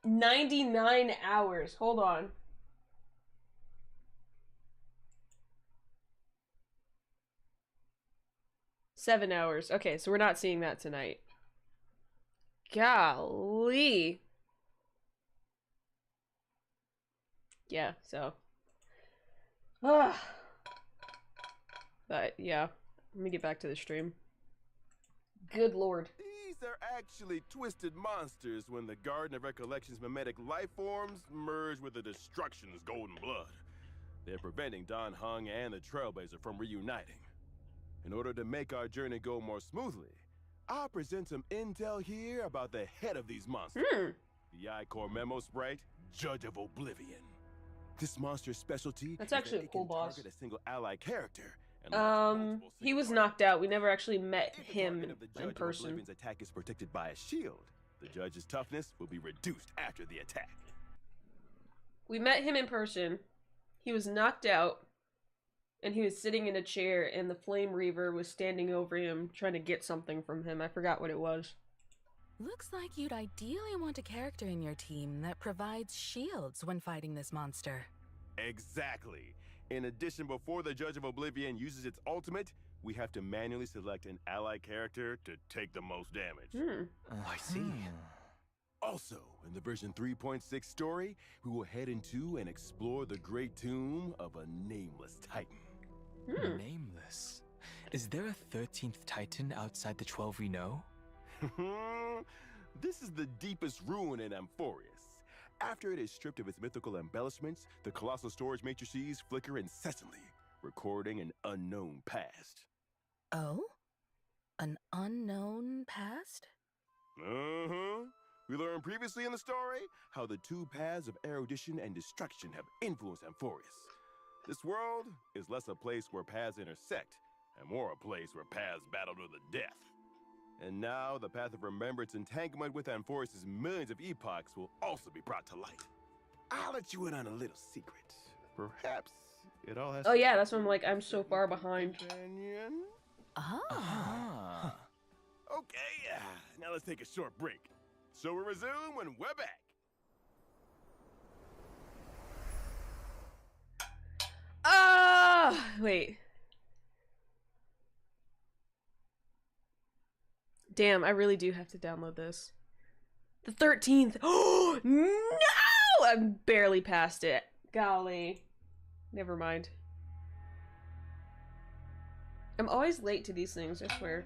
99 hours. Hold on. Seven hours. Okay, so we're not seeing that tonight. Golly. Yeah, so. But, yeah. Let me get back to the stream. Good lord. These are actually twisted monsters when the Garden of Recollection's mimetic life forms merge with the Destruction's golden blood. They're preventing Don Hung and the Trailblazer from reuniting. In order to make our journey go more smoothly, I'll present some intel here about the head of these monsters. The I-Core Memo Sprite, Judge of Oblivion. This monster's specialty That's actually is a cool boss. target a single ally character. And He was knocked out. We never actually met him in person. Oblivion's attack is protected by a shield. The judge's toughness will be reduced after the attack. We met him in person. He was knocked out. And he was sitting in a chair, and the Flame Reaver was standing over him, trying to get something from him. I forgot what it was. Looks like you'd ideally want a character in your team that provides shields when fighting this monster. Exactly. In addition, before the Judge of Oblivion uses its ultimate, we have to manually select an ally character to take the most damage. I see. Also, in the version 3.6 story, we will head into and explore the great tomb of a nameless titan. Nameless. Is there a 13th Titan outside the 12 we know? This is the deepest ruin in Amphorius. After it is stripped of its mythical embellishments, the colossal storage matrices flicker incessantly, recording an unknown past. Oh? An unknown past? We learned previously in the story how the two paths of erudition and destruction have influenced Amphorius. This world is less a place where paths intersect, and more a place where paths battle to the death. And now the path of remembrance entanglement with Amphorius' millions of epochs will also be brought to light. I'll let you in on a little secret. Perhaps it all has Oh yeah, that's when I'm like, I'm so far behind. Companion? Ah. Okay, now let's take a short break. So we'll resume when we're back. Wait. Damn, I really do have to download this. The 13th. Oh, no! I'm barely past it. Golly. Never mind. I'm always late to these things, I swear.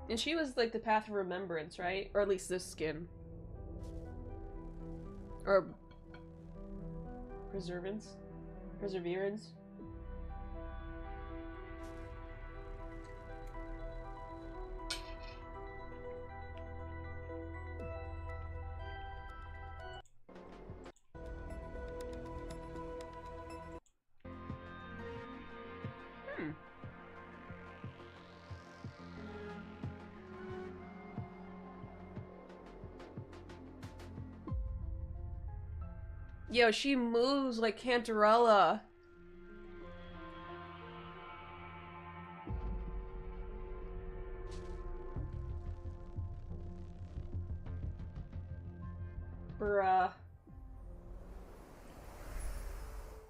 And she was like the path of remembrance, right? Or at least this skin. Or Perseverance? Perseverance? Yo, she moves like Cantarella. Bruh.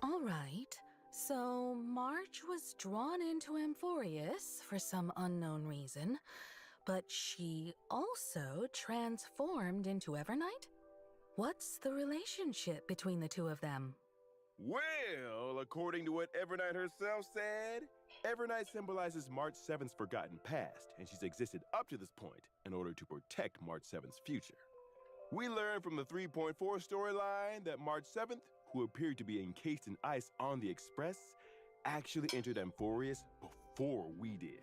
All right. So March was drawn into Amphorius for some unknown reason, but she also transformed into Evernight? What's the relationship between the two of them? Well, according to what Evernight herself said, Evernight symbolizes March 7th's forgotten past, and she's existed up to this point in order to protect March 7th's future. We learned from the 3.4 storyline that March 7th, who appeared to be encased in ice on the Express, actually entered Amphorius before we did.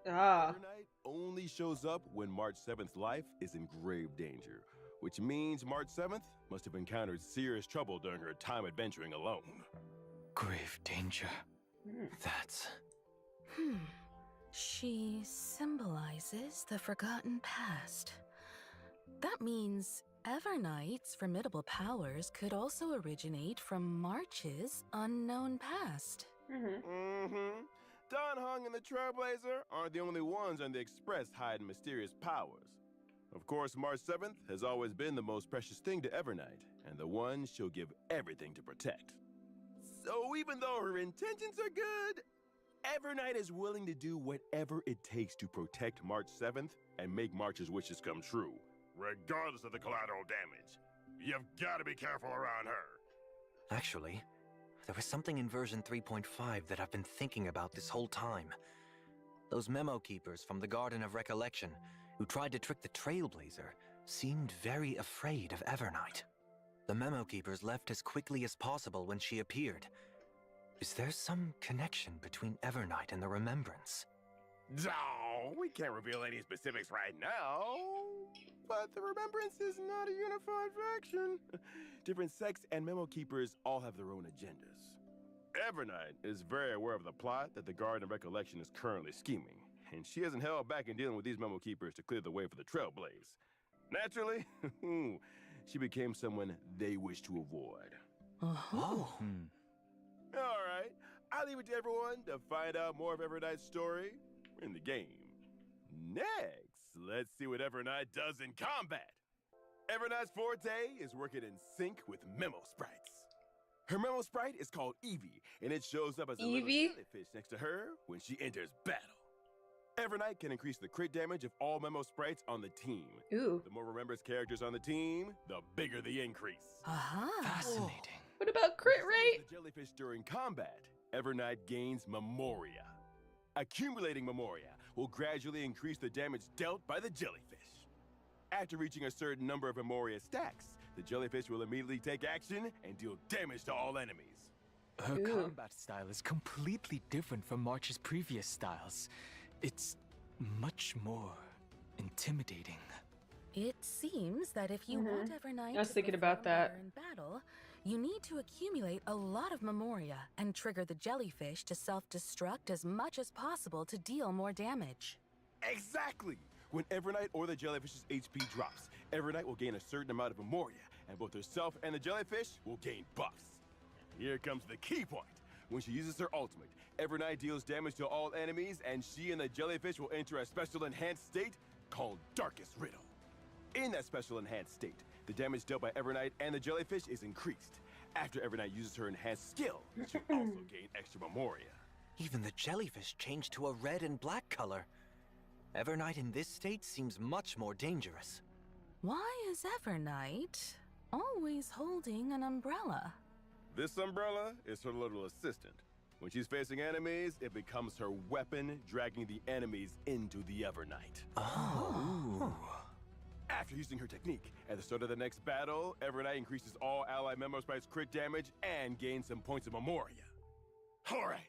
Evernight only shows up when March 7th's life is in grave danger, which means March 7th must have encountered serious trouble during her time adventuring alone. Grave danger. That's... She symbolizes the forgotten past. That means Evernight's formidable powers could also originate from March's unknown past. Don Hung and the Trailblazer aren't the only ones on the Express hiding mysterious powers. Of course, March 7th has always been the most precious thing to Evernight, and the one she'll give everything to protect. So even though her intentions are good, Evernight is willing to do whatever it takes to protect March 7th and make March's wishes come true, regardless of the collateral damage. You've got to be careful around her. Actually, there was something in version 3.5 that I've been thinking about this whole time. Those memo keepers from the Garden of Recollection who tried to trick the Trailblazer seemed very afraid of Evernight. The memo keepers left as quickly as possible when she appeared. Is there some connection between Evernight and the Remembrance? No, we can't reveal any specifics right now. But the Remembrance is not a unified faction. Different sects and memo keepers all have their own agendas. Evernight is very aware of the plot that the Garden of Recollection is currently scheming, and she hasn't held back in dealing with these memo keepers to clear the way for the Trailblaze. Naturally, she became someone they wish to avoid. Oh. All right, I'll leave it to everyone to find out more of Everknight's story in the game. Next, let's see what Everknight does in combat. Everknight's forte is working in sync with Memo Sprites. Her Memo Sprite is called Evie, and it shows up as a little Evie? jellyfish next to her when she enters battle. Everknight can increase the crit damage of all Memo Sprites on the team. Ooh. The more remembers characters on the team, the bigger the increase. Aha. Fascinating. What about crit rate? The jellyfish during combat, Everknight gains Memoria. Accumulating Memoria will gradually increase the damage dealt by the jellyfish. After reaching a certain number of Memoria stacks, the jellyfish will immediately take action and deal damage to all enemies. Her Ooh. combat style is completely different from March's previous styles. It's much more intimidating. It seems that if you want Everknight I was to thinking about perform that. better in battle, you need to accumulate a lot of Memoria and trigger the jellyfish to self-destruct as much as possible to deal more damage. Exactly! When Everknight or the jellyfish's HP drops, Everknight will gain a certain amount of Memoria, and both herself and the jellyfish will gain buffs. Here comes the key point. When she uses her ultimate, Everknight deals damage to all enemies, and she and the jellyfish will enter a special enhanced state called Darkest Riddle. In that special enhanced state, the damage dealt by Everknight and the jellyfish is increased. After Everknight uses her enhanced skill, she'll also gain extra Memoria. Even the jellyfish changed to a red and black color. Everknight in this state seems much more dangerous. Why is Everknight always holding an umbrella? This umbrella is her little assistant. When she's facing enemies, it becomes her weapon, dragging the enemies into the Everknight. Oh. After using her technique, at the start of the next battle, Everknight increases all ally Memo Sprites' crit damage and gains some points of Memoria. Alright,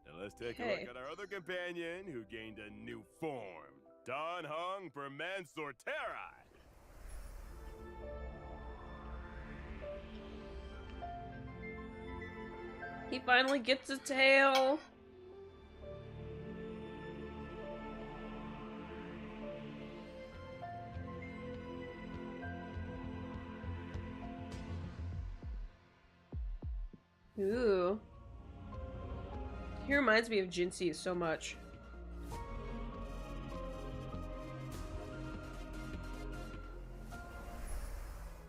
now let's take a Okay. look at our other companion who gained a new form. Don Hung for Mansorteri. He finally gets a tail. Ooh. He reminds me of Jinsei so much.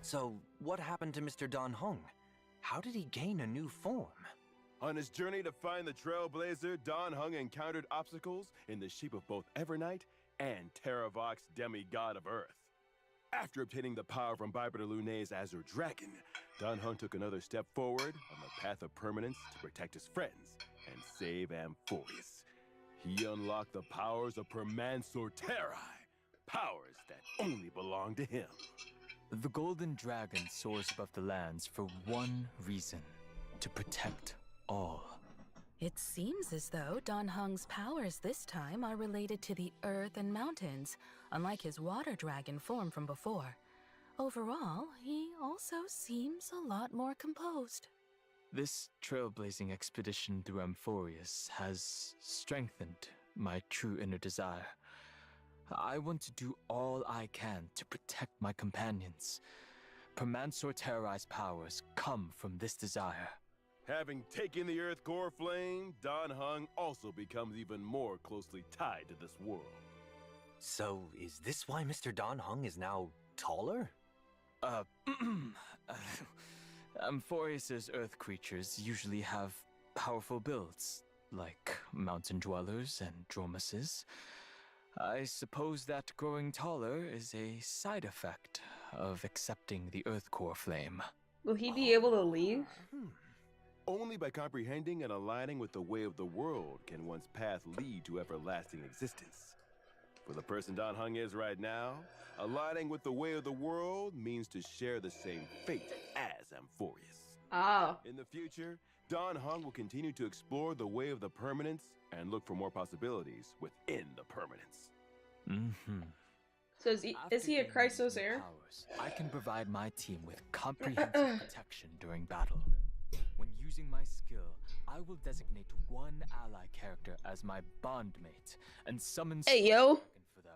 So, what happened to Mr. Don Hung? How did he gain a new form? On his journey to find the Trailblazer, Don Hung encountered obstacles in the shape of both Everknight and Terravox, demigod of Earth. After obtaining the power from Bipeder Lunay's Azure Dragon, Don Hung took another step forward on the path of permanence to protect his friends and save Amphorius. He unlocked the powers of Permansorteri, powers that only belong to him. The Golden Dragon soars above the lands for one reason: to protect all. It seems as though Don Hung's powers this time are related to the earth and mountains, unlike his water dragon form from before. Overall, he also seems a lot more composed. This trailblazing expedition through Amphorius has strengthened my true inner desire. I want to do all I can to protect my companions. Permansorteri's powers come from this desire. Having taken the Earth Core Flame, Don Hung also becomes even more closely tied to this world. So, is this why Mr. Don Hung is now taller? Amphorius's earth creatures usually have powerful builds, like mountain dwellers and dromuses. I suppose that growing taller is a side effect of accepting the Earth Core Flame. Will he be able to leave? Only by comprehending and aligning with the way of the world can one's path lead to everlasting existence. For the person Don Hung is right now, aligning with the way of the world means to share the same fate as Amphorius. Ah. In the future, Don Hung will continue to explore the way of the permanence and look for more possibilities within the permanence. So is he a After gaining Chrysos these heir? powers, I can provide my team with comprehensive protection during battle. When using my skill, I will designate one ally character as my bondmate and summon Hey, yo. for them.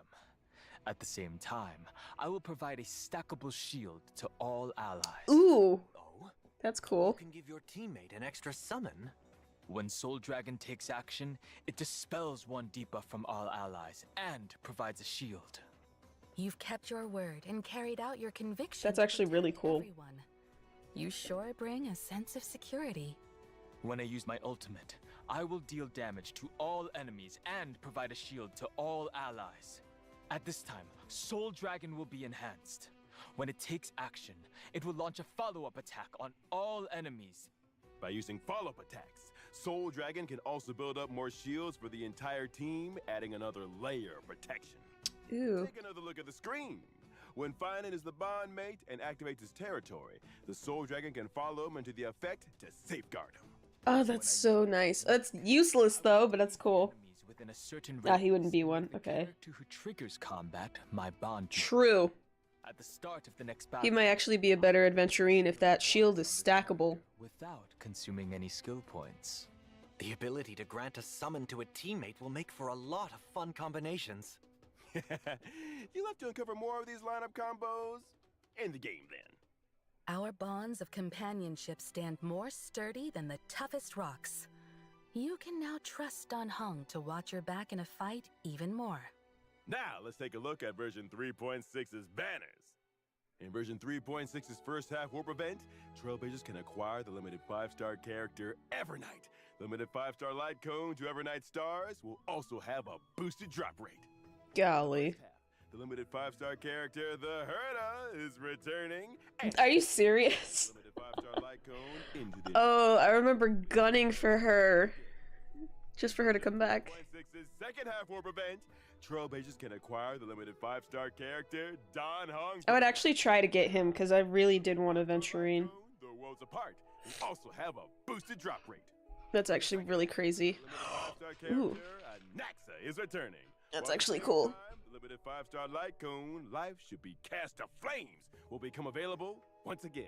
At the same time, I will provide a stackable shield to all allies. Ooh, Oh? that's You cool. can give your teammate an extra summon? When Soul Dragon takes action, it dispels one debuff from all allies and provides a shield. You've kept your word and carried out your conviction. That's to actually really protect cool. Everyone. You sure bring a sense of security. When I use my ultimate, I will deal damage to all enemies and provide a shield to all allies. At this time, Soul Dragon will be enhanced. When it takes action, it will launch a follow-up attack on all enemies. By using follow-up attacks, Soul Dragon can also build up more shields for the entire team, adding another layer of protection. Ooh. Take another look at the screen. When Finan is the bond mate and activates his territory, the Soul Dragon can follow him into the effect to safeguard him. Oh, that's so nice. That's useless though, but that's cool. Enemies within a certain Ah, he wouldn't radius, be and one. make the Okay. character who triggers combat my bond. True. At the start of the next battle, He might actually be a better adventurine if that shield is stackable. without consuming any skill points. The ability to grant a summon to a teammate will make for a lot of fun combinations. You'll have to uncover more of these lineup combos in the game then. Our bonds of companionship stand more sturdy than the toughest rocks. You can now trust Dan Heng to watch your back in a fight even more. Now, let's take a look at version 3.6's banners. In version 3.6's first half warp event, Trailblazers can acquire the limited 5-star character Evernight. Limited 5-star light cone to Evernight stars will also have a boosted drop rate. Golly. First half, the limited 5-star character The Herda is returning. Are you serious? Limited 5-star light cone into the Oh, I remember gunning for her. Just for her to come back. 3.6's second half warp event. Trailblazers can acquire the limited 5-star character Dan Heng. I would actually try to get him because I really did want a Venturine. The worlds apart. We also have a boosted drop rate. That's actually really crazy. Limited 5-star Ooh. character Anaxa is returning. That's While actually at the same cool. time, the limited 5-star light cone Life Should Be Cast to Flames will become available once again.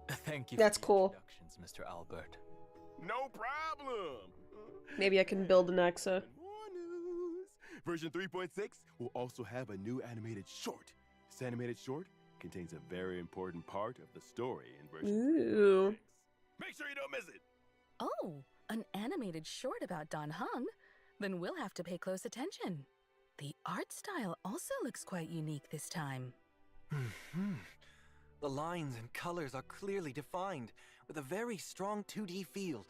Thank you. That's for the cool. introductions, Mr. Albert. No problem. Maybe I can build an Axa. And more news. Version 3.6 will also have a new animated short. This animated short contains a very important part of the story in version Ooh. 3.6. Make sure you don't miss it. Oh, an animated short about Dan Heng? Then we'll have to pay close attention. The art style also looks quite unique this time. The lines and colors are clearly defined, with a very strong 2D feel.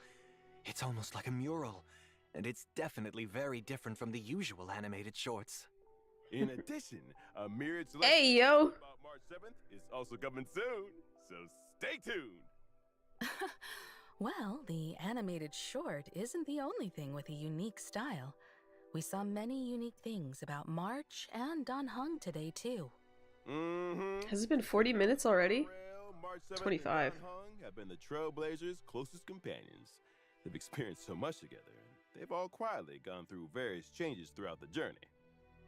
It's almost like a mural, and it's definitely very different from the usual animated shorts. In addition, a myriad selection Hey, yo. about March 7th is also coming soon, so stay tuned. Well, the animated short isn't the only thing with a unique style. We saw many unique things about March and Dan Heng today, too. Has it been 40 minutes already? March 7th 25. and Dan Heng have been the Trailblazers' closest companions. They've experienced so much together, and they've all quietly gone through various changes throughout the journey.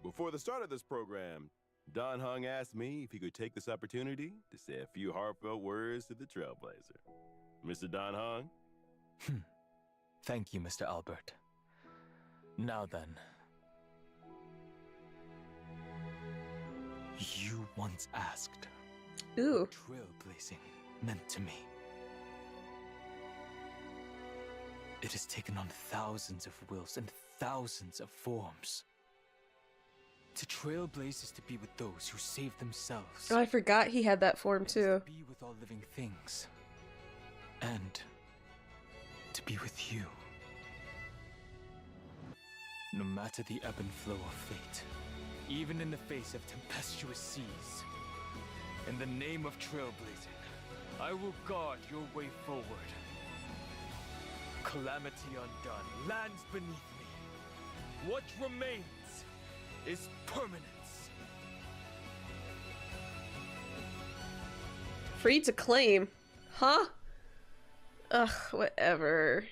Before the start of this program, Dan Heng asked me if he could take this opportunity to say a few heartfelt words to the Trailblazer. Mr. Dan Heng? Thank you, Mr. Albert. Now then. You once asked Ooh. what trailblazing meant to me. It has taken on thousands of wills and thousands of forms. To trailblaze is to be with those who save themselves. Oh, I forgot he had that form It is too. to be with all living things. And to be with you. No matter the ebb and flow of fate, even in the face of tempestuous seas, in the name of trailblazing, I will guard your way forward. Calamity undone, lands beneath me. What remains is permanence. Free to claim. Huh? Ugh, whatever.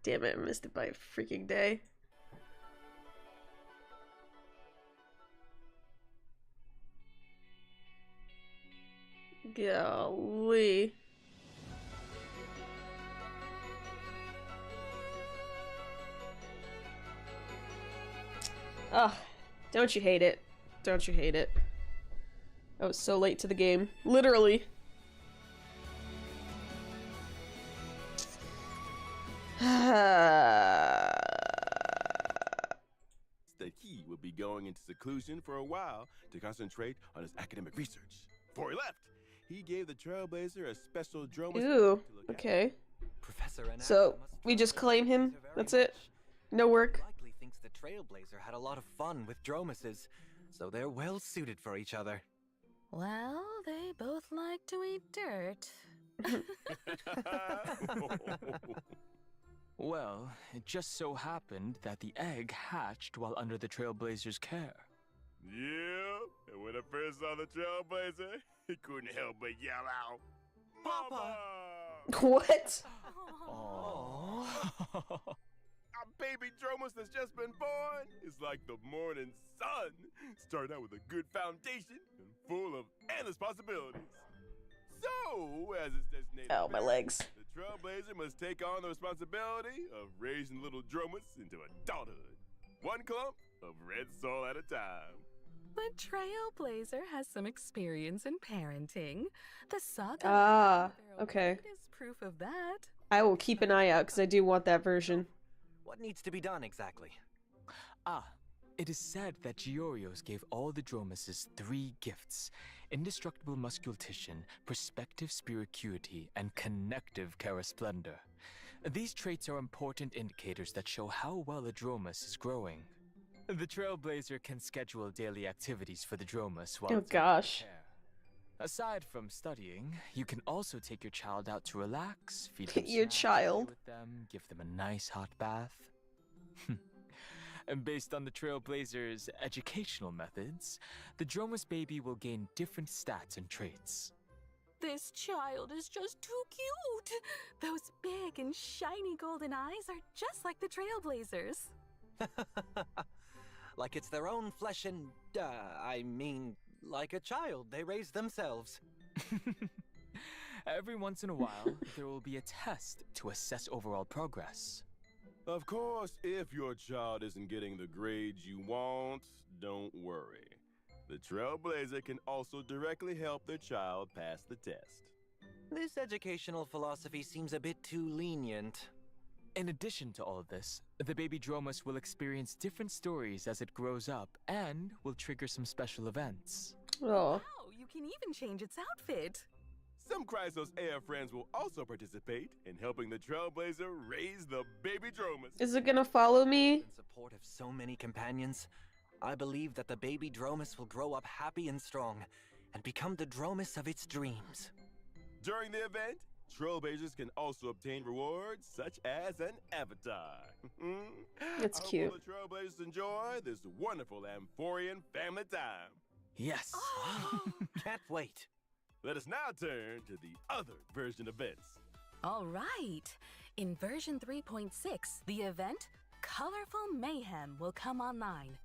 Damn it, I missed it by a freaking day. Golly. Ugh, don't you hate it? Don't you hate it? I was so late to the game. Literally. That he would be going into seclusion for a while to concentrate on his academic research. Before he left, he gave the Trailblazer a special drone. Ooh, okay. Professor Anasa So, must we just trust claim the him? Trailblazer very That's it? much. No work? He likely thinks the Trailblazer had a lot of fun with Dromuses, so they're well suited for each other. Well, they both like to eat dirt. Well, it just so happened that the egg hatched while under the Trailblazer's care. Yeah, and when I first saw the Trailblazer, he couldn't help but yell out, "Mama!" What? Oh. Our baby Dromus that's just been born is like the morning sun. Start out with a good foundation and full of endless possibilities. So, as its designated Oh, my parent, legs. the Trailblazer must take on the responsibility of raising little Dromus into adulthood. One clump of red soil at a time. The Trailblazer has some experience in parenting. The saga Ah, of Pharaoh okay. Blade is proof of that. I will keep an eye out because I do want that version. What needs to be done exactly? Ah, it is said that Giorios gave all the Dromuses 3 gifts: indestructible musculation, perspective spiricuity, and connective charasplendor. These traits are important indicators that show how well a Dromus is growing. The Trailblazer can schedule daily activities for the Dromus while Oh, it's under gosh. care. Aside from studying, you can also take your child out to relax, feed them Your snacks, child. play with them, give them a nice hot bath. And based on the Trailblazer's educational methods, the Dromus baby will gain different stats and traits. This child is just too cute. Those big and shiny golden eyes are just like the Trailblazers. Like it's their own flesh and, like a child they raise themselves. Every once in a while, there will be a test to assess overall progress. Of course, if your child isn't getting the grades you want, don't worry. The Trailblazer can also directly help their child pass the test. This educational philosophy seems a bit too lenient. In addition to all of this, the baby Dromus will experience different stories as it grows up and will trigger some special events. Oh. Wow, you can even change its outfit. Some Chrysos Air friends will also participate in helping the Trailblazer raise the baby Dromus. Is it gonna follow me? In support of so many companions, I believe that the baby Dromus will grow up happy and strong and become the Dromus of its dreams. During the event, Trailblazers can also obtain rewards such as an avatar. That's I hope cute. all the Trailblazers enjoy this wonderful Amphorian family time. Yes! Can't wait. Let us now turn to the other version events. All right. In version 3.6, the event Colorful Mayhem will come online.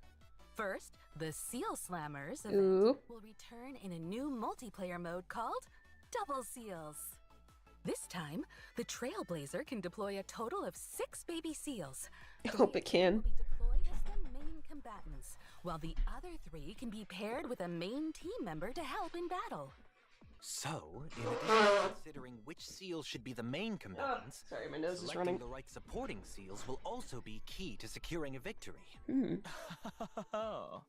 First, the Seal Slammers event Ooh. will return in a new multiplayer mode called Double Seals. This time, the Trailblazer can deploy a total of 6 baby seals. I hope it can. Will be deployed as the main combatants, while the other 3 can be paired with a main team member to help in battle. So, in addition to considering which seals should be the main combatants, Sorry, my nose is selecting running. the right supporting seals will also be key to securing a victory. Oh.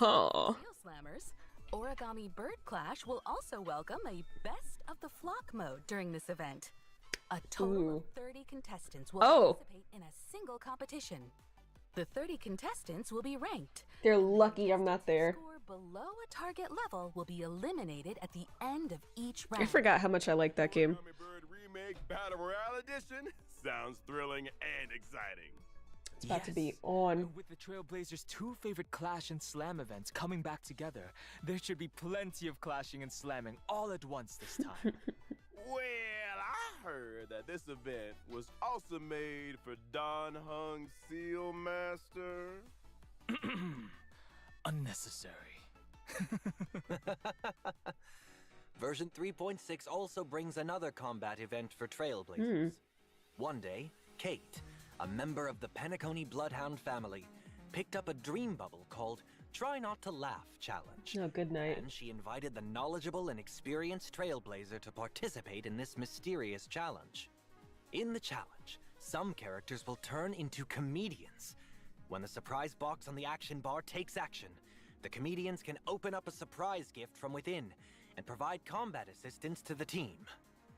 Oh. Seal Slammers, Origami Bird Clash will also welcome a Best of the Flock mode during this event. A total Ooh. of 30 contestants will Oh. participate in a single competition. The 30 contestants will be ranked. They're lucky I'm not there. Score below a target level will be eliminated at the end of each round. I forgot how much I like that game. Origami Bird Remake Battle Royale Edition sounds thrilling and exciting. It's about to be on. With the Trailblazers' 2 favorite Clash and Slam events coming back together, there should be plenty of clashing and slamming all at once this time. Well, I heard that this event was also made for Don Hung Seal Master. Unnecessary. Version 3.6 also brings another combat event for Trailblazers. One day, Kate, a member of the Penacony Bloodhound family, picked up a dream bubble called Try Not to Laugh challenge. Oh, good night. And she invited the knowledgeable and experienced Trailblazer to participate in this mysterious challenge. In the challenge, some characters will turn into comedians. When the surprise box on the action bar takes action, the comedians can open up a surprise gift from within and provide combat assistance to the team.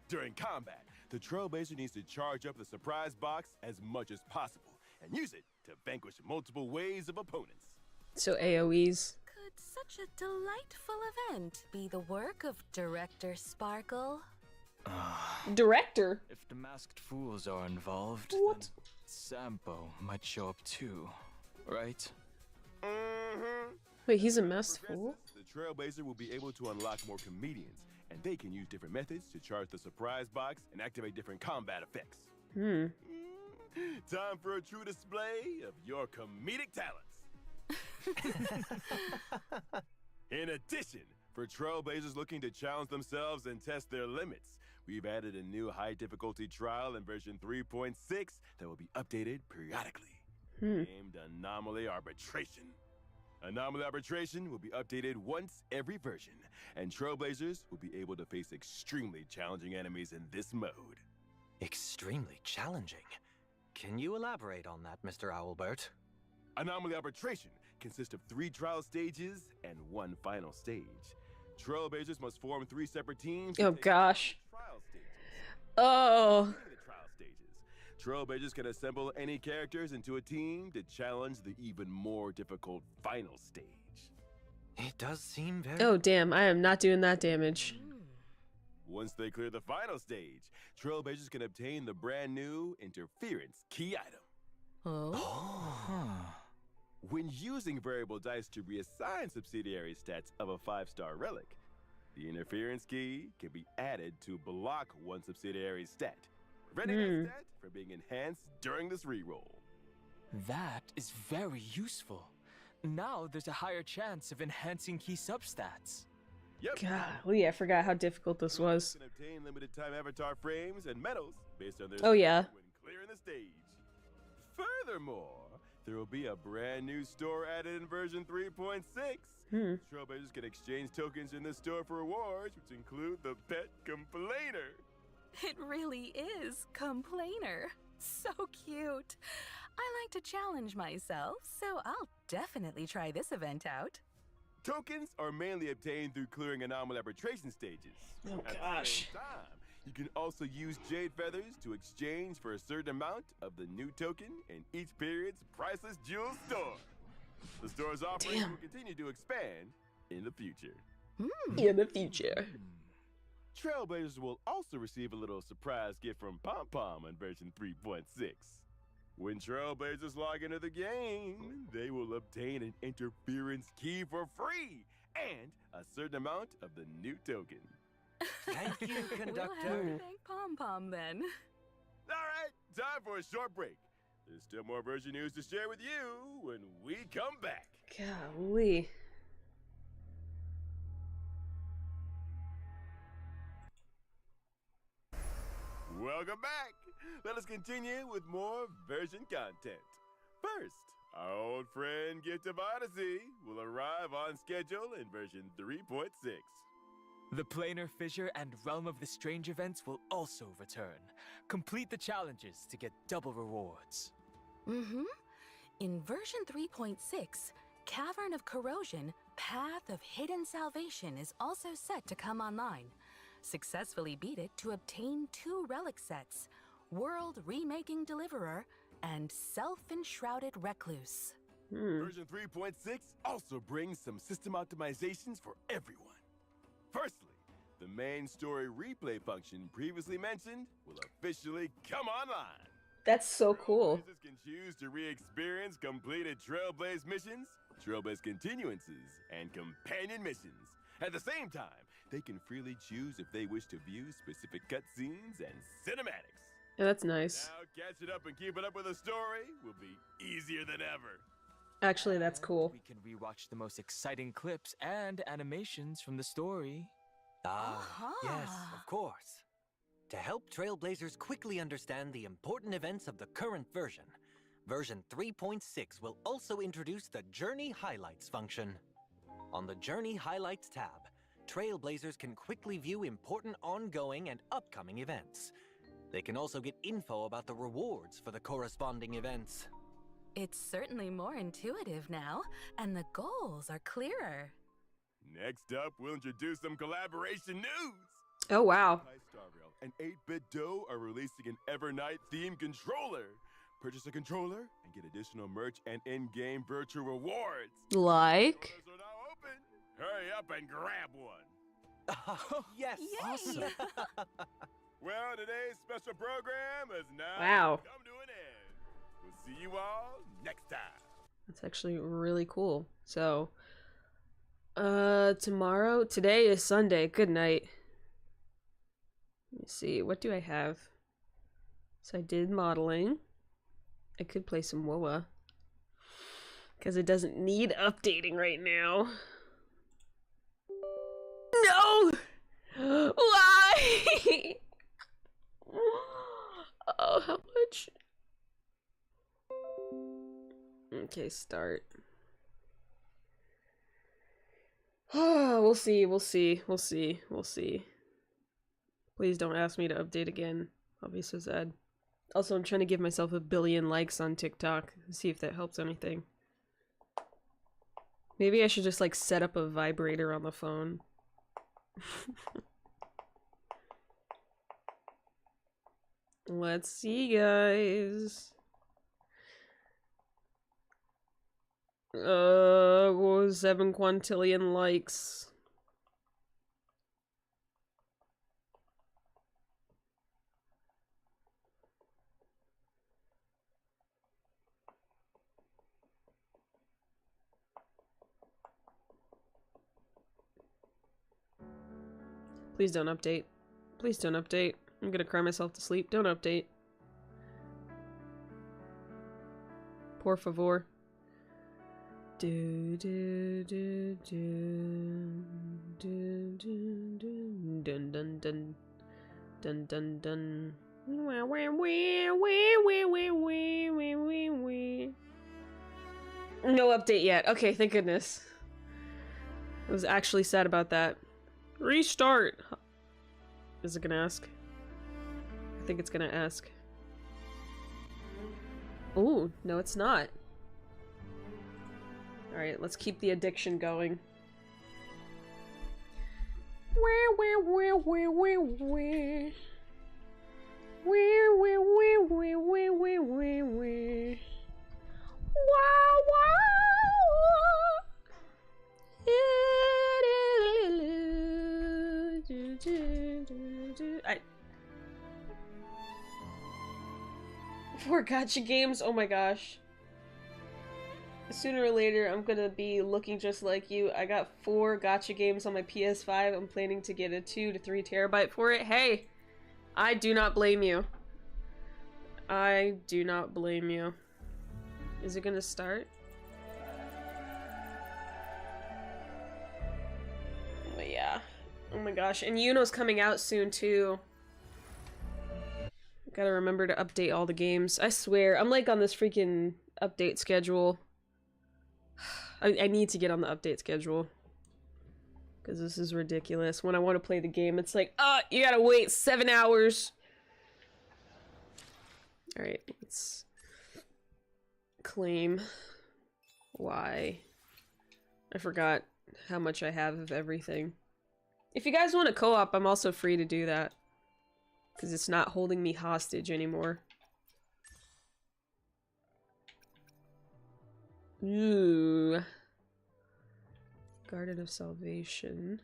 During combat, the Trailblazer needs to charge up the surprise box as much as possible and use it to vanquish multiple waves of opponents. So AoEs. Could such a delightful event be the work of Director Sparkle? Director? If the masked fools are involved, What? then Sampo might show up too, right? Mm-hmm. Wait, he's a masked fool? The Trailblazer will be able to unlock more comedians, and they can use different methods to charge the surprise box and activate different combat effects. Time for a true display of your comedic talents. In addition, for Trailblazers looking to challenge themselves and test their limits, we've added a new high difficulty trial in version 3.6 that will be updated periodically. Named Anomaly Arbitration. Anomaly Arbitration will be updated once every version, and Trailblazers will be able to face extremely challenging enemies in this mode. Extremely challenging. Can you elaborate on that, Mr. Owlbert? Anomaly Arbitration consists of 3 trial stages and 1 final stage. Trailblazers must form 3 separate teams. Oh gosh. Trial stages. Oh. During the trial stages, Trailblazers can assemble any characters into a team to challenge the even more difficult final stage. It does seem very... Oh damn, I am not doing that damage. Once they clear the final stage, Trailblazers can obtain the brand new Interference key item. Oh? When using variable dice to reassign subsidiary stats of a 5-star relic, the Interference key can be added to block one subsidiary stat, preventing that stat from being enhanced during this reroll. That is very useful. Now there's a higher chance of enhancing key substats. Yep. Golly, I forgot how difficult this was. Can obtain limited time avatar frames and medals based on their Oh, yeah. when clearing the stage. Furthermore, there will be a brand new store added in version 3.6. Trailblazers can exchange tokens in the store for rewards, which include the Pet Complainer. It really is Complainer. So cute. I like to challenge myself, so I'll definitely try this event out. Tokens are mainly obtained through clearing anomaly arbitration stages. Oh, At gosh. the same time, you can also use Jade Feathers to exchange for a certain amount of the new token in each period's priceless jewel store. The store's offerings will continue to expand in the future. In the future. Trailblazers will also receive a little surprise gift from Pom Pom in version 3.6. When Trailblazers log into the game, they will obtain an interference key for free and a certain amount of the new token. Thank you, We'll Conductor. have to thank Pom Pom then. All right, time for a short break. There's still more version news to share with you when we come back. Golly. Welcome back. Let us continue with more version content. First, our old friend Gift of Odyssey will arrive on schedule in version 3.6. The Planar Fissure and Realm of the Strange events will also return. Complete the challenges to get double rewards. In version 3.6, Cavern of Corrosion, Path of Hidden Salvation is also set to come online. Successfully beat it to obtain 2 relic sets, World Remaking Deliverer and Self-Enshrouded Recluse. Version 3.6 also brings some system optimizations for everyone. Firstly, the main story replay function previously mentioned will officially come online. That's so cool. Trailblazers can choose to re-experience completed Trailblaze missions, Trailblaze continuances, and companion missions. At the same time, they can freely choose if they wish to view specific cutscenes and cinematics. Yeah, that's nice. Now catching up and keeping up with the story will be easier than ever. Actually, that's cool. We can rewatch the most exciting clips and animations from the story. Yes, of course. To help Trailblazers quickly understand the important events of the current version, Version 3.6 will also introduce the Journey Highlights function. On the Journey Highlights tab, Trailblazers can quickly view important ongoing and upcoming events. They can also get info about the rewards for the corresponding events. It's certainly more intuitive now, and the goals are clearer. Next up, we'll introduce some collaboration news. Oh, wow. Star Rail and 8-Bit Dough are releasing an Evernight themed controller. Purchase a controller and get additional merch and in-game virtual rewards. Like? Orders are now open. Hurry up and grab one. Yes! Yay! Awesome! Well, today's special program is now Wow. come to an end. We'll see you all next time. That's actually really cool. So, today is Sunday. Good night. Let me see. What do I have? So I did modeling. I could play some WoA. Because it doesn't need updating right now. No! Why? Oh, how much? Okay, start. We'll see, we'll see, we'll see, we'll see. Please don't ask me to update again. I'll be so sad. Also, I'm trying to give myself 1 billion likes on TikTok. See if that helps anything. Maybe I should just like set up a vibrator on the phone. Let's see, guys. 7 quintillion likes. Please don't update. Please don't update. I'm gonna cry myself to sleep. Don't update. Por favor. Do do do do do do do dun dun dun dun dun dun. Wah, wah, wah, wah, wah, wah, wah, wah, wah, wah. No update yet. Okay, thank goodness. I was actually sad about that. Restart. Is it gonna ask? I think it's gonna ask. Ooh, no it's not. Alright, let's keep the addiction going. Where, where, where, where, where, where? Where, where, where, where, where, where, where, where? Wow, wow! Four gacha games? Oh my gosh. Sooner or later, I'm gonna be looking just like you. I got 4 gacha games on my PS5. I'm planning to get a 2 to 3 terabyte for it. Hey! I do not blame you. I do not blame you. Is it gonna start? But yeah. Oh my gosh. And Yuno's coming out soon too. Gotta remember to update all the games. I swear, I'm like on this freaking update schedule. I need to get on the update schedule. Because this is ridiculous. When I want to play the game, it's like, you gotta wait 7 hours. Alright, let's claim. Why? I forgot how much I have of everything. If you guys want to co-op, I'm also free to do that. Because it's not holding me hostage anymore. Ooh. Garden of Salvation.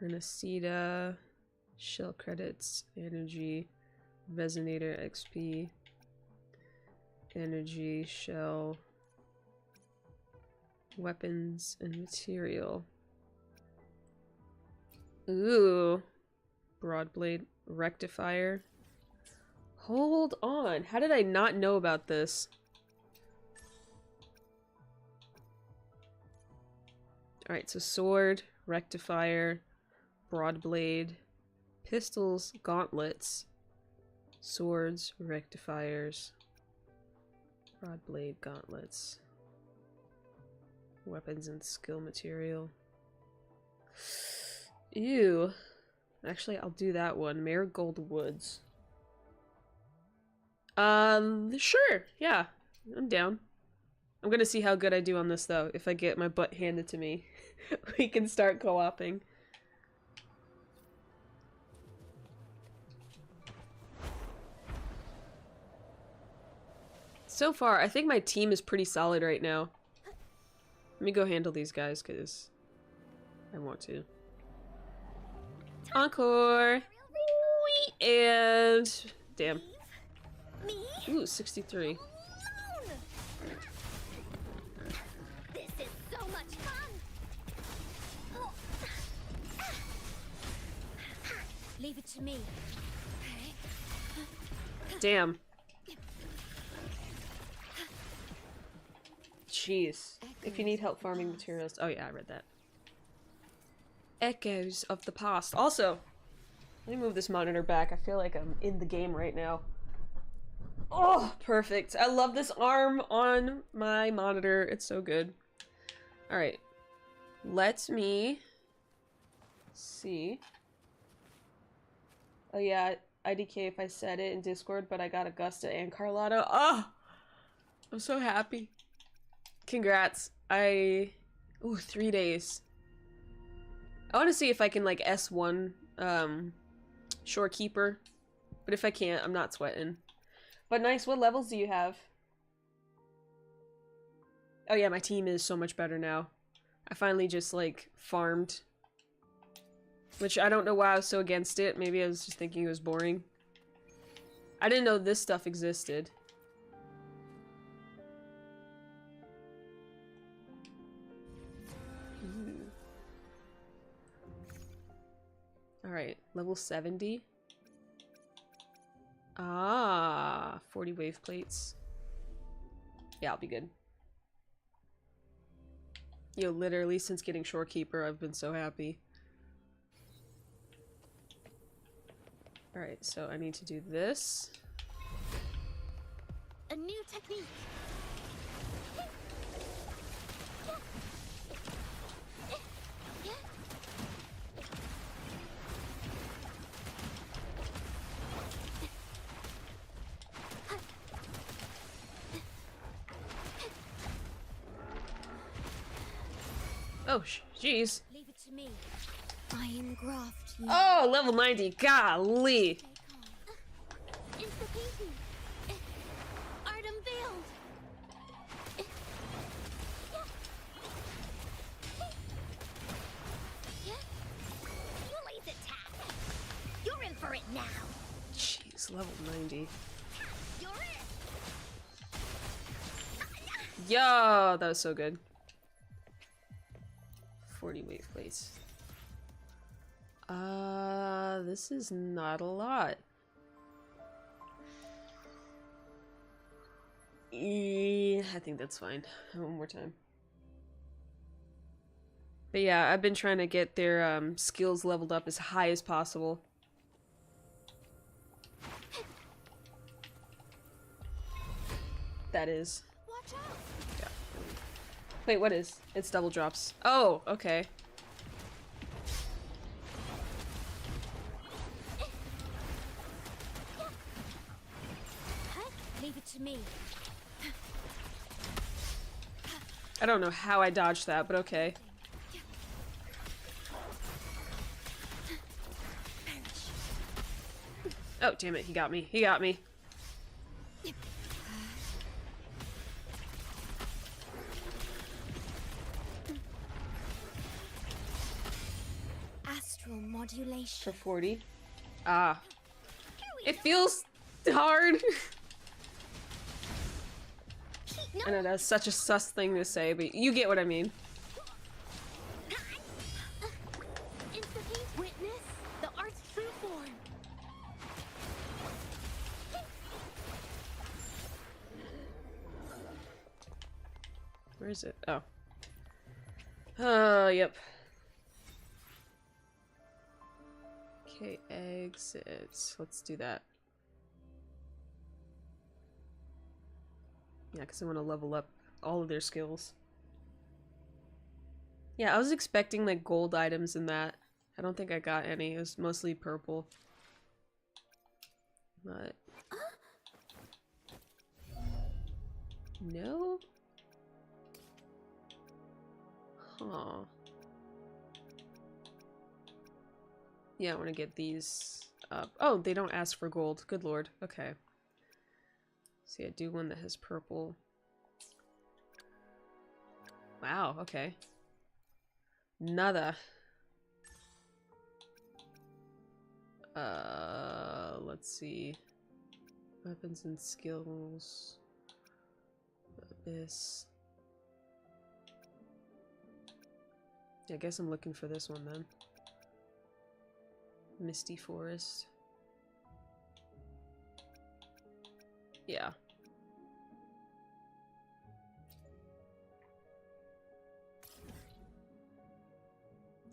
Renacida. Shell credits. Energy. Resonator XP. Energy. Shell. Weapons and material. Ooh. Broadblade. Rectifier. Hold on. How did I not know about this? Alright, so sword, rectifier, broadblade, pistols, gauntlets, swords, rectifiers, Broad blade gauntlets. Weapons and skill material. Ew. Actually, I'll do that one. Marigold Woods. Sure. Yeah. I'm down. I'm gonna see how good I do on this, though. If I get my butt handed to me, we can start co-oping. So far, I think my team is pretty solid right now. Let me go handle these guys, because I want to. Encore! Whee! And... damn. Ooh, 63. This is so much fun! Leave it to me. Damn. Jeez. If you need help farming materials... oh yeah, I read that. Echoes of the past. Also, let me move this monitor back. I feel like I'm in the game right now. Oh, perfect. I love this arm on my monitor. It's so good. Alright. Let me see. Oh yeah, IDK if I said it in Discord, but I got Augusta and Carlotta. Oh! I'm so happy. Congrats. Ooh, 3 days. I want to see if I can, like, S1, Shorekeeper. But if I can't, I'm not sweating. But nice, what levels do you have? Oh yeah, my team is so much better now. I finally just, like, farmed. Which I don't know why I was so against it. Maybe I was just thinking it was boring. I didn't know this stuff existed. Alright, level 70. Ah, 40 wave plates. Yeah, I'll be good. Yo, literally, since getting Shorekeeper, I've been so happy. Alright, so I need to do this. A new technique. Oh, jeez. Leave it to me. I am graft you. Oh, level 90. Golly. Insta-painting. Art unveiled. You lazy tap. You're in for it now. Jeez, level 90. You're it. Yo, that was so good. 40 wave plates. This is not a lot. I think that's fine. One more time. But yeah, I've been trying to get their skills leveled up as high as possible. That is. Watch out. Yeah. Wait, what is? It's double drops. Oh, okay. Leave it to me. I don't know how I dodged that, but okay. Oh, damn it, he got me. He got me. Astral modulation. For 40. Ah. It feels hard. I know that's such a sus thing to say, but you get what I mean. Witness the art's true form. Where is it? Oh. Yep. Okay, exit. Let's do that. Yeah, because I want to level up all of their skills. Yeah, I was expecting like gold items in that. I don't think I got any. It was mostly purple. But... No? Huh. Yeah, I want to get these up. Oh, they don't ask for gold. Good lord. Okay. See, I do one that has purple. Wow, okay. Nada. Let's see. Weapons and skills. Abyss. Yeah, I guess I'm looking for this one then. Misty Forest. Yeah.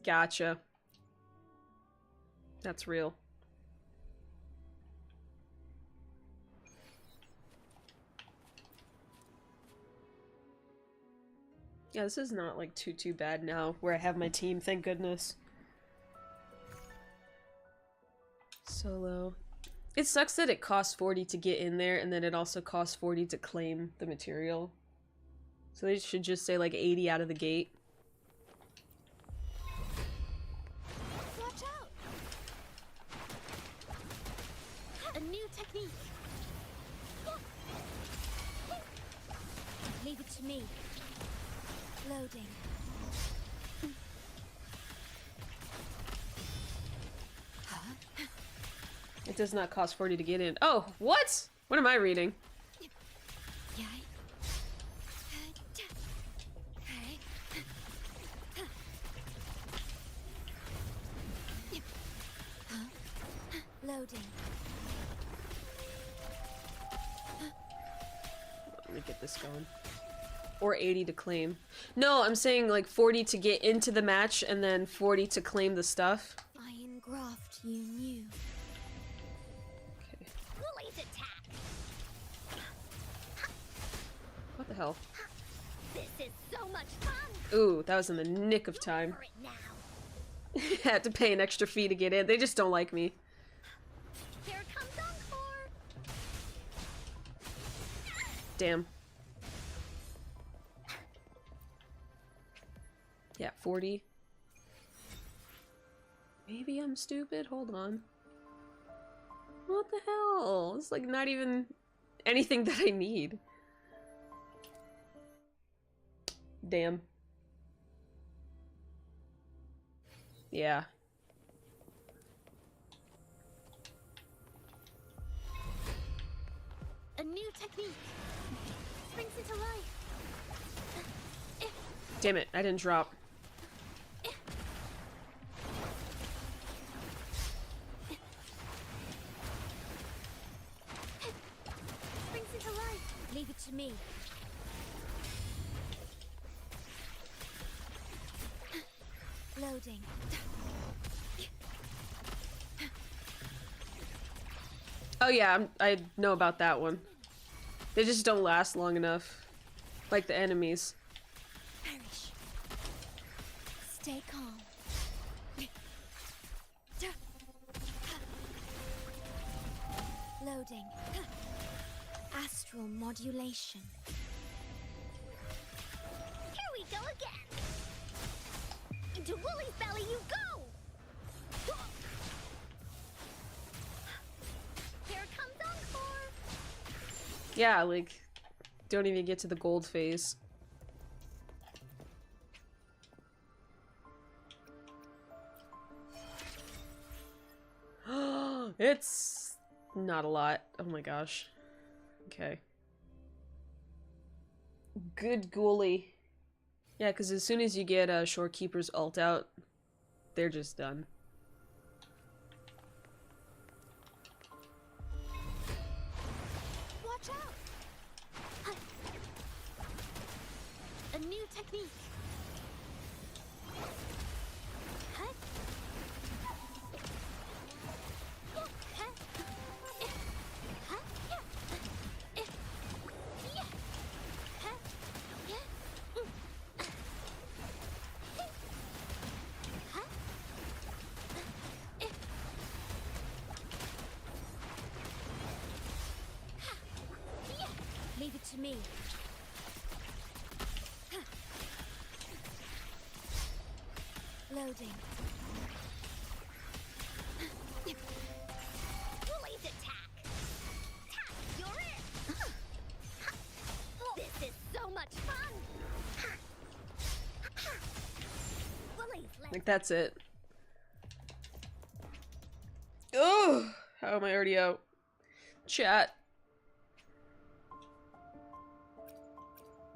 Gotcha. That's real. Yeah, this is not like too bad now where I have my team, thank goodness. Solo. It sucks that it costs 40 to get in there and then it also costs 40 to claim the material. So they should just say like 80 out of the gate. Watch out! A new technique. Leave it to me. Loading. It does not cost 40 to get in. Oh, what? What am I reading? Loading. Let me get this going. Or 80 to claim. No, I'm saying like 40 to get into the match and then 40 to claim the stuff. I engraft you new. Okay. Woolly's attack. What the hell? This is so much fun. Ooh, that was in the nick of time. For it now. Had to pay an extra fee to get in. They just don't like me. Here comes Encore. Damn. Yeah, 40. Maybe I'm stupid? Hold on. What the hell? It's like not even anything that I need. Damn. Yeah. A new technique. Springs into life. Damn it, I didn't drop. Springs into life. Leave it to me. Loading. Oh yeah, I know about that one. They just don't last long enough. Like the enemies. Perish. Stay calm. Loading. Astral modulation. Here we go again. Into Woolly's belly you go. Here comes Encore. Yeah, like, don't even get to the gold phase. It's not a lot. Oh my gosh. Okay. Good ghoulie. Yeah, because as soon as you get Shorekeeper's ult out, they're just done. Watch out. A new technique. to me. Loading. Woolie's attack. Tap, you're it. This is so much fun. Woolie's I think that's it. Oh, how am I already out? Chat.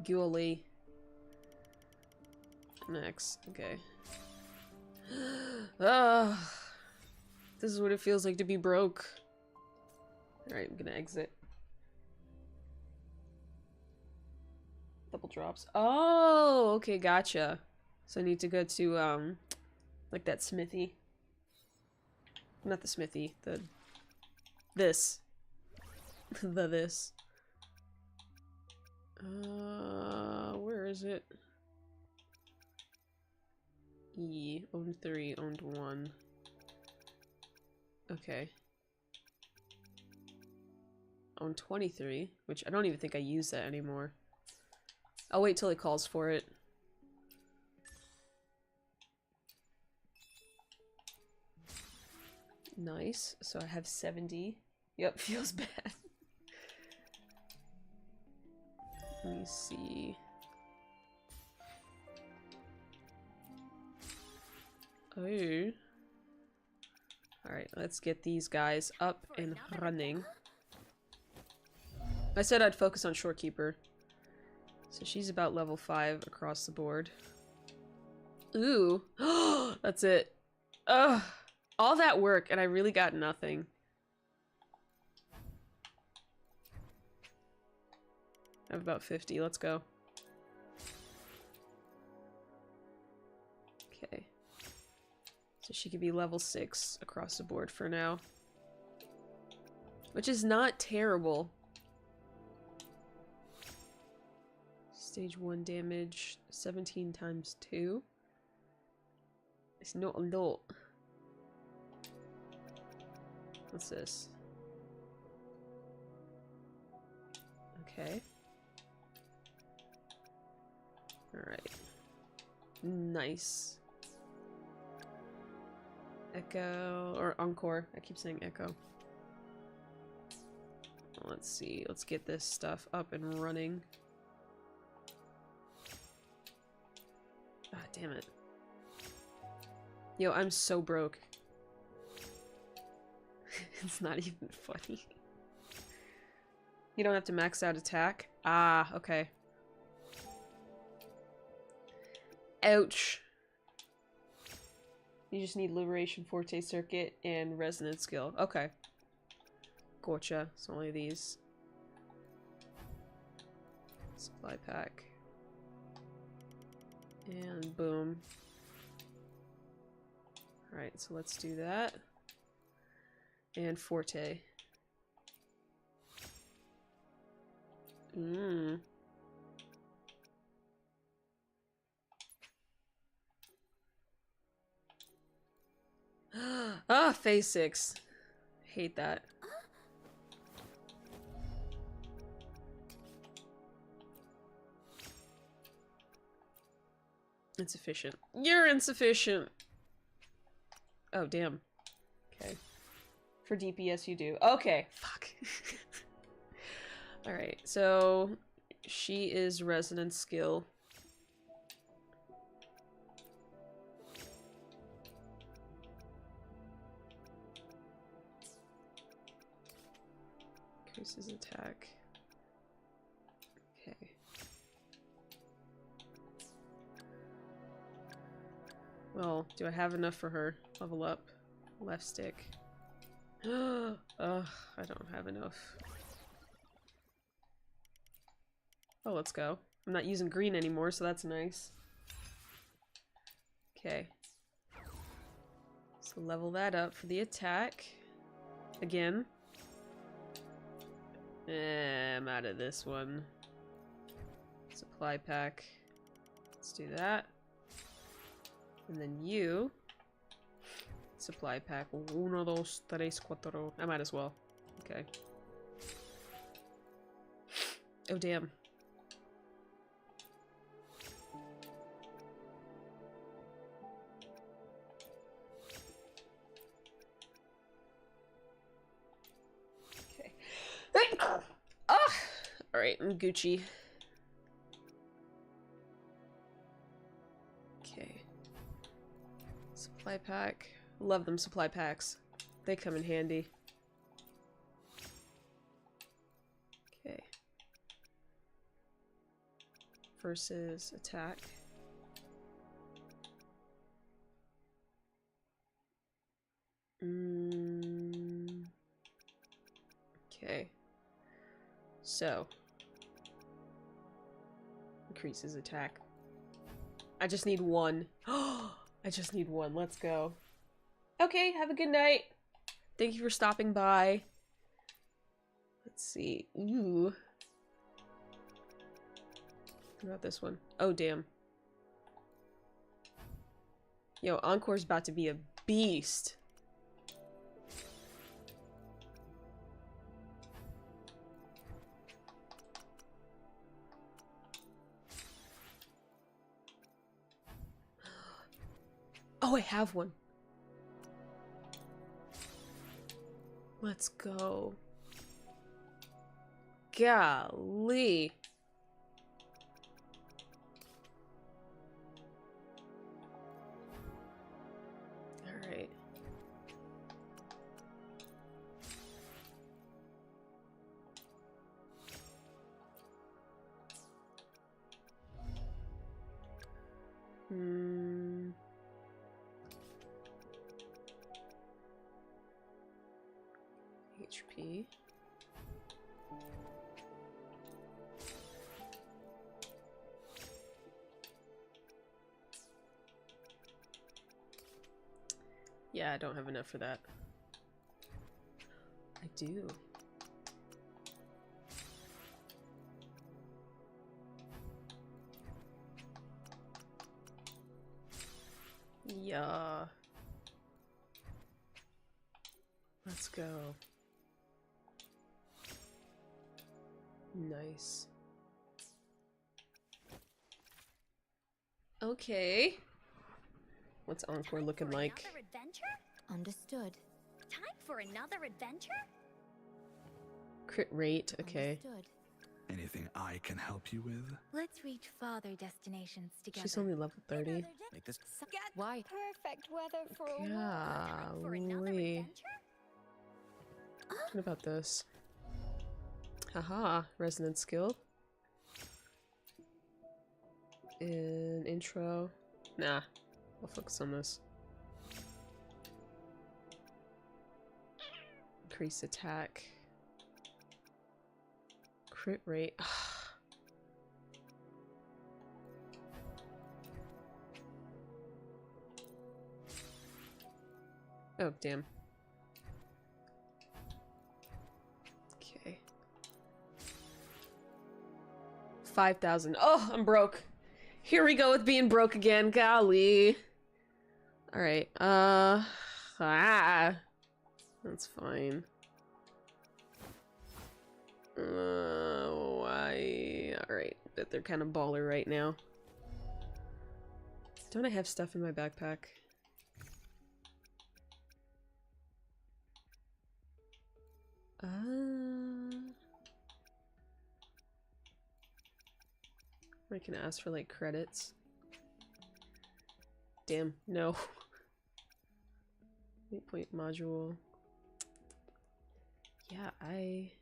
Guoli. Next. Okay. This is what it feels like to be broke. Alright, I'm gonna exit. Double drops. Oh, okay, gotcha. So I need to go to, like that smithy. Not the smithy, this. This. Where is it? E, owned 3, owned 1. Okay. Owned 23, which I don't even think I use that anymore. I'll wait till it calls for it. Nice. So I have 70. Yep, feels bad. Let me see. Oh. Alright, let's get these guys up and running. I said I'd focus on Shorekeeper. So she's about level 5 across the board. Ooh. That's it. Ugh. All that work and I really got nothing. I have about 50. Let's go. Okay. So she could be level 6 across the board for now. Which is not terrible. Stage 1 damage. 17 times 2. It's not a lot. What's this? Okay. Alright. Nice. Echo, or Encore. I keep saying Echo. Let's see. Let's get this stuff up and running. Ah, damn it. Yo, I'm so broke. It's not even funny. You don't have to max out attack? Ah, okay. Ouch. You just need Liberation Forte Circuit and Resonance Skill. Okay. Gotcha. It's only these. Supply pack. And boom. Alright, so let's do that. And Forte. Mmm. Ah, phase 6. Hate that. Insufficient. You're insufficient! Oh, damn. Okay. For DPS you do. Okay. Fuck. Alright, so she is Resonance Skill. Increases attack. Okay. Well, do I have enough for her? Level up. Left stick. Ugh, I don't have enough. Oh, let's go. I'm not using green anymore, so that's nice. Okay. So level that up for the attack. Again. I'm out of this one. Supply pack. Let's do that. And then you. Supply pack. 1, 2, 3, 4. I might as well. Okay. Oh, damn. Okay. Ah! Alright, I'm Gucci. Okay. Supply pack. Love them supply packs. They come in handy. Okay. Versus attack. Okay. So. Increases attack. I just need one. I just need one. Let's go. Okay, have a good night. Thank you for stopping by. Let's see. Ooh. What about this one? Oh, damn. Yo, Encore's about to be a beast. Oh, I have one. Let's go. Golly. All right. HP. Yeah, I don't have enough for that. I do. Yeah. Let's go. Nice. Okay. What's Encore looking like? Another adventure? Understood. Time for another adventure? Crit rate, okay. Understood. Anything I can help you with? Let's reach farther destinations together. She's only level 30. Make this Why? Perfect weather for a walk. For another Golly. adventure? What about this? Haha, resonance skill. In intro. Nah, I'll focus on this. Increase attack. Crit rate. Oh, damn. Okay. 5,000. Oh, I'm broke. Here we go with being broke again. Golly. Alright. That's fine. Why? Alright. Bet they're kind of baller right now. Don't I have stuff in my backpack? I can ask for like credits. Damn, no. 8-point module. Yeah, I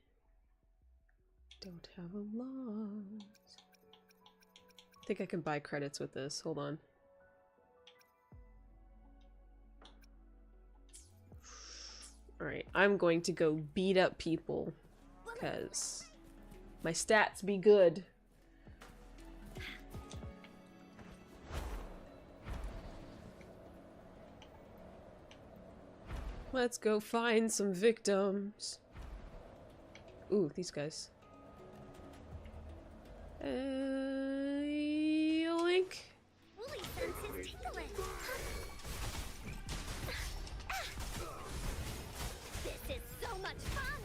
don't have a lot. I think I can buy credits with this. Hold on. Alright, I'm going to go beat up people. Because my stats be good. Let's go find some victims. Ooh, these guys. Yoink. Woolly senses tingling. This is so much fun.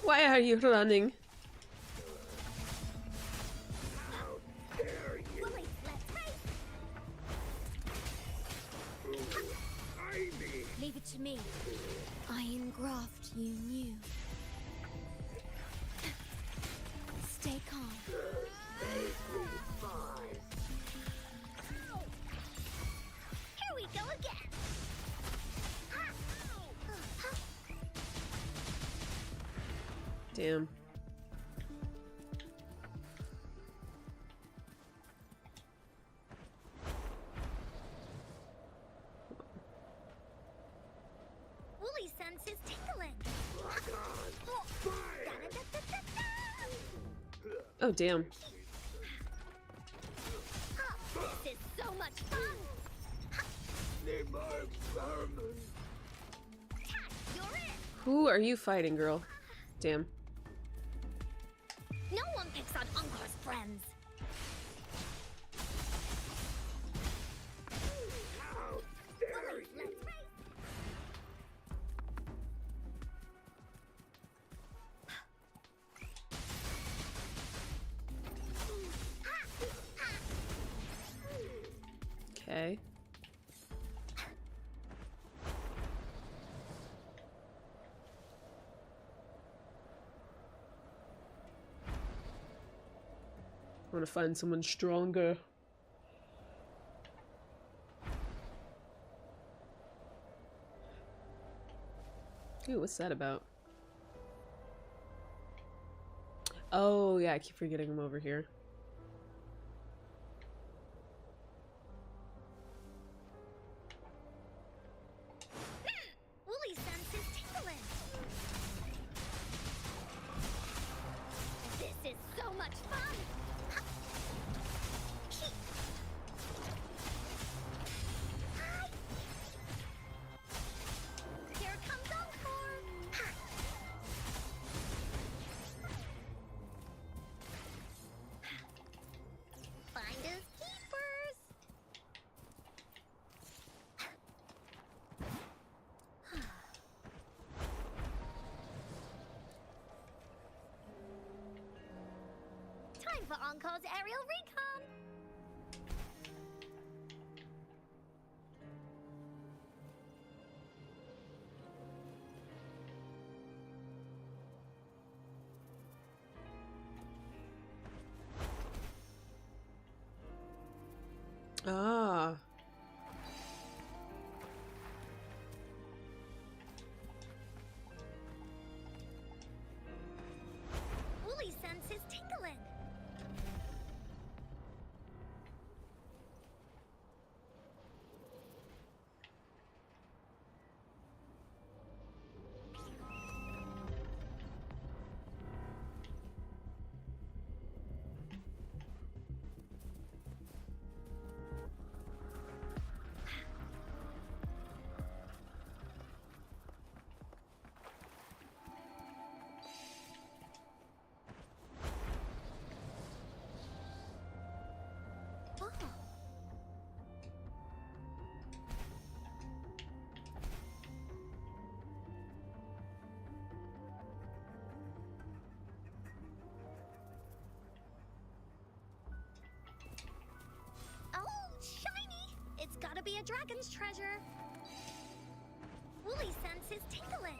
Why are you running? Woolies, let's race. Leave it to me. Iron graft you knew. Stay calm. Here we go again. Damn. Woolly sense is tingling. Oh, damn. This is so much fun. You're in. Who are you fighting, girl? Damn. No one picks on Unkar's friends. Woolies, let's race. Okay. I want to find someone stronger. Ooh, what's that about? Oh, yeah, I keep forgetting I'm over here. Woolly sense is tingling. This is so much fun. Here comes Encore. Finders keepers. Time for Encore's aerial recon. Ah. Woolly sense is tingling. Oh. Oh, shiny! It's gotta be a dragon's treasure. Woolly sense is tingling.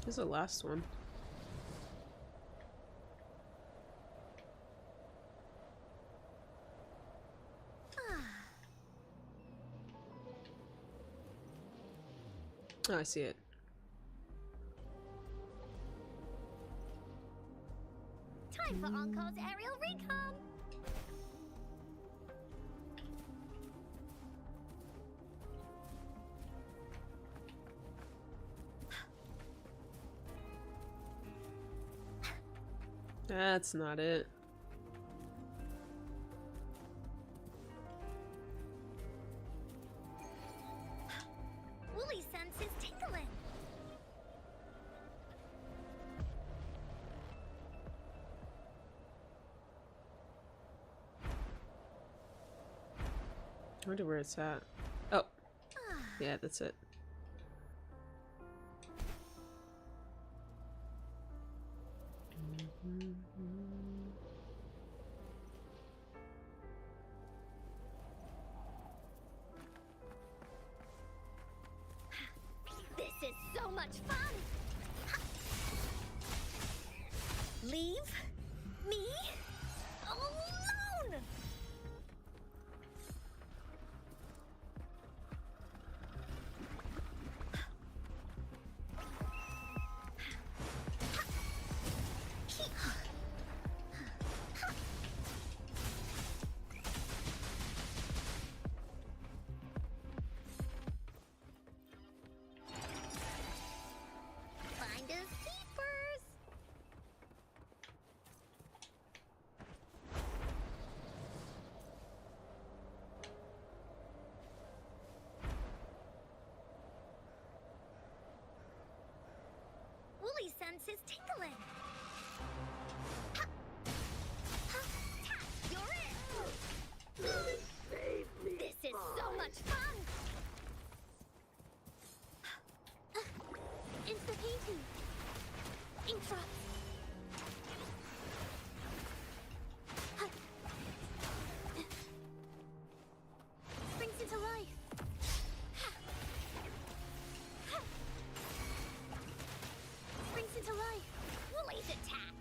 Here's the last one. Oh, I see it. Time for Encore's aerial recon. That's not it. Woolly sense is tingling. I wonder where it's at. Oh. Yeah, that's it. sense his tingling. Ha! Ha! Tap! You're it! This is so much fun! Insta-painting! Ink drops! Springs into life! Springs into life! Woolly's attack!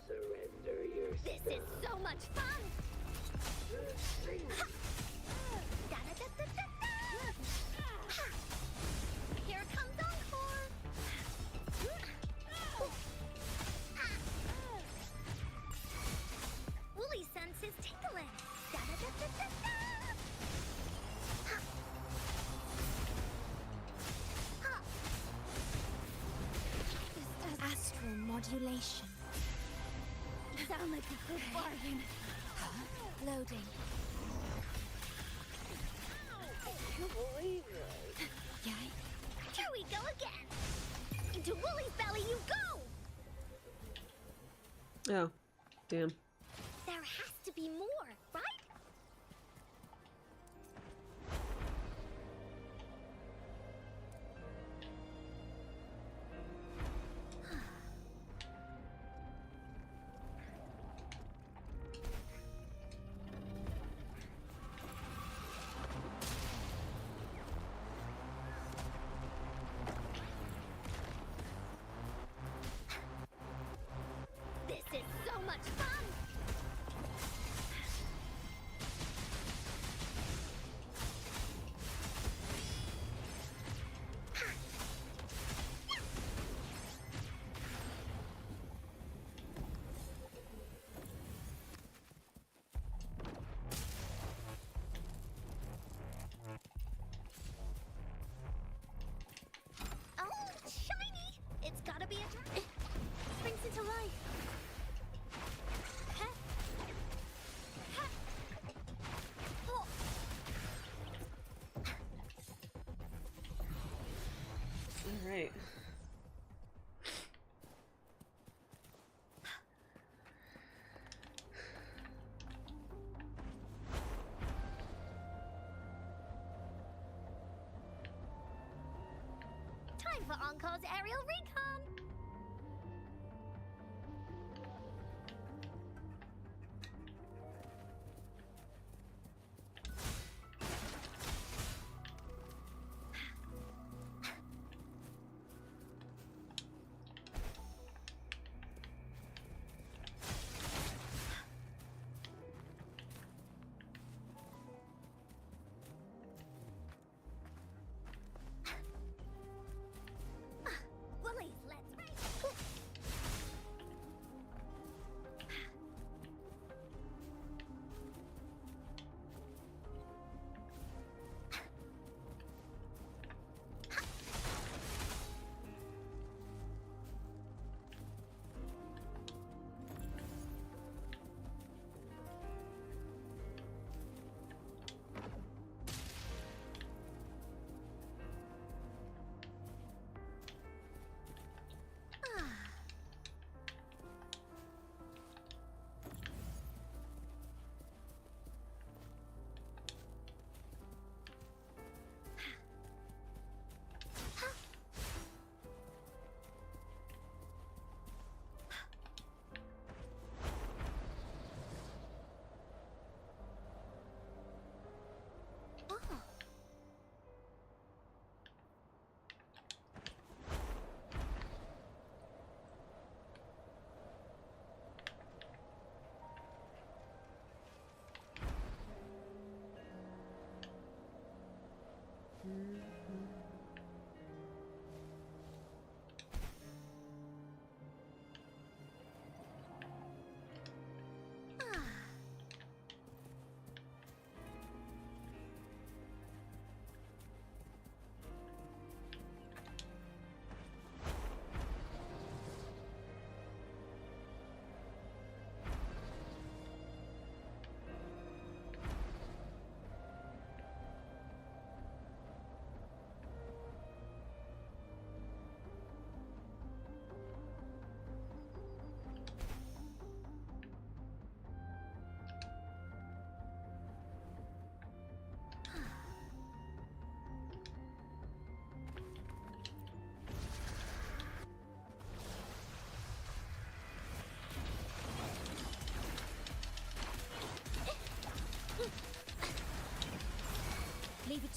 Surrender yourself. This is so much fun! Ha! Da-da-da-da-da-da! Ha! Here comes encore! Woolly senses tingling! Da-da-da-da-da-da! Ha! Ha! Astral modulation. Sound like a good bargain. Loading. Yay. Here we go again! Into Woolly's belly you go! Oh, damn. There has to be more, right? This is so much fun! Oh, shiny! It's gotta be a dragon. Springs into life. Ha! Ha! Oh. All right. Time for Encore's aerial recon! Woolies,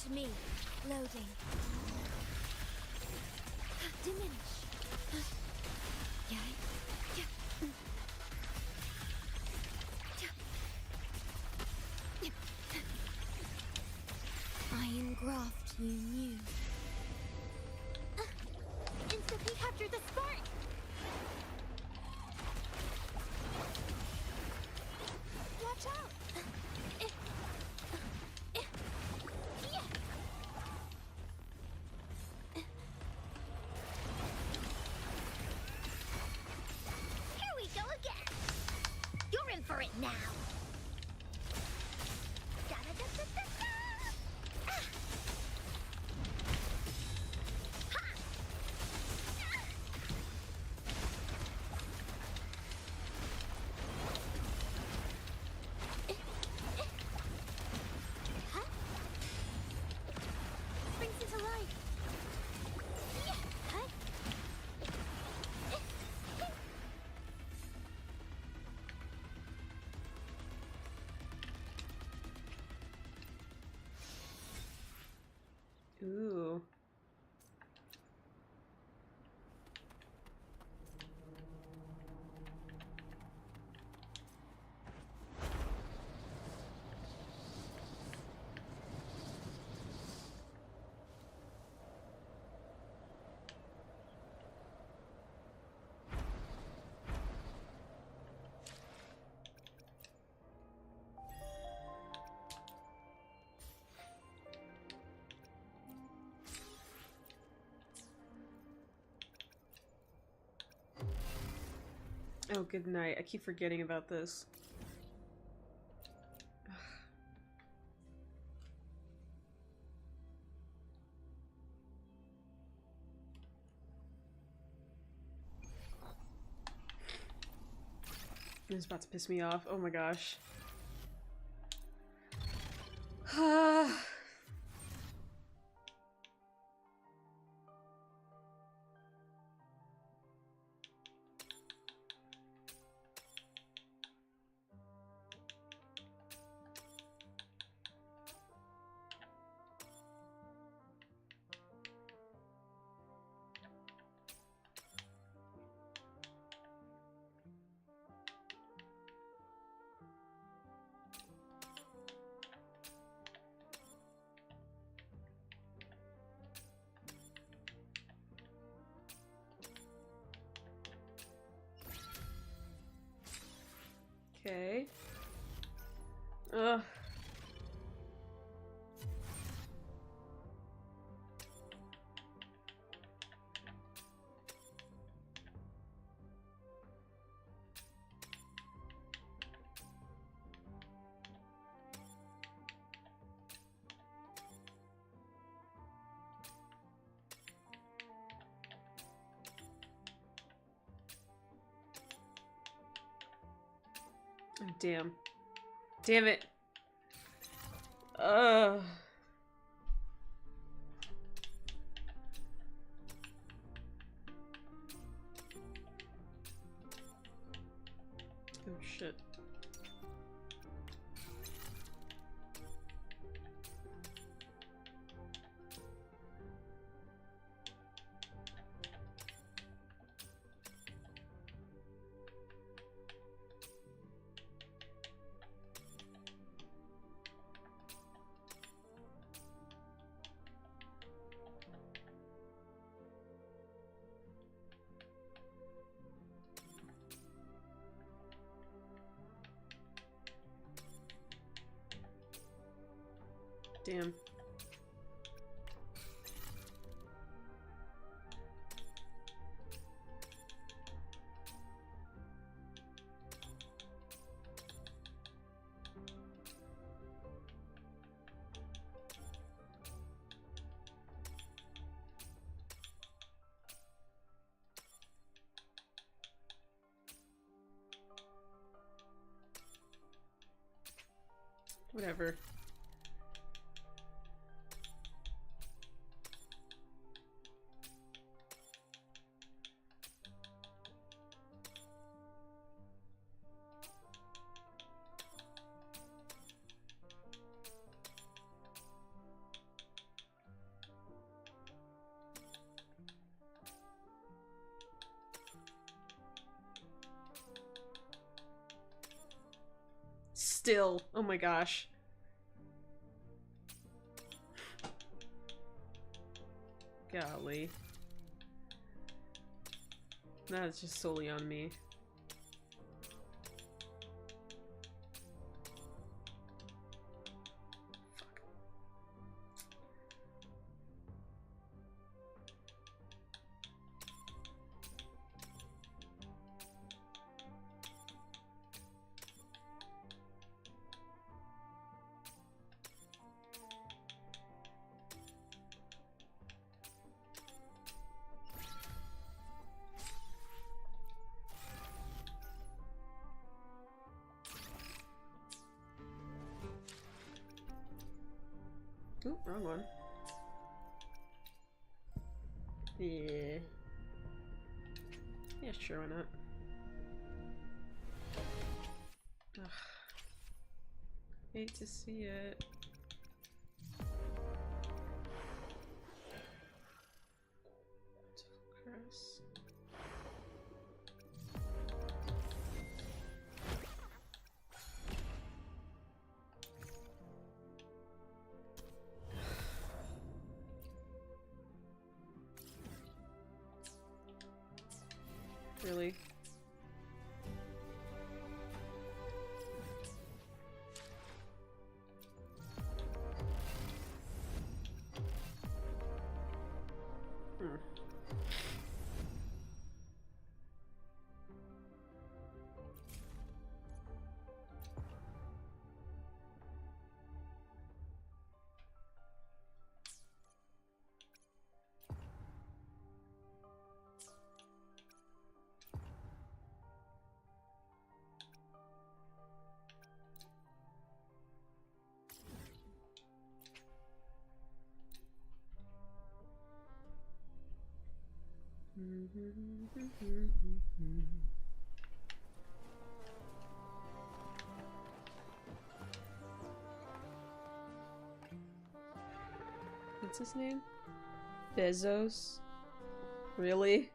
to me. Loading. Diminish. Yay. I engraft you new. Instantly capture the spark! Watch out! Here we go again! You're in for it now! Da-da-da-da-da-da! Ah! Ha! Huh? Springs into life! Yeah! Huh? Ooh. Oh, good night. I keep forgetting about this. This is about to piss me off. Oh my gosh. Okay. Ugh. Oh, damn. Damn it. Ugh. Oh shit. Damn. Whatever. Still. Oh my gosh. Golly. That's just solely on me. Oop, wrong one. Yeah. Yeah, sure, why not? Ugh. Hate to see it. Cross. Really? Hmm. What's his name? Bezos? Really?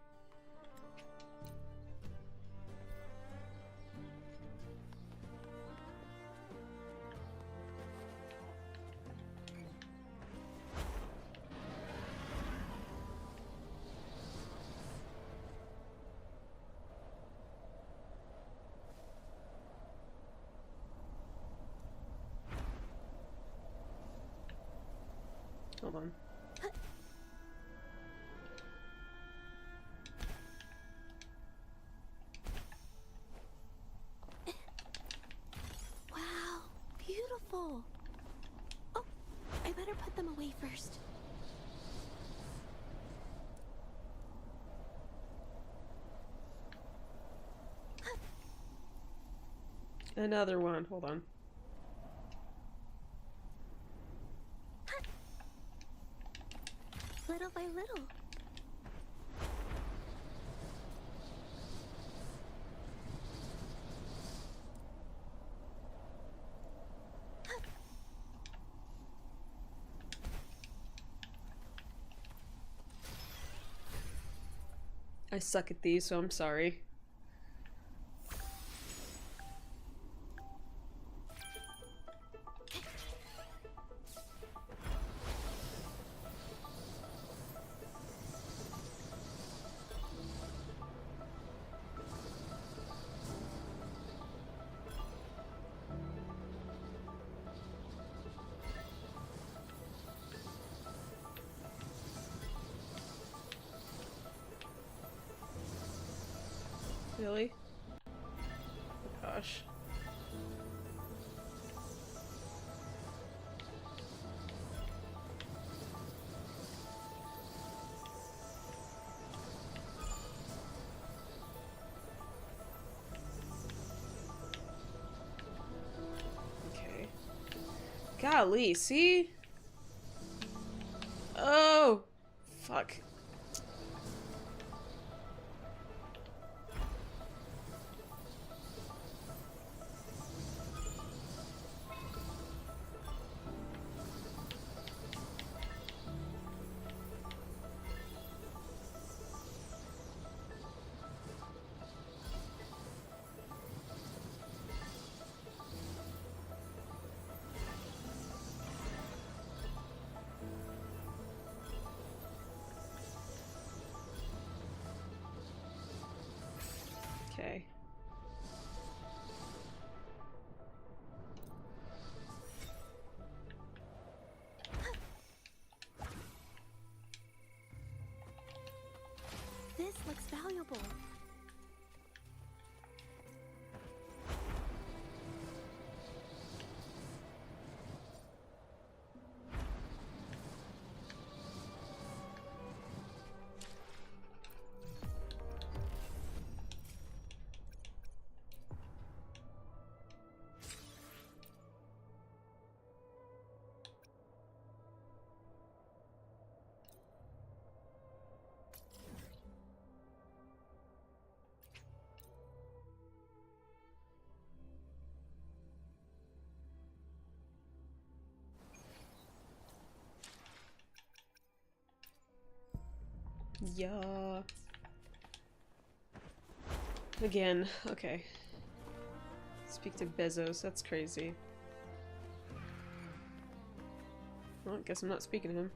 Hold on. Wow, beautiful. Oh, I better put them away first. Another one. Hold on. Little by little. I suck at these, so I'm sorry. Really? Gosh. Okay. Golly, see? Oh! Fuck. Yeah. Again, okay. Speak to Bezos, that's crazy. Well, I guess I'm not speaking to him.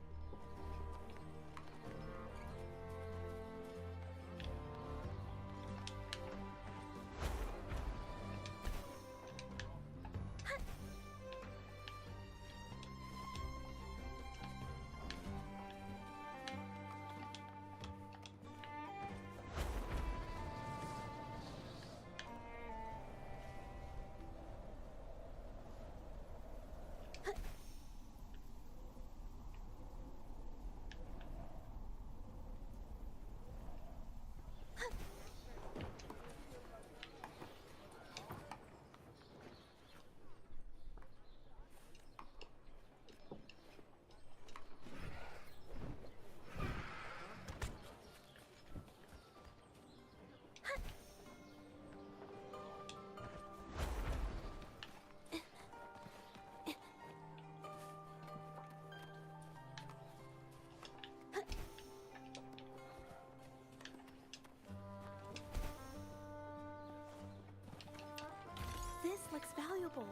This looks valuable.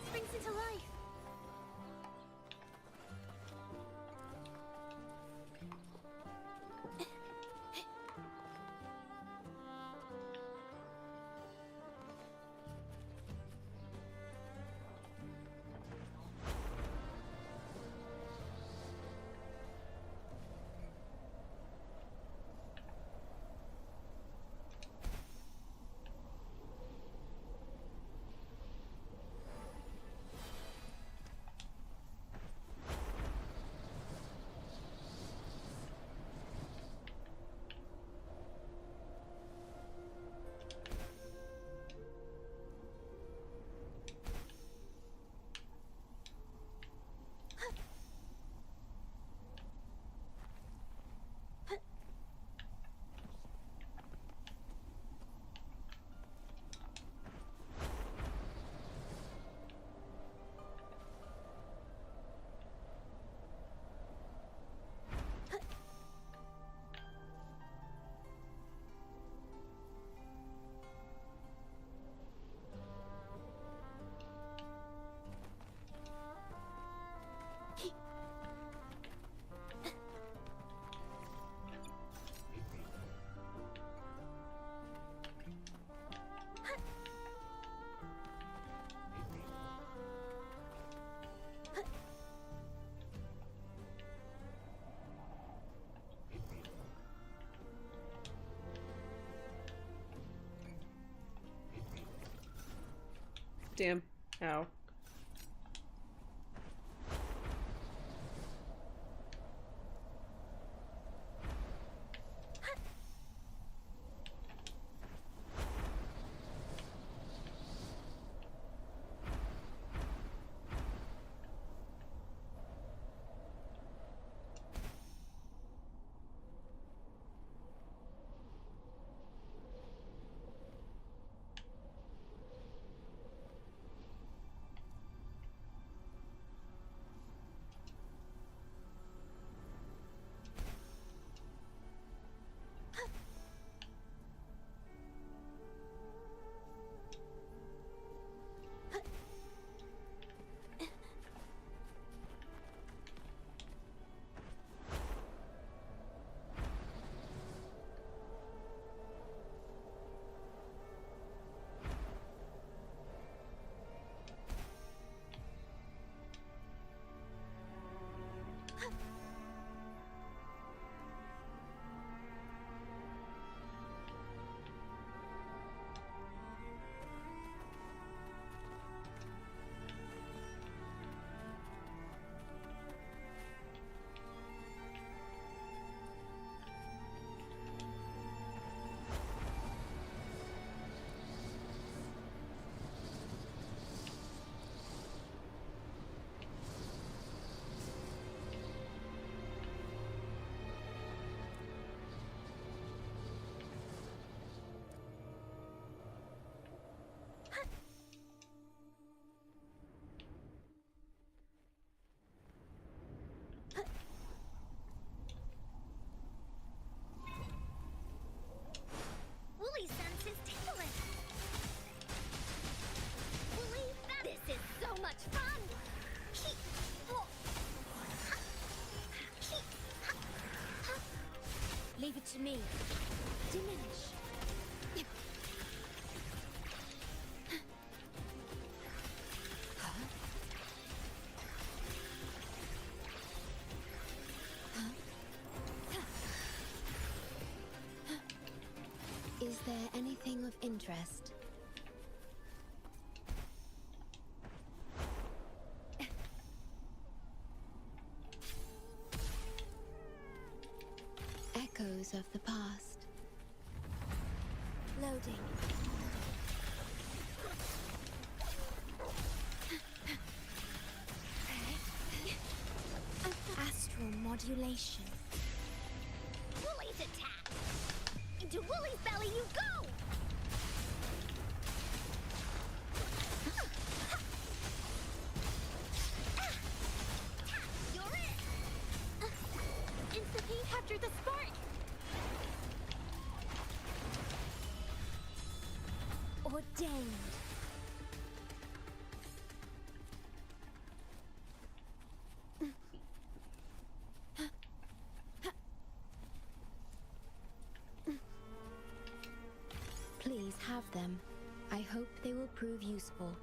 Springs into life. Damn. Ow. me. Diminish. Is there anything of interest? Echoes of the past. Loading. Astral modulation. Woolie's attack! Into Woolie's belly you go! You're it! Instantly capture the spark! Ordained. Please have them. I hope they will prove useful.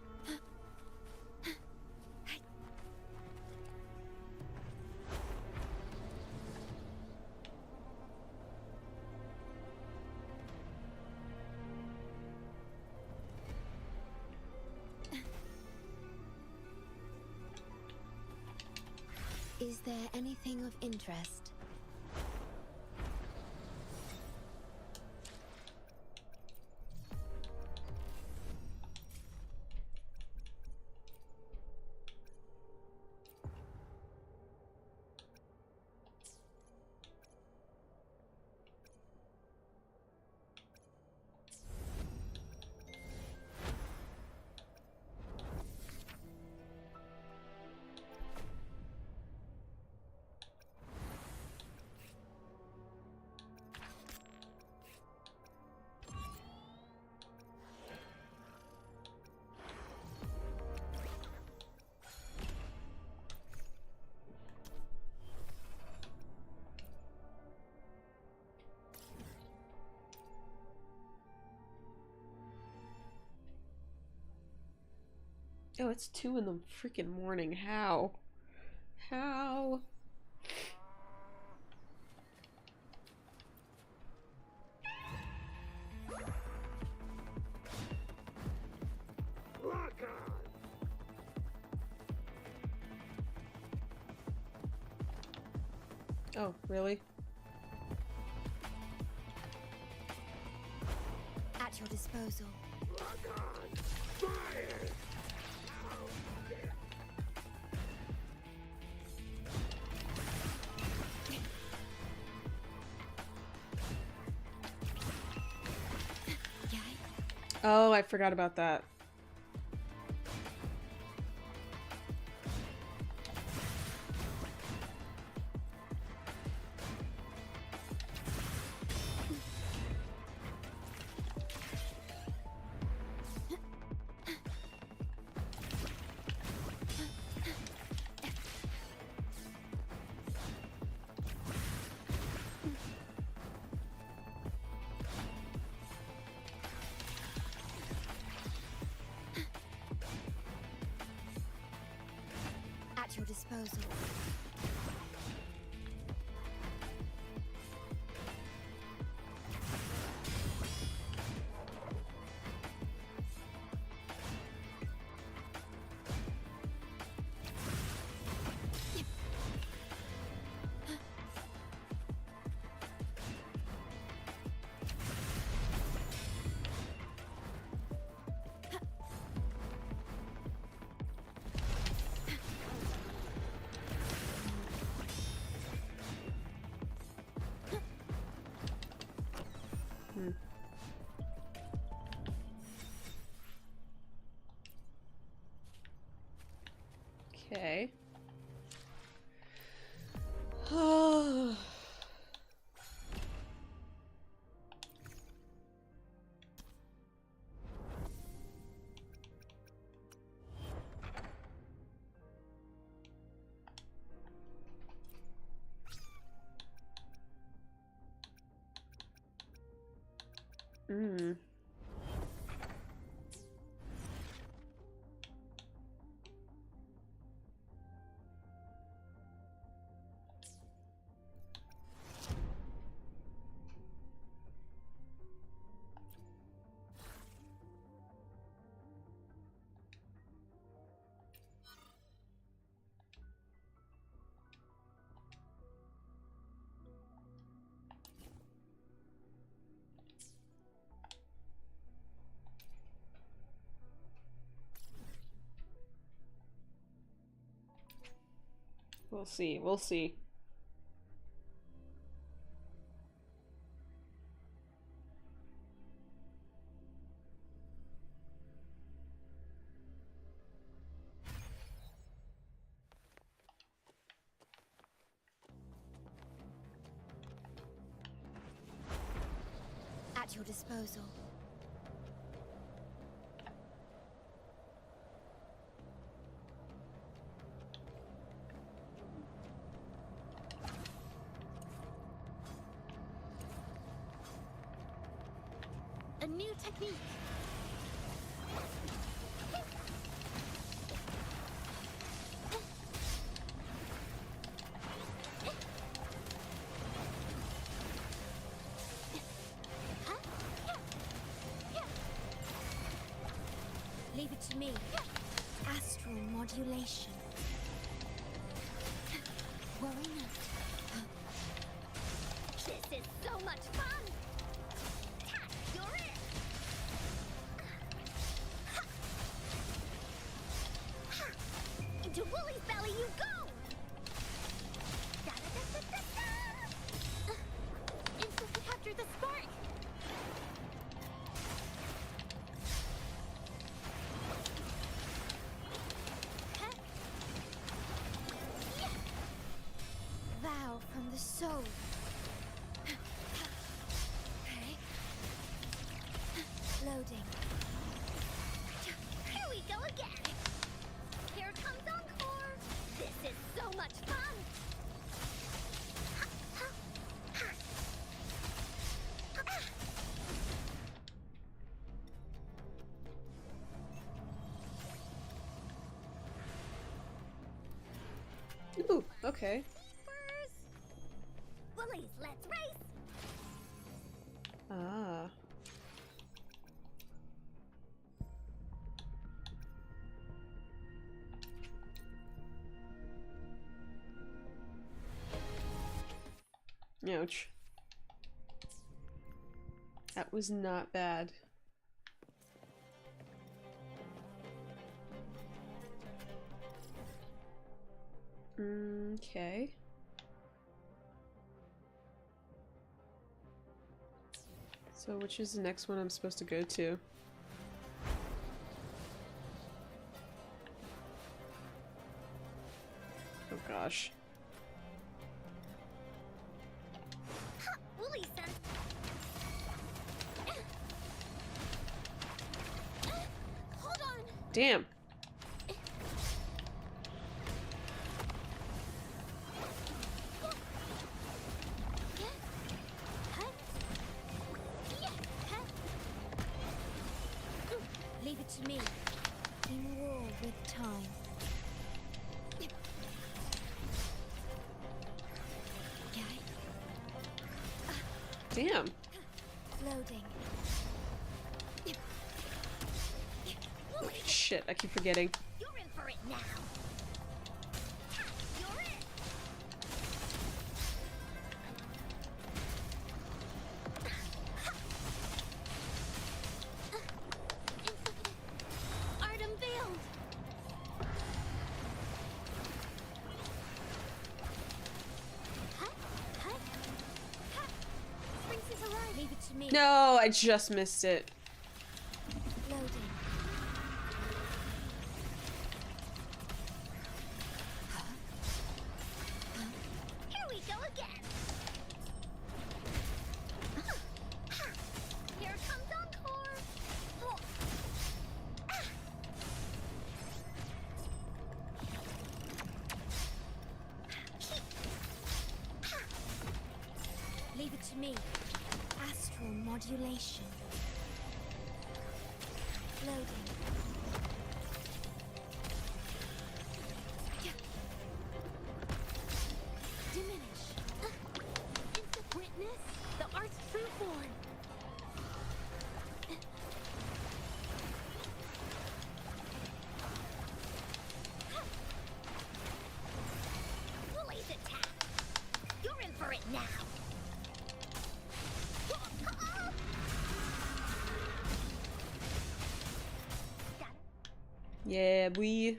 Is there anything of interest? Oh, it's 2 in the freaking morning. How? How? Lock on! Oh, really? At your disposal. Lock on! Fire! Oh, I forgot about that. At your disposal. Okay. Oh. Mm. We'll see. We'll see. At your disposal. A new technique. Leave it to me. Astral modulation. Worry not. This is so much fun! Tack, you're it! Into Wooly's belly you go! Da-da-da-da-da-da! Instantly capture the spark! Vow from the soul. Okay. Loading. Here we go again. Here comes Encore. This is so much fun. Ooh, okay. Woolies, let's race. Ah. Ouch. That was not bad. Okay. So which is the next one I'm supposed to go to? Oh gosh. Wooly sense. Hold on. Damn. Leave it to me. In war with time. Damn. Loading. Shit, I keep forgetting. You're in for it now. You're it. Art unveiled. Springs is alive. Leave it to me. No, I just missed it. Loading. Here we go again. Here comes Encore. Leave it to me. Astral modulation. Loading. Diminish. Instant witness the art's true form. Bully's attack. You're in for it now. Yeah, we.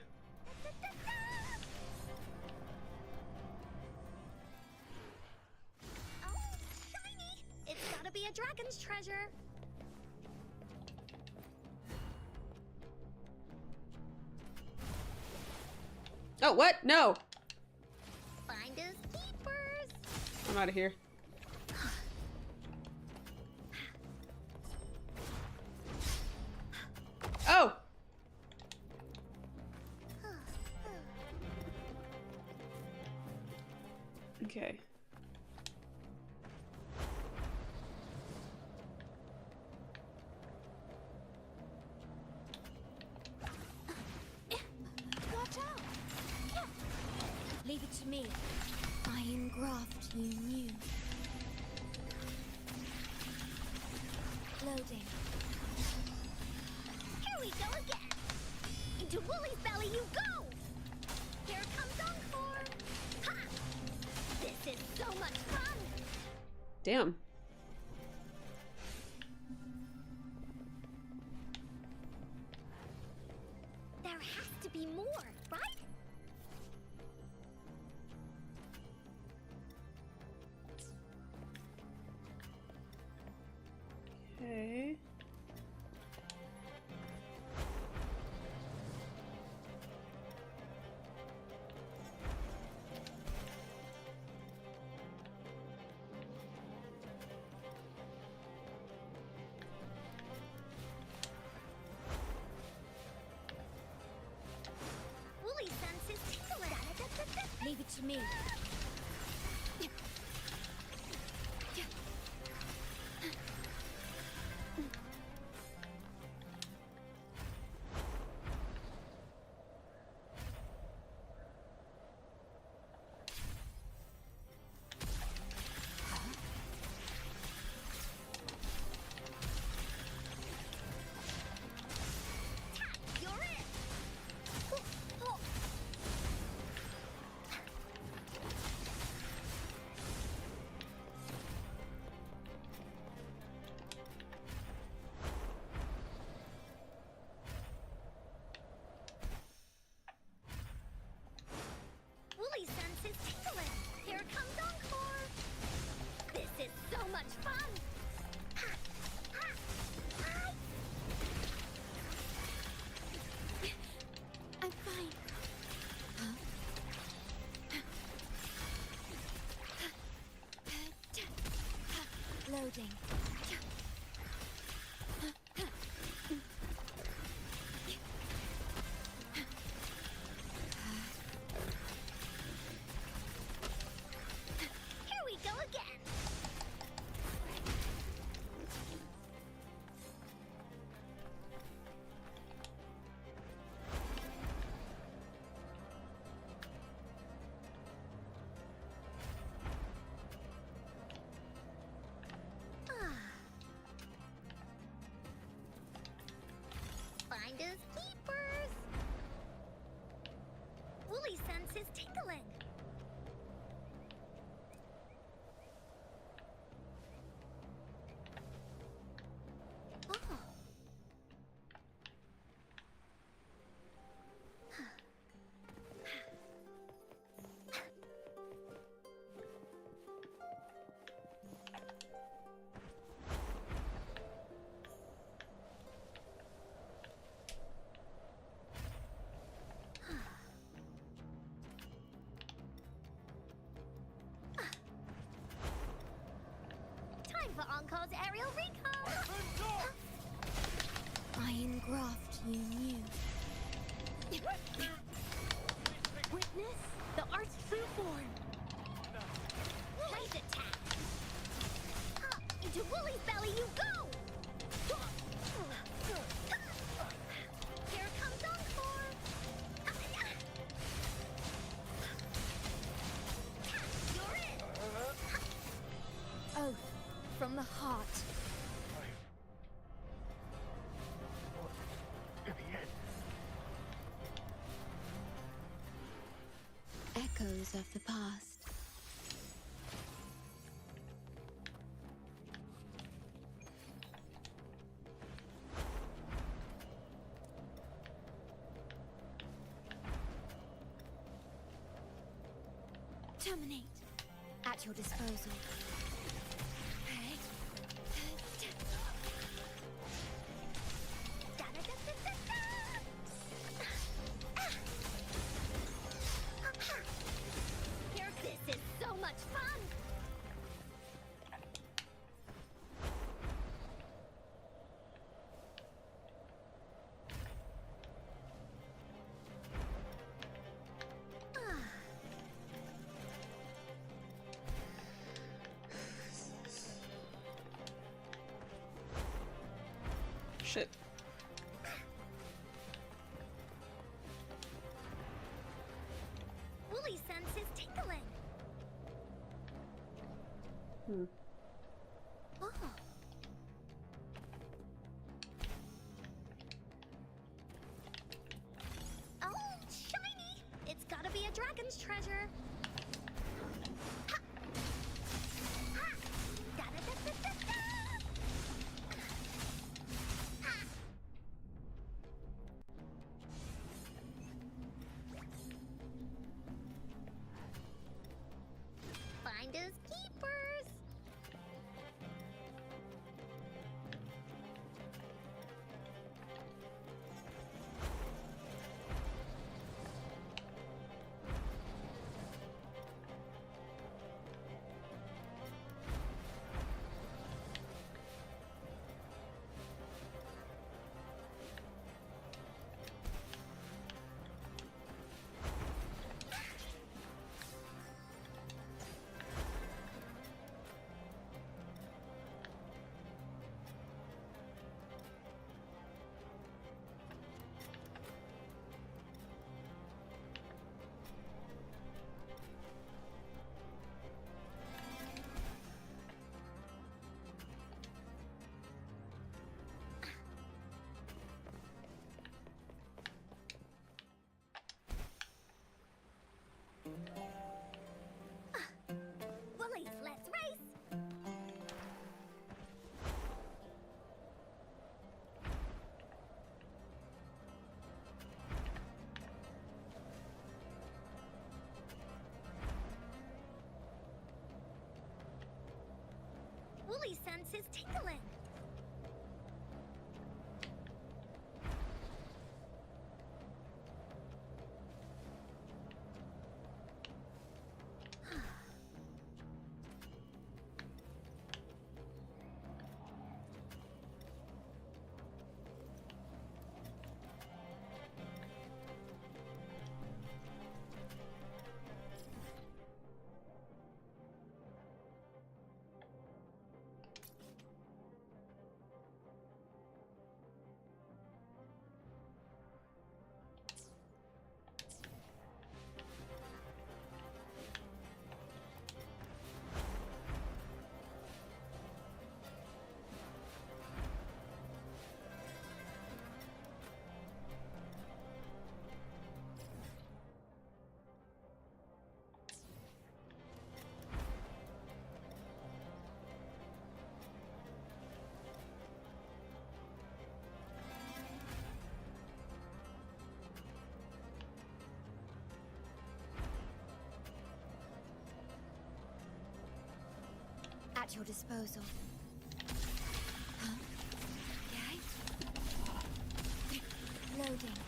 Oh, shiny! It's gotta be a dragon's treasure. Oh, what? No! Finders keepers. I'm out of here. Oh! Okay. Watch out! Leave it to me. I engraft you new. Loading. Here we go again. Into Wooly's belly you go! Here comes Encore! Ha! This is so much fun! Damn. There has to be more, right? Okay. Wooly senses tickling. Leave it to me. You're it. Wooly senses tickling. Here comes Encore. This is so much fun. Ha! Ha! Hi! I'm fine. Loading. Here we go again. Finders keepers. Wooly senses tingling. Oh. Time for Encore's aerial recon. I engraft you new. Witness the art's true form. Blaze attack. Into Wooly's belly you go. echoes of the past. Terminate. At your disposal. This is so much fun! Shit. Woolly sense is tingling. Oh. Oh, shiny! It's gotta be a dragon's treasure. Ha! Ha! Da-da-da-da-da-da! Ha! Finders keepers. Woolies, let's race! Woolly sense is tingling. At your disposal. Huh? Okay. Loading.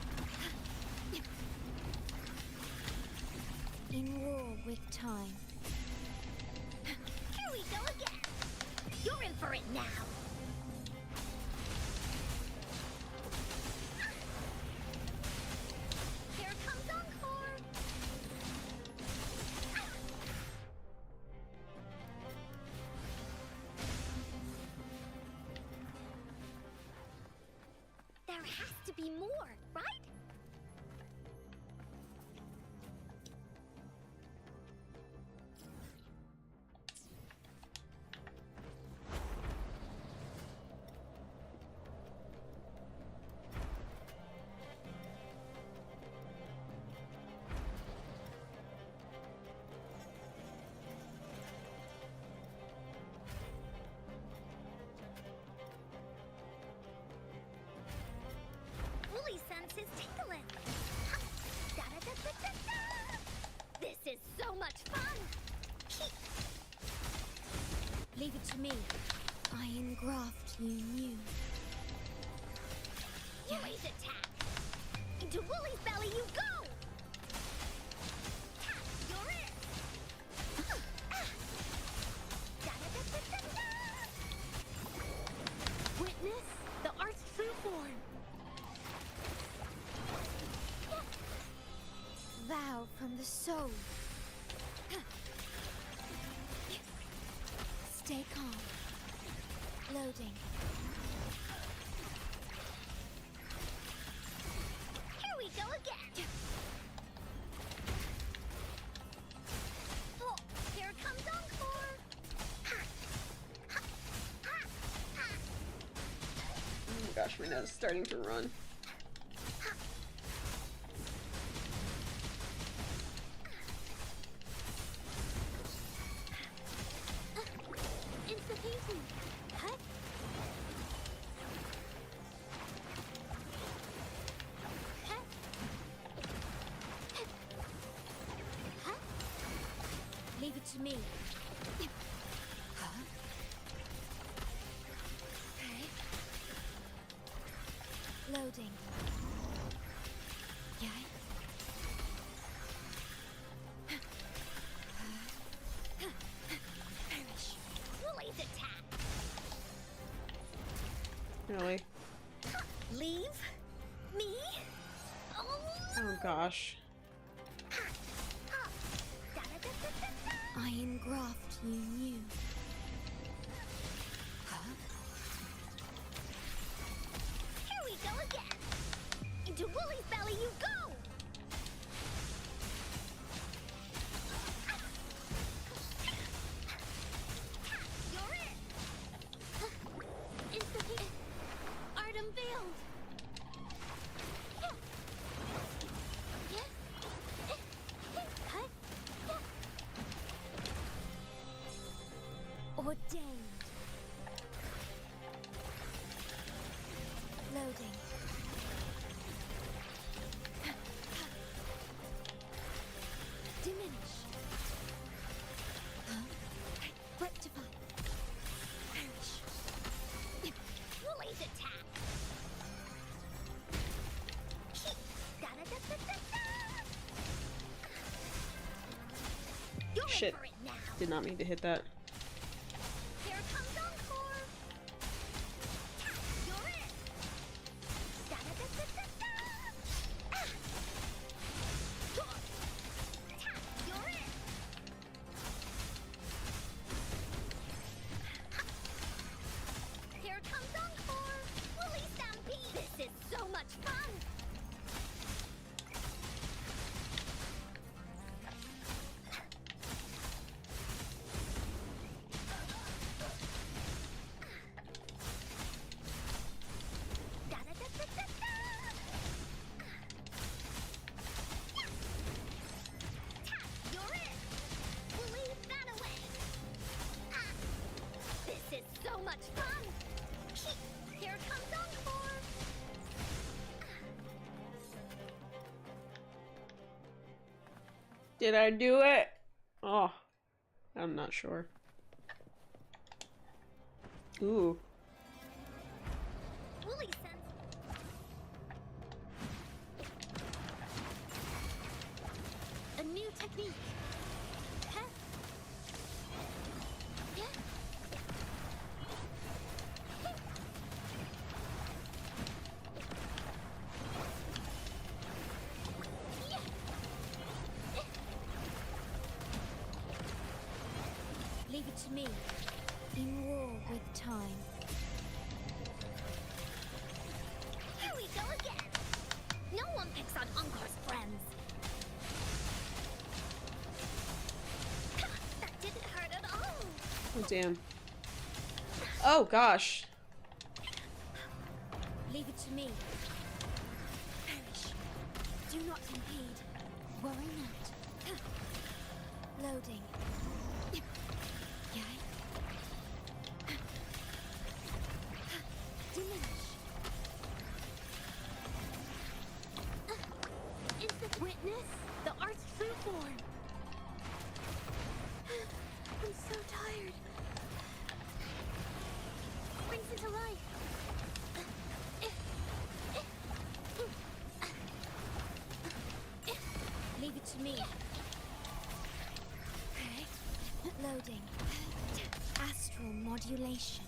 In war with time. Here we go again. You're in for it now. Here comes Encore. There has to be more, right? senses tingling. Da-da-da-da-da-da. This is so much fun. Leave it to me. I engraft you new. Woolie's attack. Into Woolie's belly you go. You're it. Da-da-da-da-da-da. Witness the art's true form. Vow from the soul. Stay calm. Loading. Here we go again. Oh, here comes Encore. Ha. Ha. Ha. Ha. Oh my gosh, Rena's starting to run. Insta-painting. Cut. Cut. Huh? Leave it to me. Huh? Okay. Loading. Yeah. Perish. Woolie's attack. Really? Leave me. Oh. Oh gosh. Da-da-da-da-da-da. I engraft you new. Huh? Here we go again. Into Woolie's belly you go. You're it. Insta-painting. Art unveiled. Yes. Cut. Ordained. Loading. Diminish. Huh? Rectify. Perish. Woolie's attack. Da-da-da-da-da-da. You're Shit. in for it now. Did not mean to hit that. Here comes Encore. You're it. Da-da-da-da-da-da. You're it. Here comes Encore. Woolly Stampede. This is so much fun. Da-da-da-da-da-da. You're it. We'll leave that away. This is so much fun. Here comes Encore. Did I do it? Oh, I'm not sure. Ooh. Woolly sense. A new technique. Huh? Yeah. Leave it to me. In war with time. Here we go again. No one picks on Encore's friends. That didn't hurt at all. Oh damn. Oh gosh. Leave it to me. Perish. Do not impede. Worry not. Loading. Yay. Diminish. form. I'm so tired. Brings it to life. Leave it to me. Loading. Astral modulation.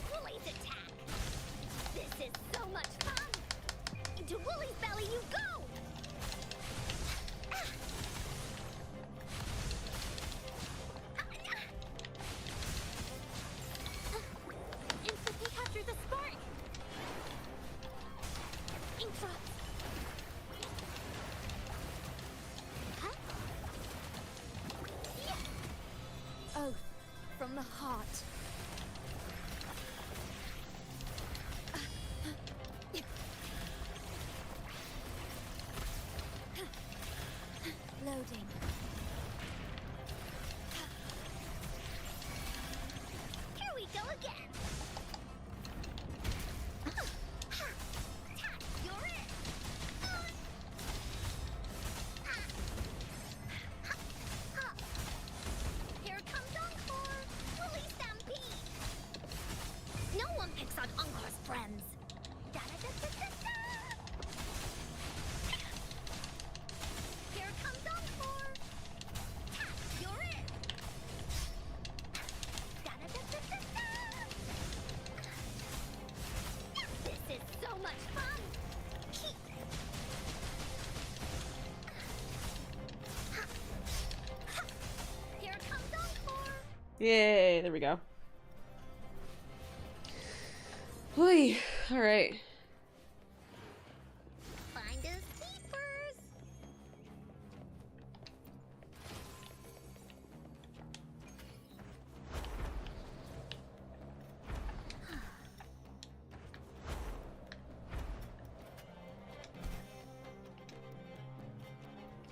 Woolie's attack. This is so much fun. Into Woolie's belly you go. Instantly capture the spark. Ink drops. Huh? Yeah. Oath from the heart. Loading. Here we go again. Tack, you're it. Here comes Encore. Woolly Stampede. No one picks on Encore's friends. Da-da-da-da-da-da. Here comes Encore. Tack, you're it. Da-da-da-da-da-da. This is so much fun. Keep. Here comes Encore. Yay, there we go. Oy, alright. Finders keepers.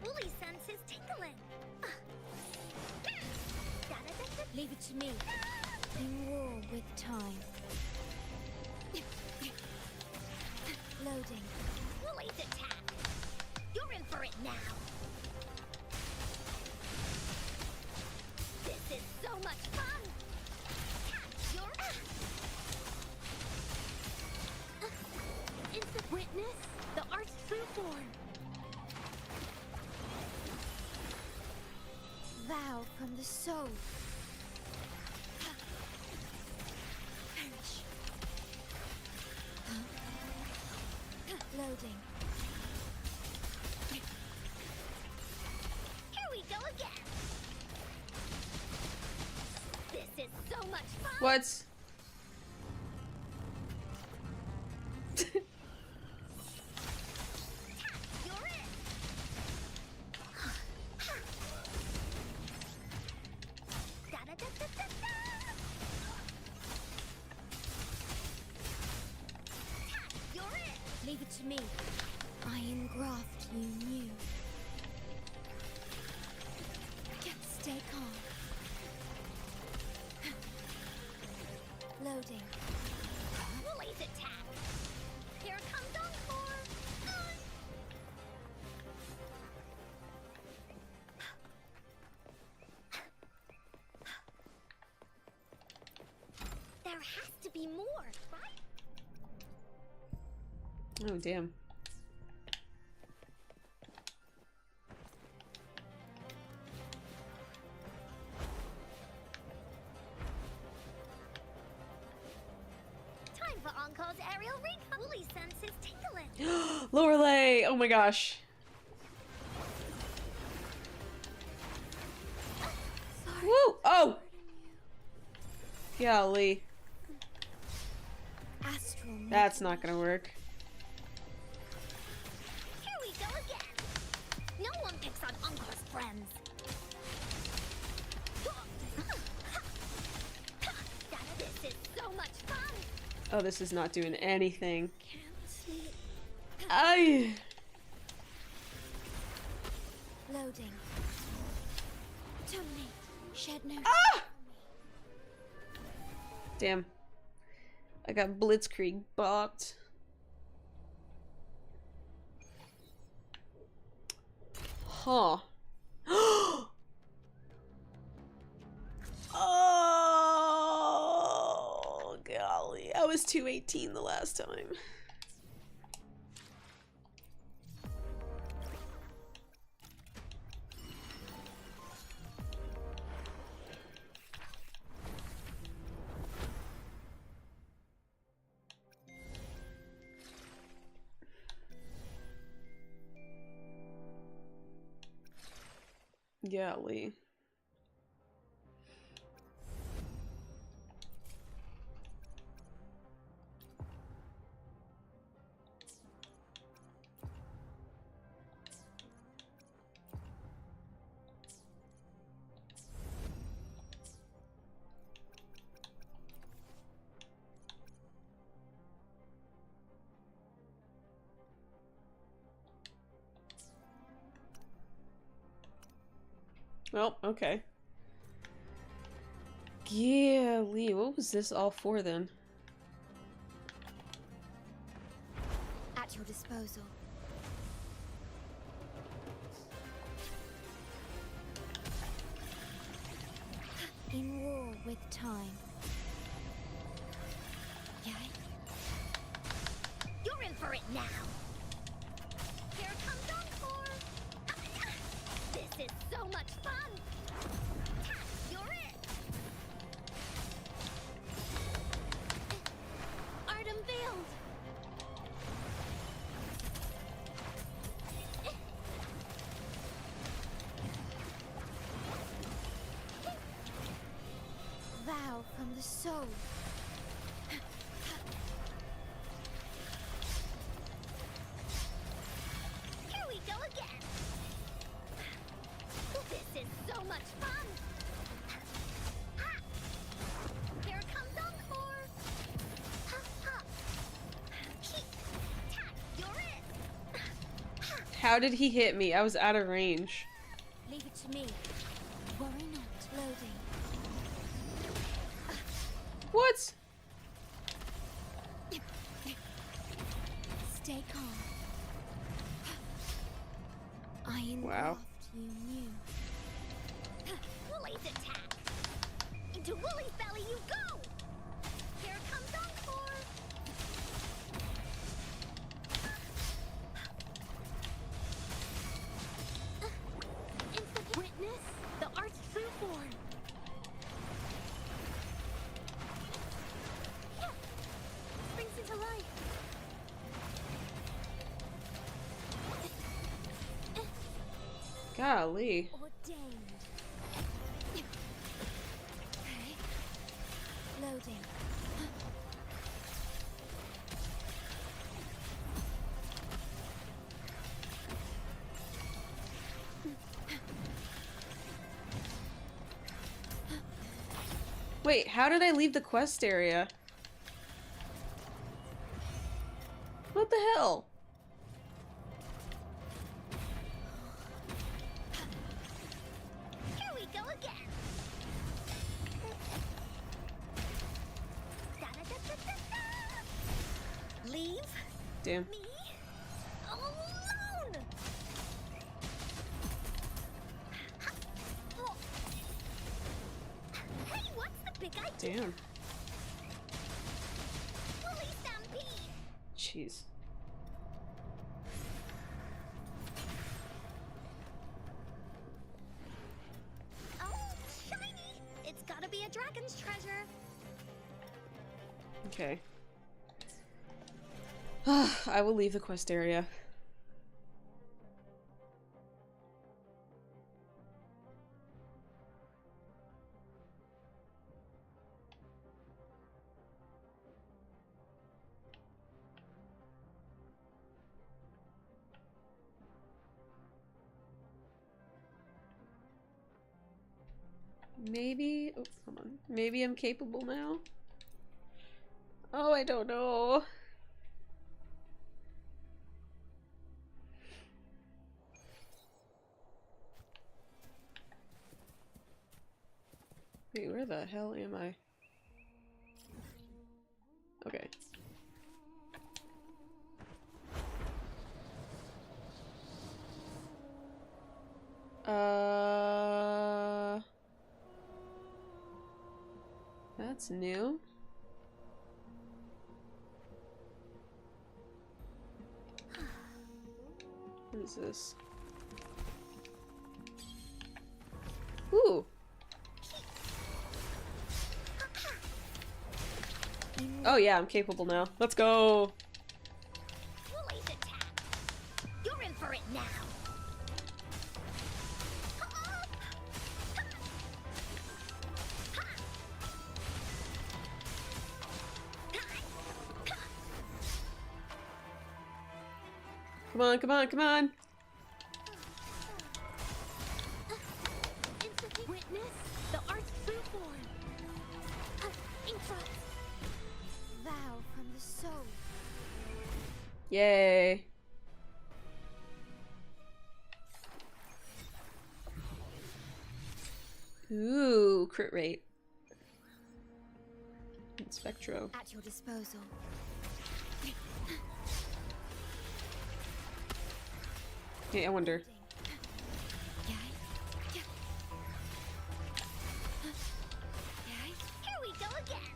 Woolly sense is tingling. Da-da-da-da-da. Leave it to me. In war with time. Loading. Woolly's attack. You're in for it now. This is so much fun. Catch your Instant witness the art's true form. Vow from the soul. Perish. Loading. Here we go again. This is so much fun. What? You're it. Da-da-da-da-da-da. You're it. Leave it to me. I engraft you new. Stay calm. Loading. Woolly's attack. Here comes Encore. There has to be more, right? Oh, damn. Time for Encore's aerial recon. Woolly sense is tingling. Lorelei! Oh my gosh. Sorry. Woo! Oh! Golly. Astral. That's not gonna work. Here we go again. No one picks on Encore's friends. This is so much fun. Oh, this is not doing anything. Can't sleep. Ay! Loading. Terminate. Shed no. Ah! Damn. I got blitzkrieg bopped. Huh. Oh, golly. I was 218 the last time. Golly. Well, okay. Yeah, Lee, what was this all for then? At your disposal. In war with time. Yay? You're in for it now! Here comes Encore! This is so much fun! You're it! Art unveiled! Vow from the soul. Here we go again. This is so much fun. Here comes Encore. You're it. How did he hit me? I was out of range. Leave it to me. Worry not. Loading. What? Stay calm. I engulfed Wow. you knew. Woolie's attack! Into Woolie's belly you go! Here comes Encore! Instant witness the art's true form! Yeah. Springs into life! Golly. Ordained. Okay. Loading. Wait, how did I leave the quest area? What the hell? Here we go again. Da-da-da-da-da-da. Leave Damn. me alone. Hey, what's the big idea? Damn. Woolly stampede. Jeez. Oh, shiny! It's gotta be a dragon's treasure. Okay. I will leave the quest area. Maybe, oh, come on. Maybe I'm capable now? Oh, I don't know. Wait, where the hell am I? Okay. That's new. What is this? Ooh. Oh yeah, I'm capable now. Let's go. Woolly's attack. You're in for it now. Come on, come on, come on. Witness the art's true form. Infra. Vow from the soul. Yay. Ooh, crit rate. And Spectro. At your disposal. Hey, I wonder. Here we go again.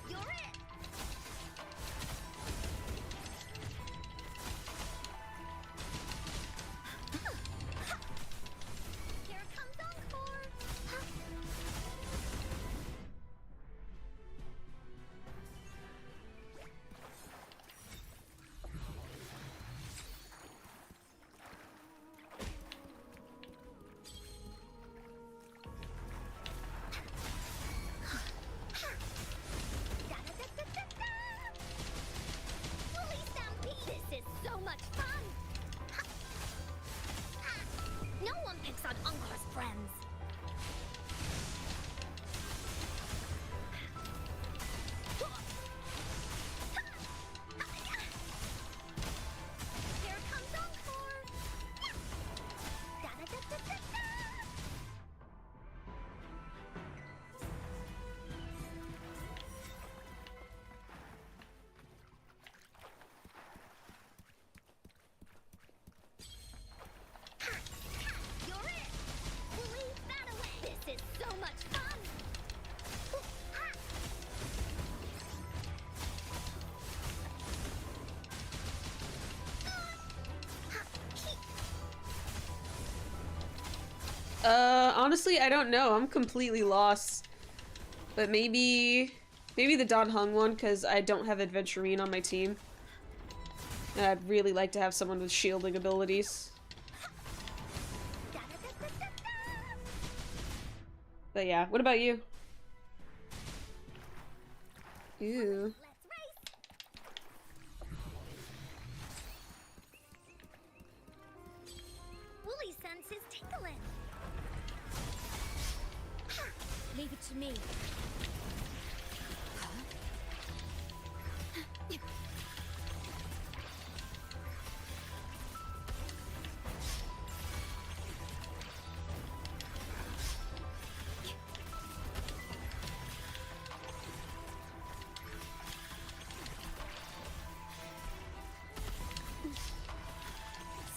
You're it. Here comes Encore. Woolly Stampede! This is so much fun! No one picks on Encore's friends. Here comes Encore! You're it! Woolly, that away! This is so much fun! Honestly, I don't know. I'm completely lost. But maybe the Don Hung one, because I don't have Adventurine on my team. And I'd really like to have someone with shielding abilities. But yeah, what about you? Ew. Let's race! Woolly senses tickling. Leave it to me.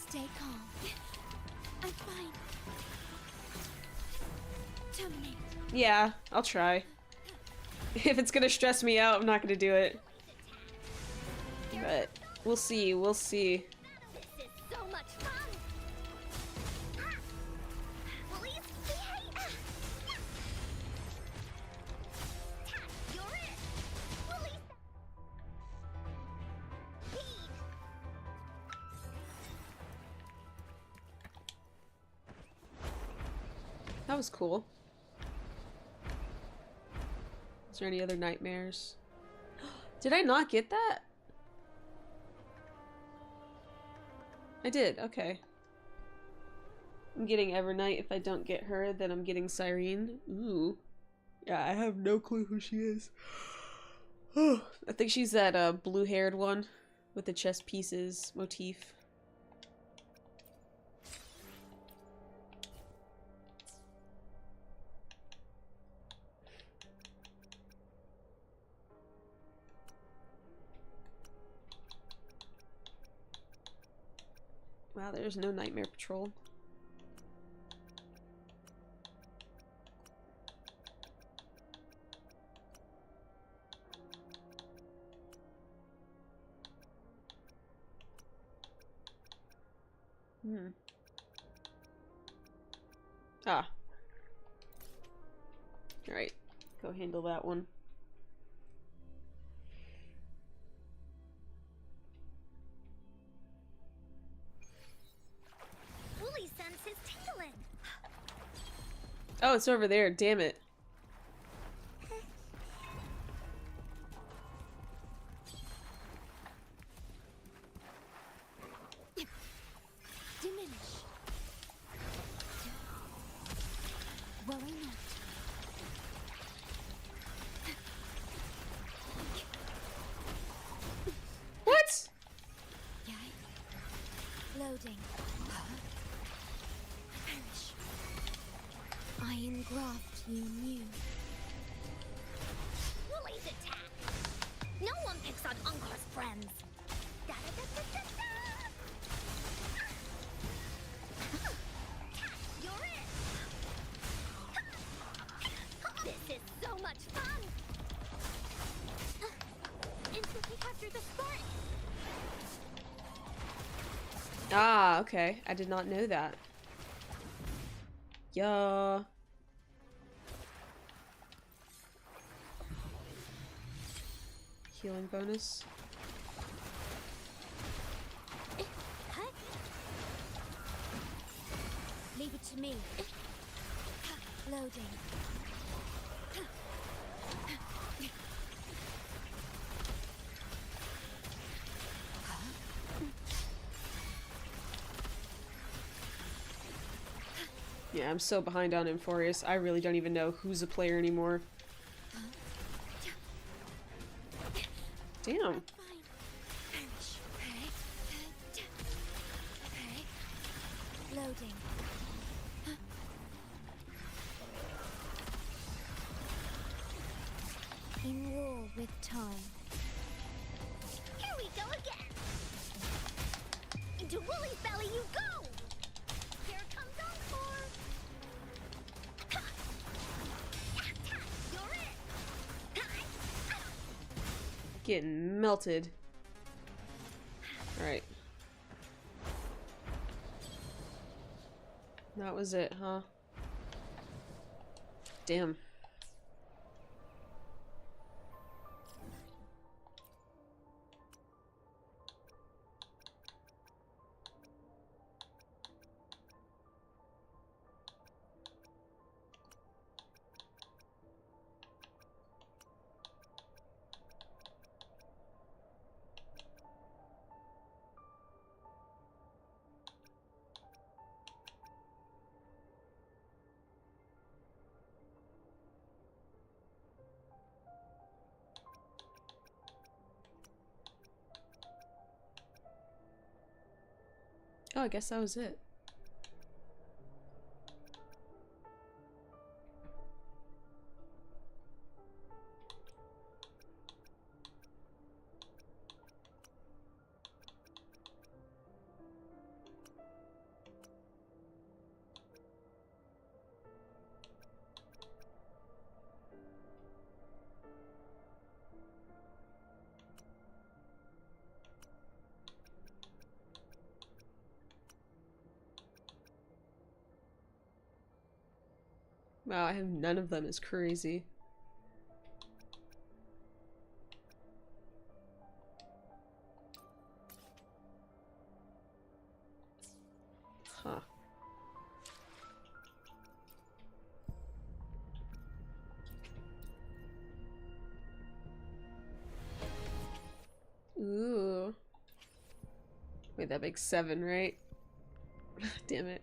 Stay calm. I'm fine. Terminate. Yeah, I'll try. If it's gonna stress me out, I'm not gonna do it. But we'll see, we'll see. This is so much fun. Woolly, behave. You're it. Woolly. Speed. That was cool. Is there any other nightmares? Did I not get that? I did, okay. I'm getting Evernight. If I don't get her, then I'm getting Cyrene. Ooh. Yeah, I have no clue who she is. I think she's that blue-haired one with the chess pieces motif. Wow, there's no Nightmare Patrol. Hmm. Ah. Alright. Go handle that one. Wooly sense is tingling. Oh, it's over there. Damn it. Diminish. Worry not. What? Yay. Loading. Perish. I engraft you new. Wooly's attack. No one picks on Uncle's friends. Da-da-da-da-da-da. You're it. This is so much fun. Instantly capture the spark. Ah, okay. I did not know that. Yeah. Healing bonus. Cut. Leave it to me. Loading. Yeah, I'm so behind on Euphorius. I really don't even know who's a player anymore. Damn. Fine. Perish. Okay. Loading. In war with time. Here we go again. Into Wooly's belly you go. Here comes Encore. Ha! Ha! You're it. Ha! Getting melted. Alright. That was it, huh? Damn. Oh, I guess that was it. Wow, I have none of them. Is crazy. Huh. Ooh. Wait, that makes 7, right? Damn it.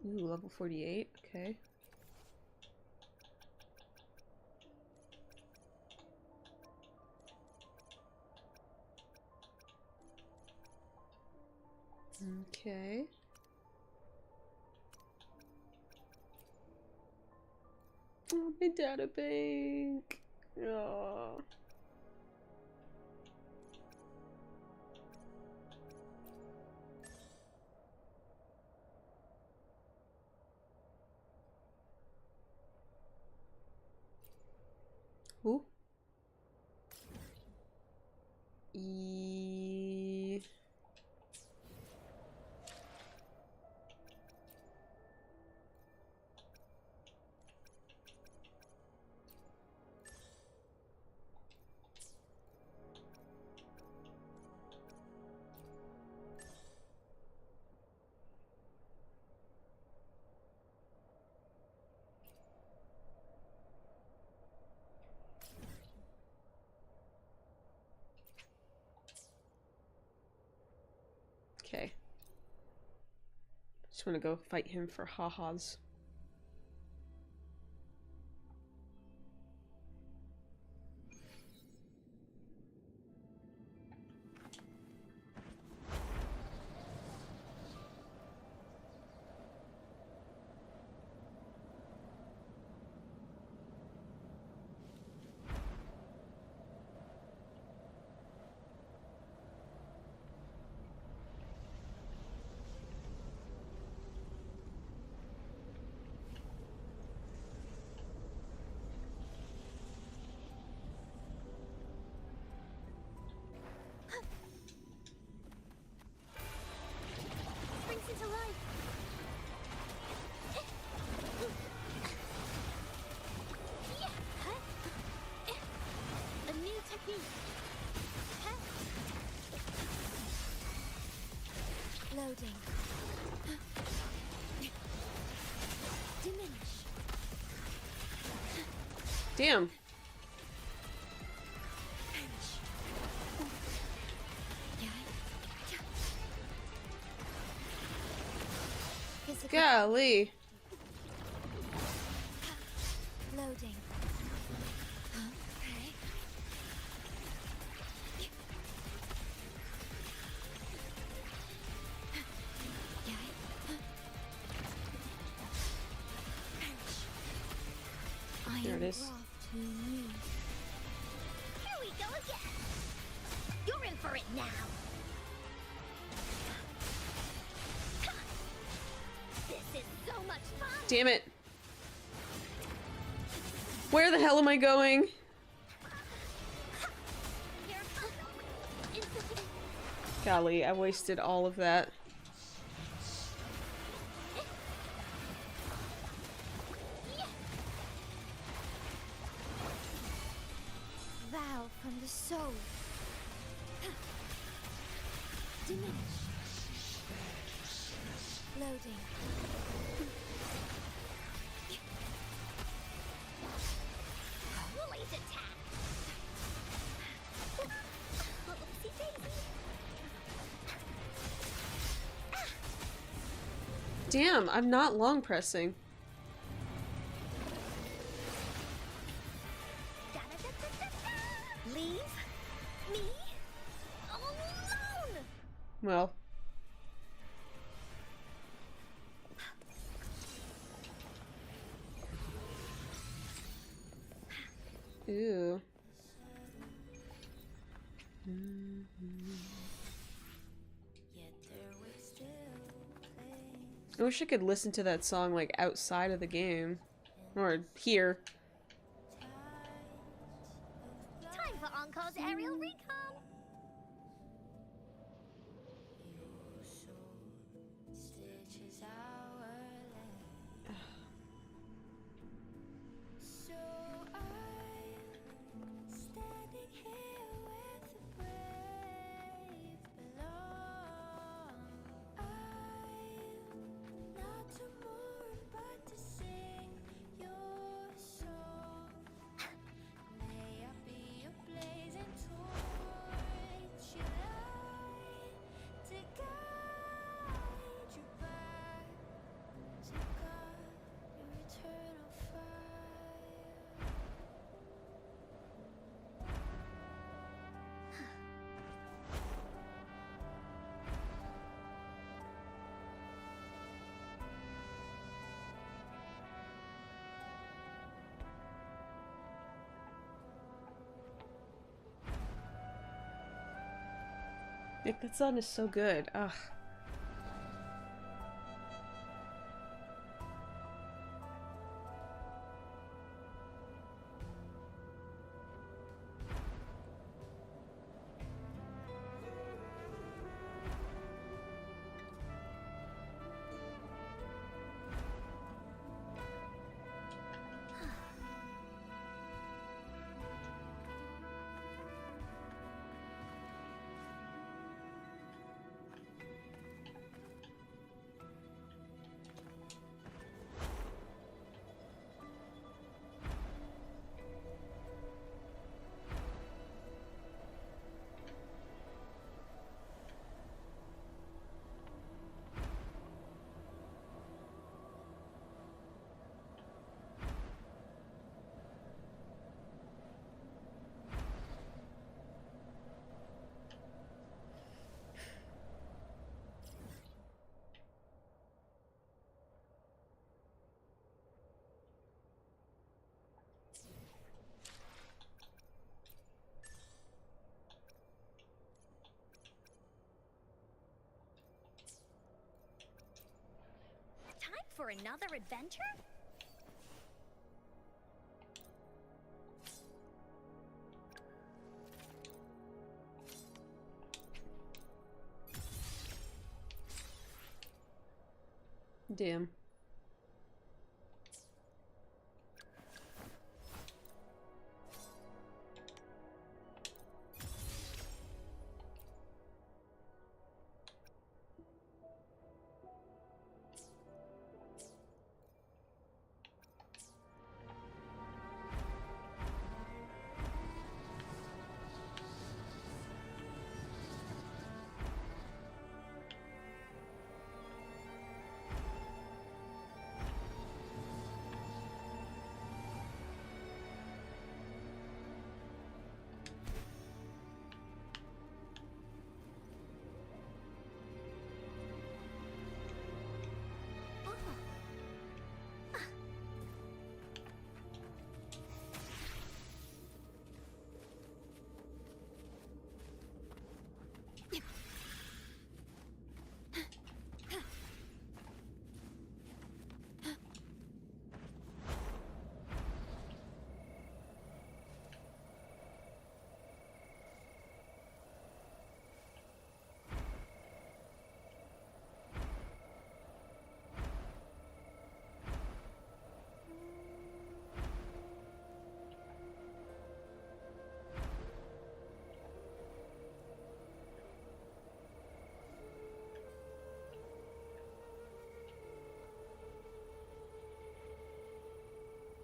Ooh, level 48. Okay. Okay. Oh, my data bank. Oh. Ooh. Okay. Just want to go fight him for ha-has. Springs into life. A new technique. Loading. Diminish. Damn. Golly. Loading. Okay. There it is. Here we go again. You're in for it now. This is so much fun. Damn it. Where the hell am I going? Here comes. Golly, I wasted all of that. Vow from the soul. Diminish. Loading. Woolly's attack. Oopsie daisy. Damn, I'm not long pressing. Leave me alone. Well. Ew. I wish I could listen to that song like outside of the game. Or here. Time for Encore's aerial recon. Nick, that song is so good. Ugh. Time for another adventure? Damn.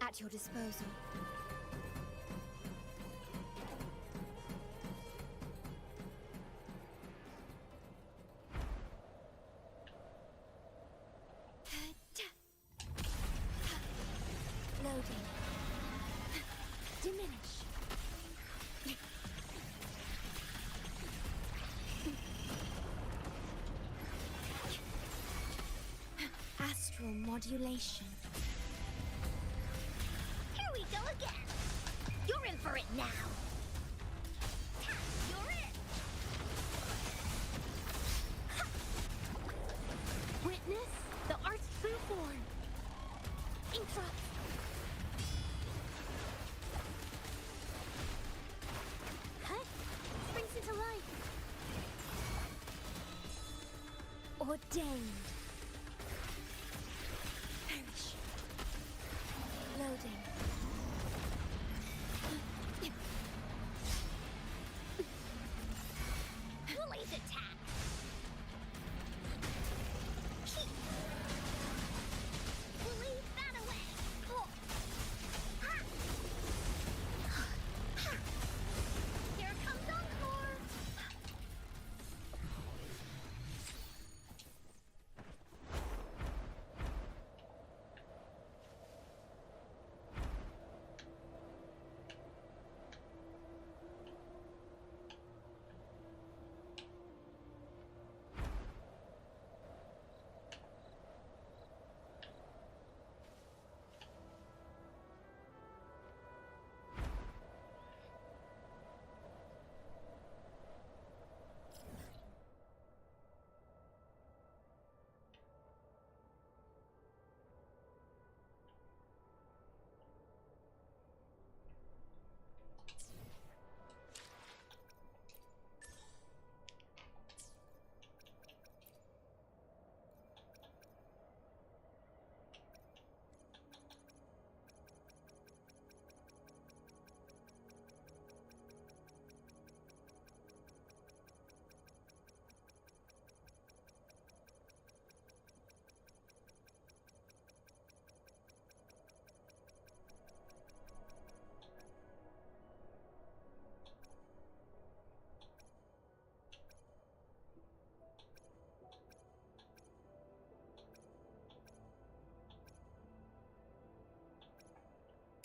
At your disposal. Loading. Diminish. Astral modulation. Here we go again. You're in for it now. You're in. Witness the art's true form. Intra. Cut. Springs into life. Ordained. Perish. Loading. Police attack. We'll leave that away. Oh. Ha. Ha. Here comes Encore.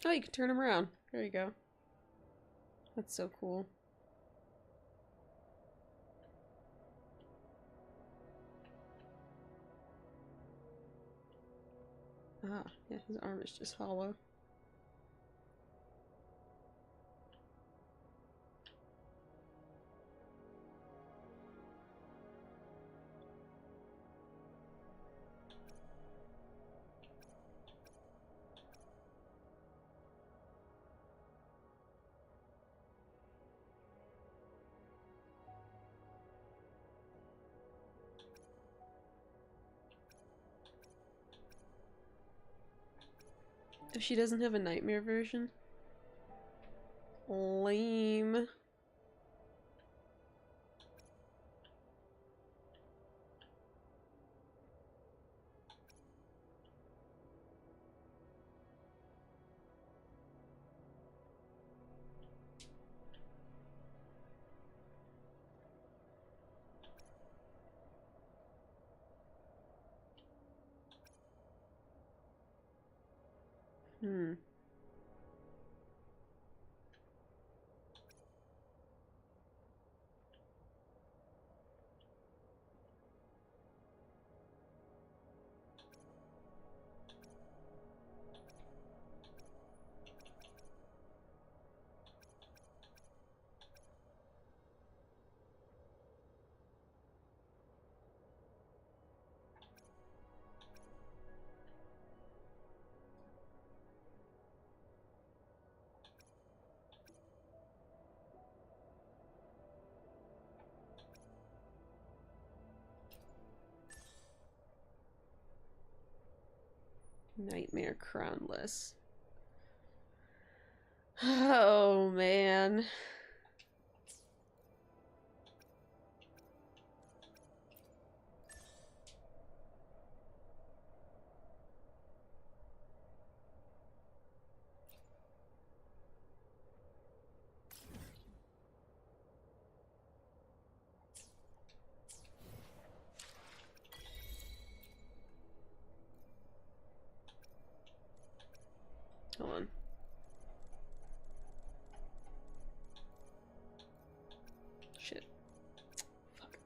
Oh, you can turn them around. There you go. That's so cool. Ah, yeah, his arm is just hollow. If she doesn't have a nightmare version? Lame. Hmm. Nightmare crownless. Oh, man. Hold on. Shit. Fuck.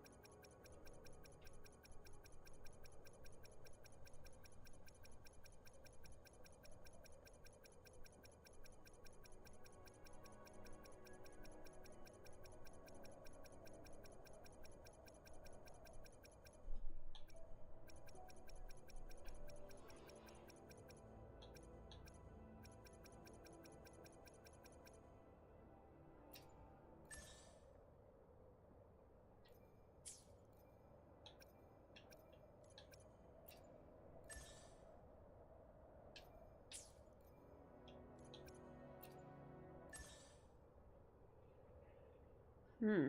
Hmm.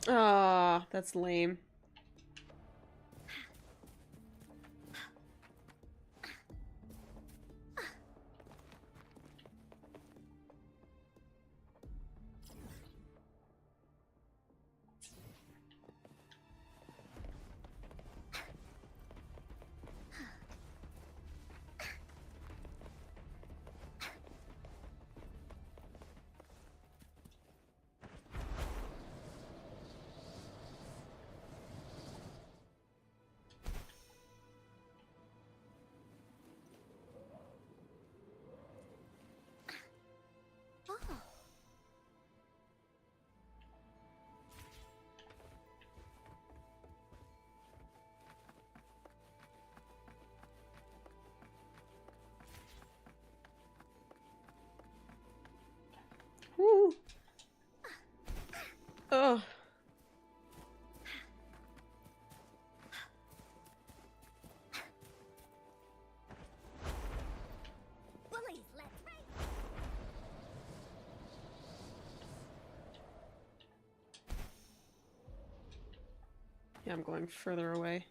Ah, that's lame. Yeah, I'm going further away.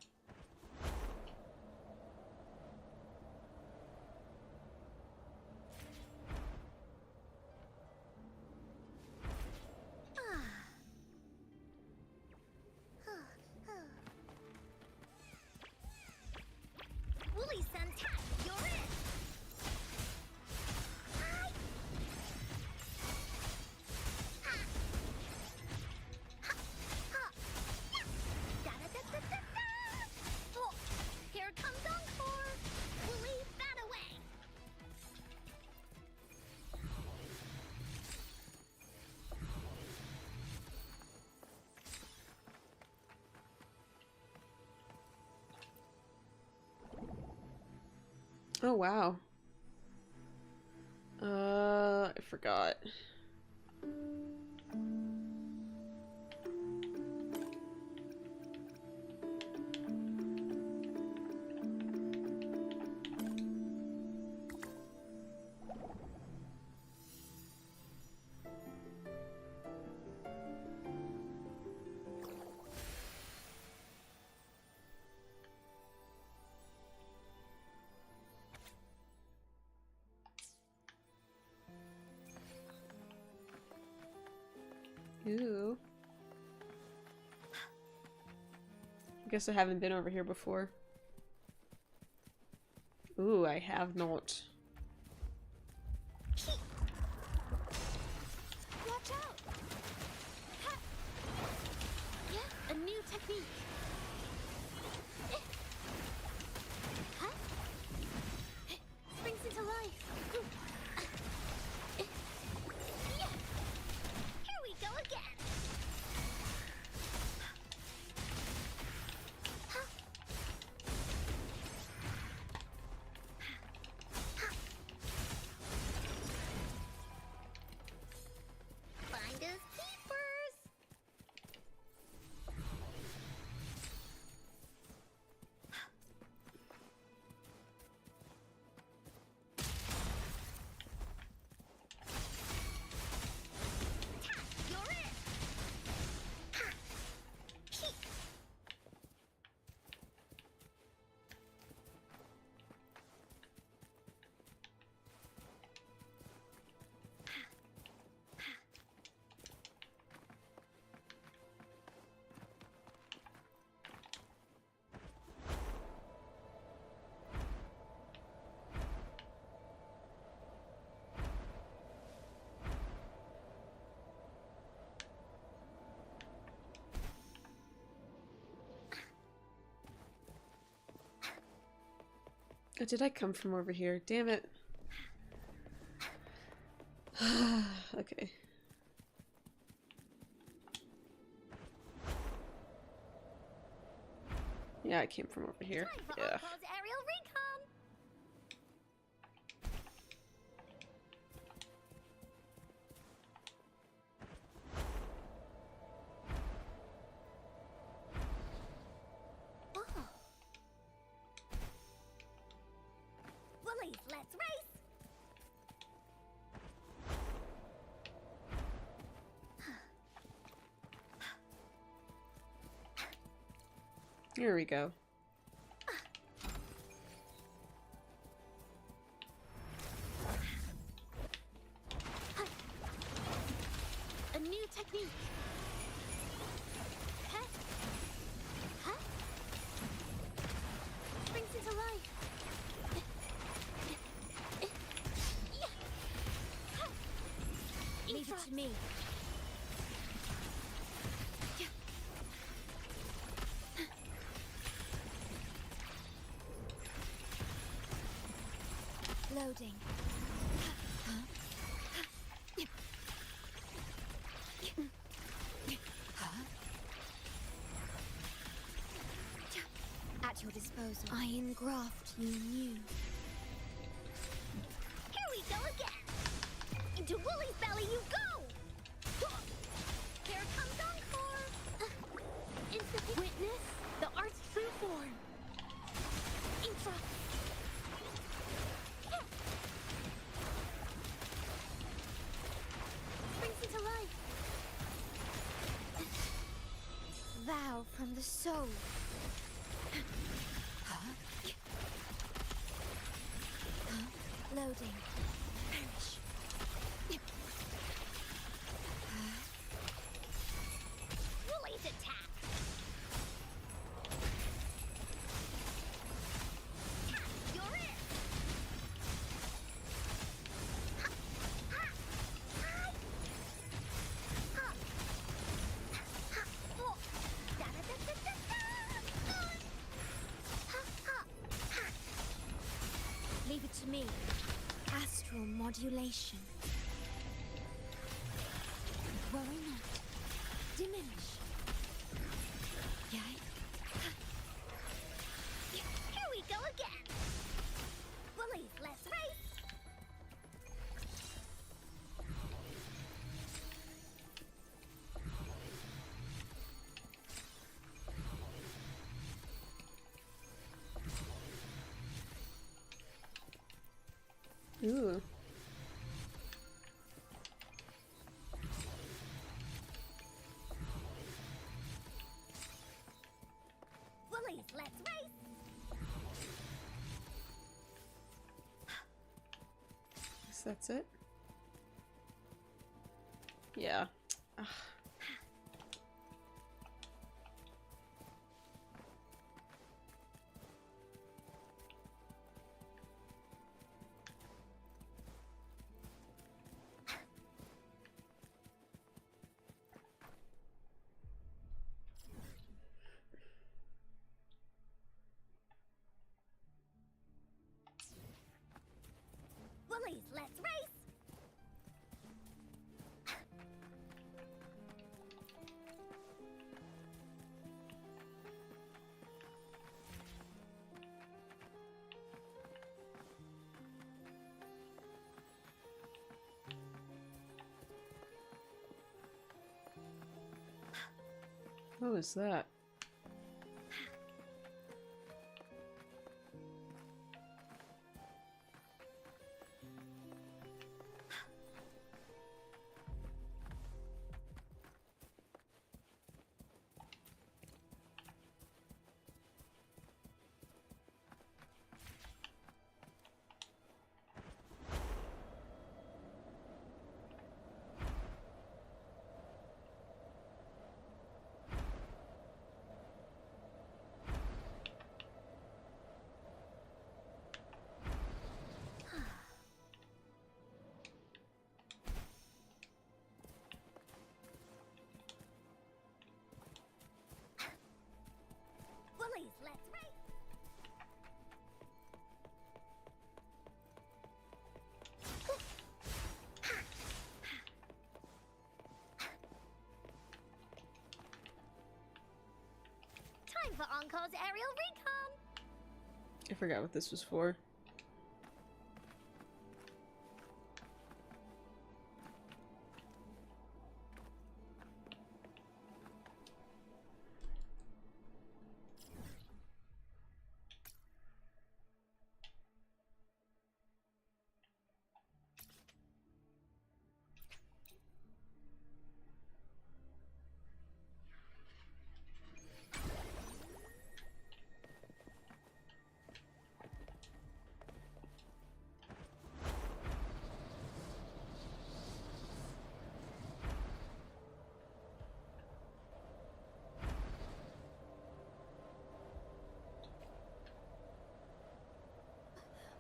Woolly-san, tap! You're in! Hi! Ha! Ha! Ha! Yeah! Da-da-da-da-da-da! Oh! Here comes Encore! Woolly, bat away! Oh wow. I forgot. Ooh. I guess I haven't been over here before. Ooh, I have not. Watch out! Ha! Yeah, a new technique. Huh? Springs into life. Yeah! Here we go again! Finders keepers! Tap! You're in! Ha! Heat! Oh, did I come from over here? Damn it. Okay. Yeah, I came from over here. Time for Yeah. Encore's aerial recon! Oh. Woolies, let's race! Here we go. A new technique. Huh? Huh? Springs into life. Yeah. Huh. Leave it to me. Loading. At your disposal. Iron graft you knew. Here we go again! Into Woolly's belly you go! Here comes Encore! Witness the art's true form. Infra. Springs into life. Vow from the the soul. Loading. Perish. Woolly's attack. You're in. Leave it to me. Astral modulation. Worry not. Diminish. Yay. Here we go again. Bullies, let's race. Ooh. Bullies, let's race. Guess that's it. Yeah. Ugh. Bullies, let's race. What was that? Bullies, let's race. Time for Encore's aerial recon. I forgot what this was for.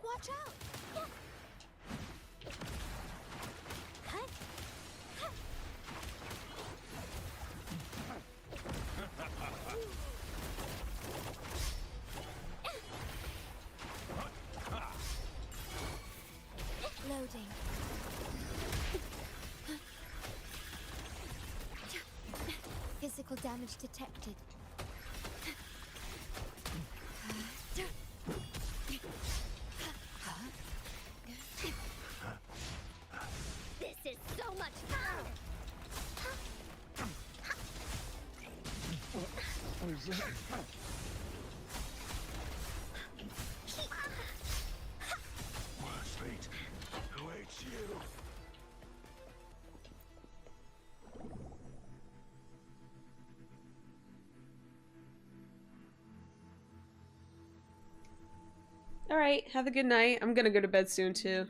Watch out! Loading. Physical damage detected. This is so much fun! Worse fate awaits you. Alright, have a good night. I'm gonna go to bed soon too.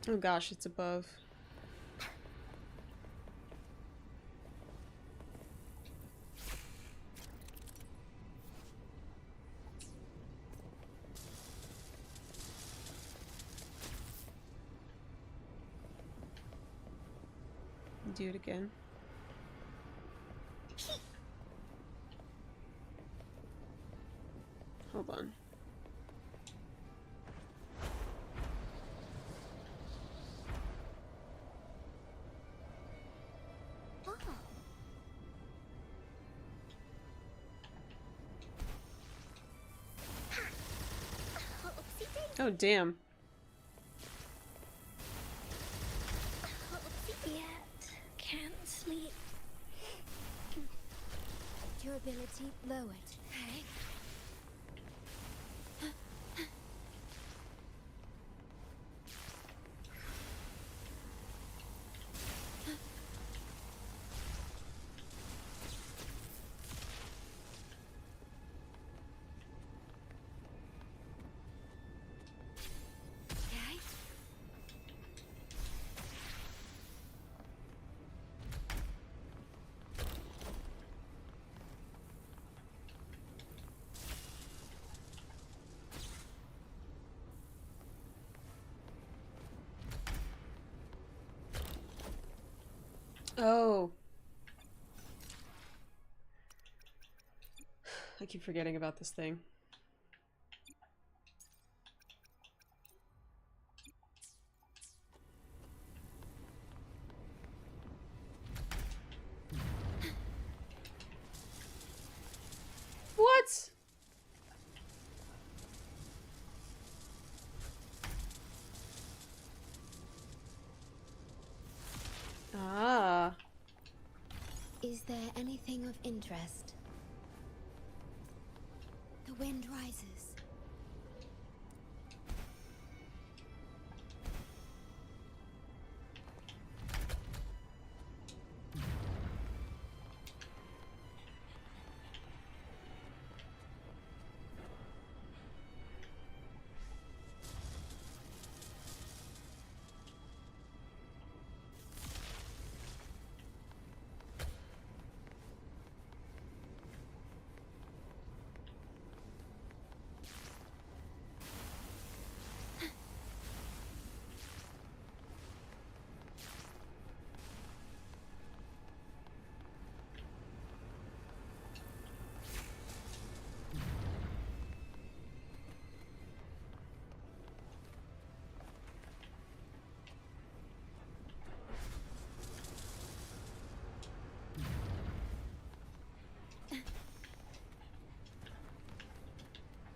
Oh gosh, it's above. Do it again. Hold on. Oh, damn. Yet can't sleep. Durability lowered. Okay. Oh. I keep forgetting about this thing. What? Ah. Is there anything of interest? The wind rises.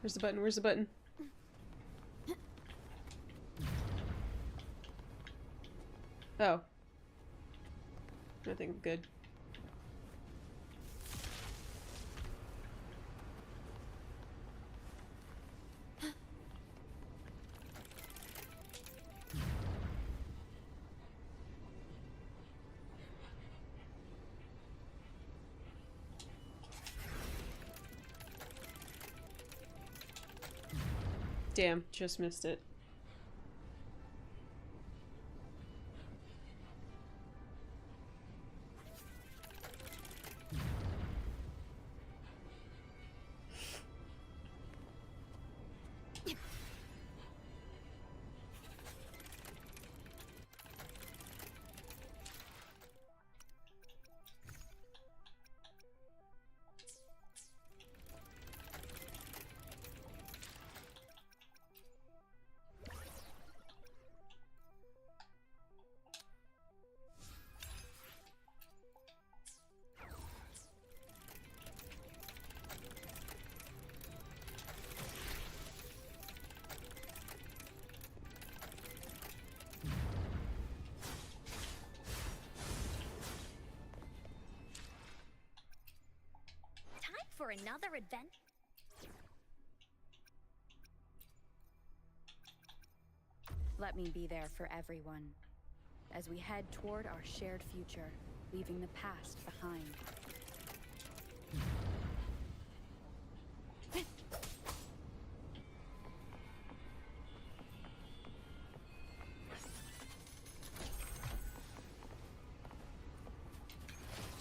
Where's the button? Where's the button? Oh. think I'm good. Damn, just missed it. For another adventure. Let me be there for everyone as we head toward our shared future, leaving the past behind.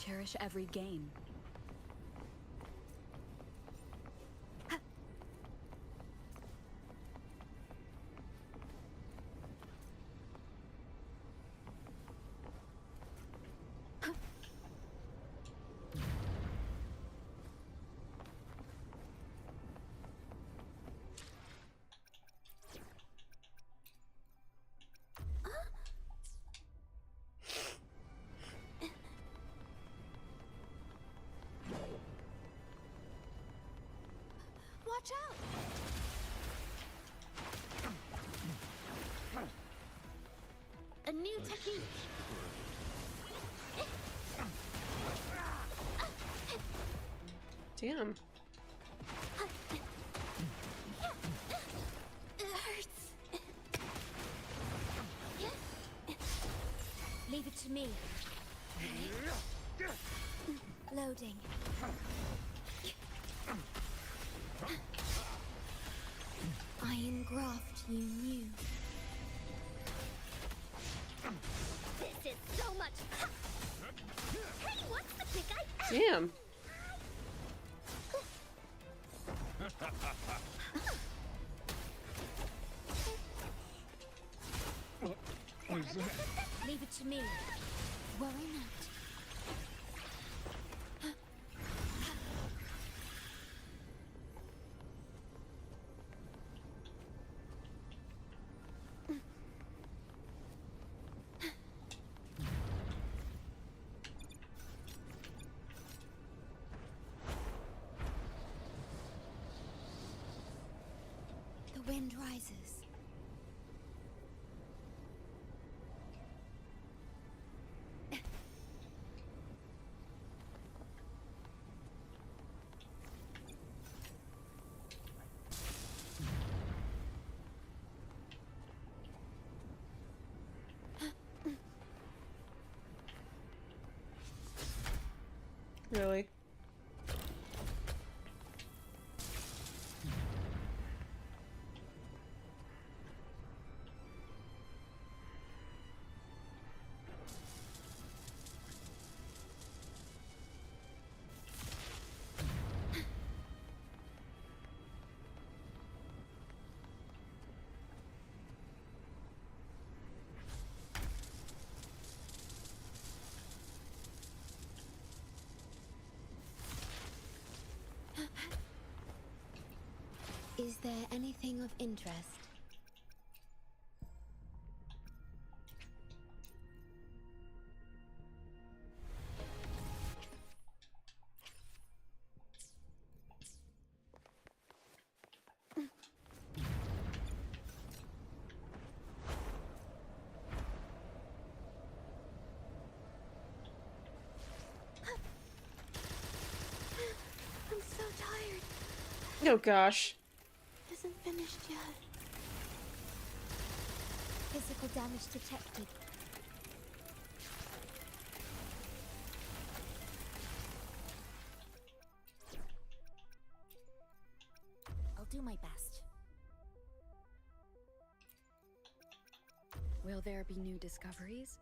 Cherish every game. Watch out! A new technique. Damn. It hurts. Leave it to me. Loading. Iron graft you knew. This is so much. Hey, what's the pick I? Damn. Leave it to me. Worry not. The wind rises. Really? Is there anything of interest? Oh gosh. Isn't finished yet. Physical damage detected. I'll do my best. Will there be new discoveries?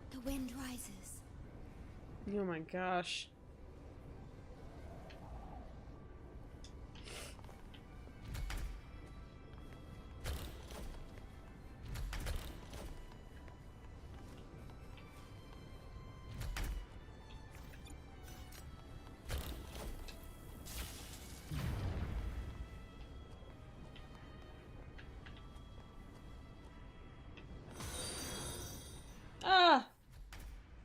The wind rises. Oh my gosh. Ah!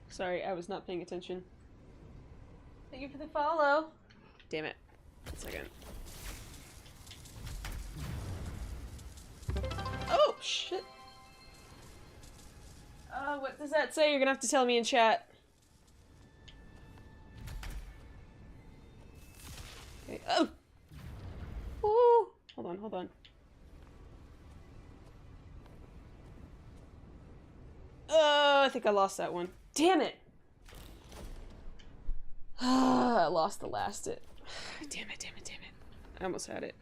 Sorry, I was not paying attention. Thank you for the follow. Damn it. 1 second. Oh, shit. What does that say? You're gonna have to tell me in chat. Okay. Oh! Ooh! Hold on, hold on. I think I lost that one. Damn it! I lost the last it. Damn it, damn it, damn it. I almost had it.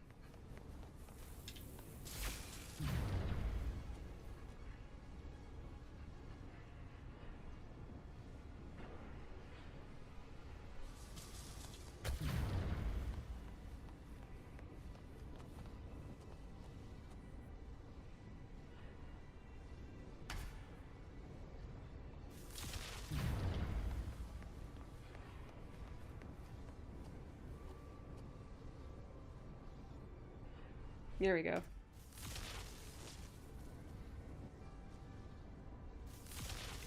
There we go.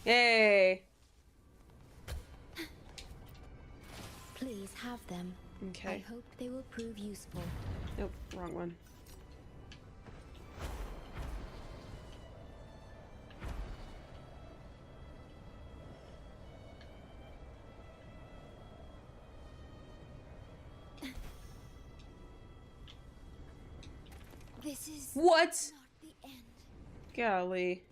Yay! Please have them. Okay. I hope they will prove useful. Nope, wrong one. This is What? not the end. Golly.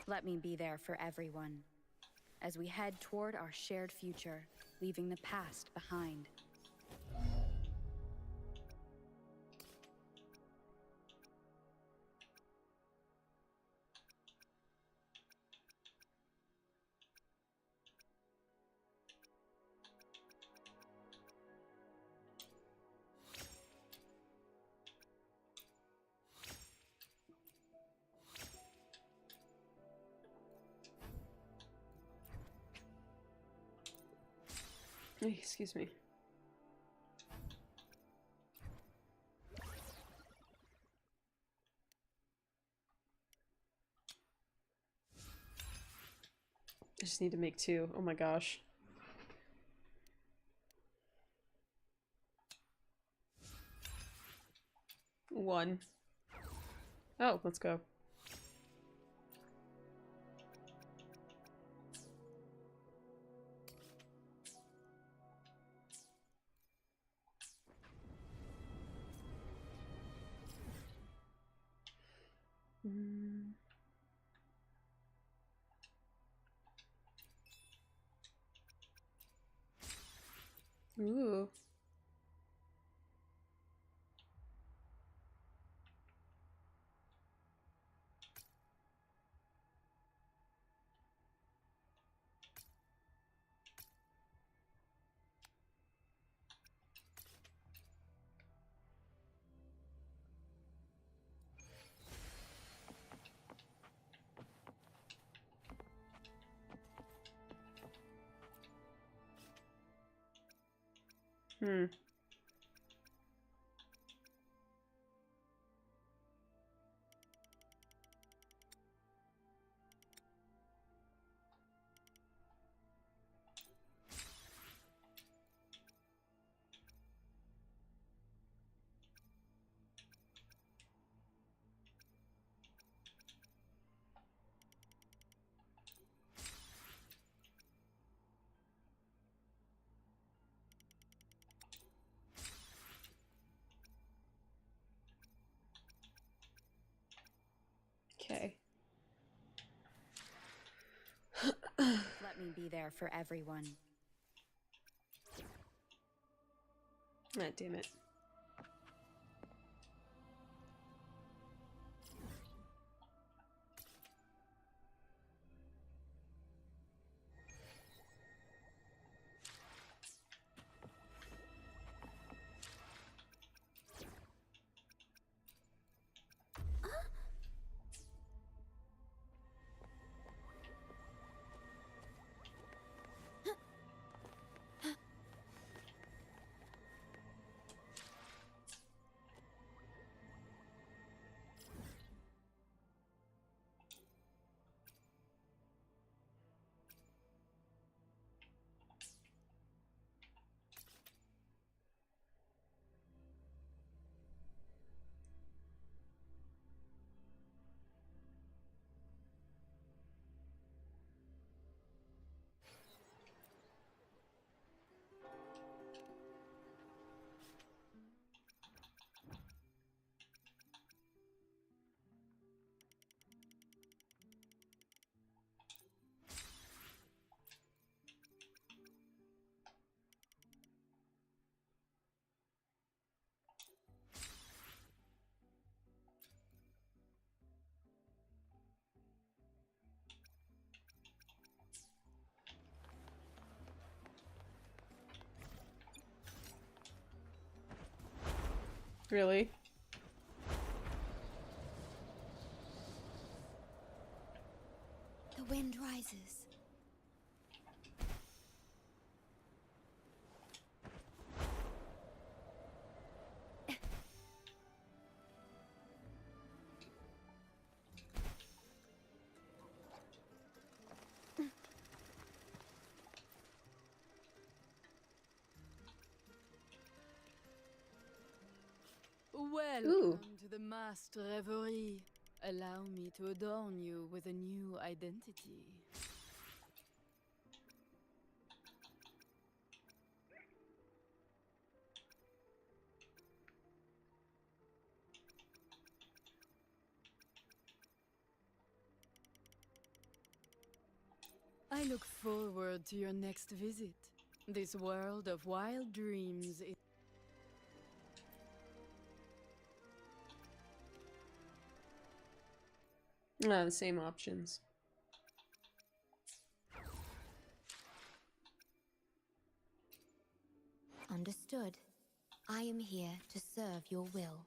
Let me be there for everyone as we head toward our shared future, leaving the past behind. Excuse me. I just need to make 2. Oh my gosh. One. Oh, let's go. Ooh. Hmm. Okay. Let me be there for everyone. Ah, damn it. Really? The wind rises. Welcome Ooh. to the masked reverie. Allow me to adorn you with a new identity. I look forward to your next visit. This world of wild dreams is Ah, the same options. Understood. I am here to serve your will.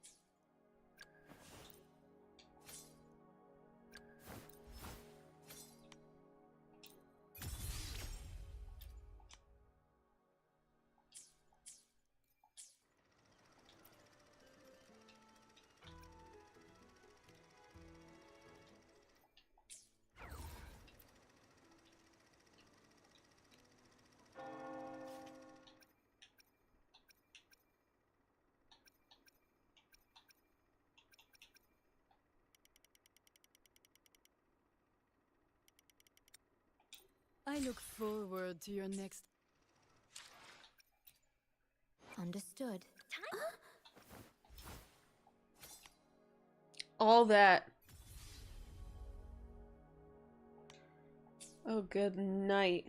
I look forward to your next. Understood. Time. All that. Oh, good night.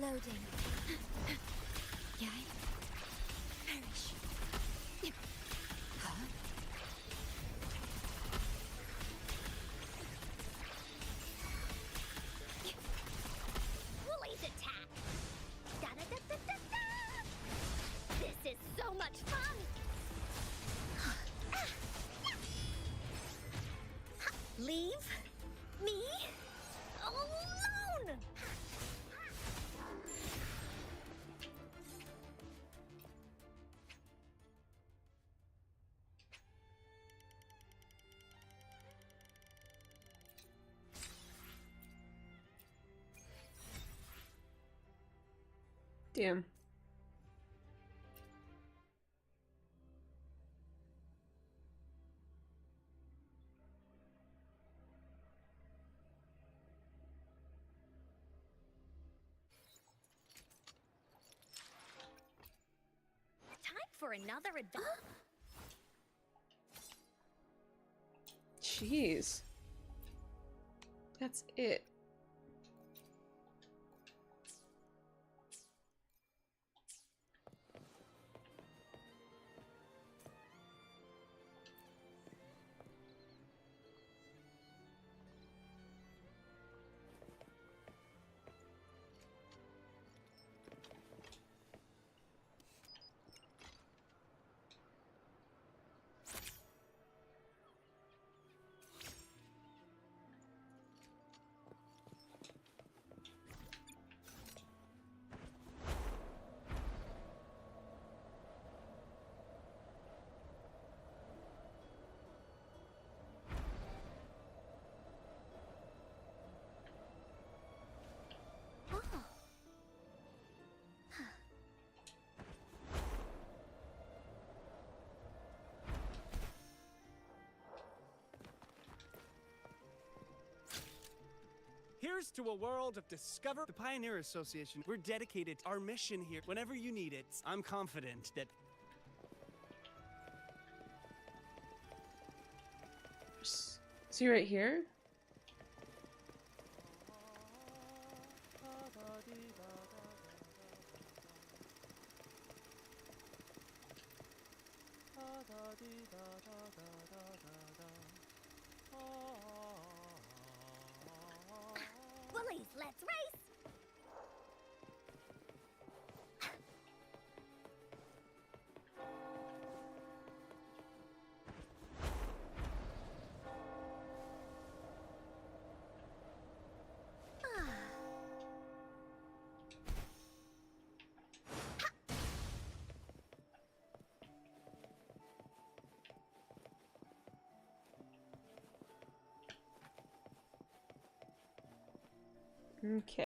Loading. Yay. Perish. Huh? Woolly's attack. Da-da-da-da-da-da! This is so much fun. Leave me alone. Damn. Time for another adventure. Jeez. That's it. Here's to a world of discover. The Pioneer Association, we're dedicated to our mission here. Whenever you need it, I'm confident that... Is he right here? Woolies, let's race. Okay.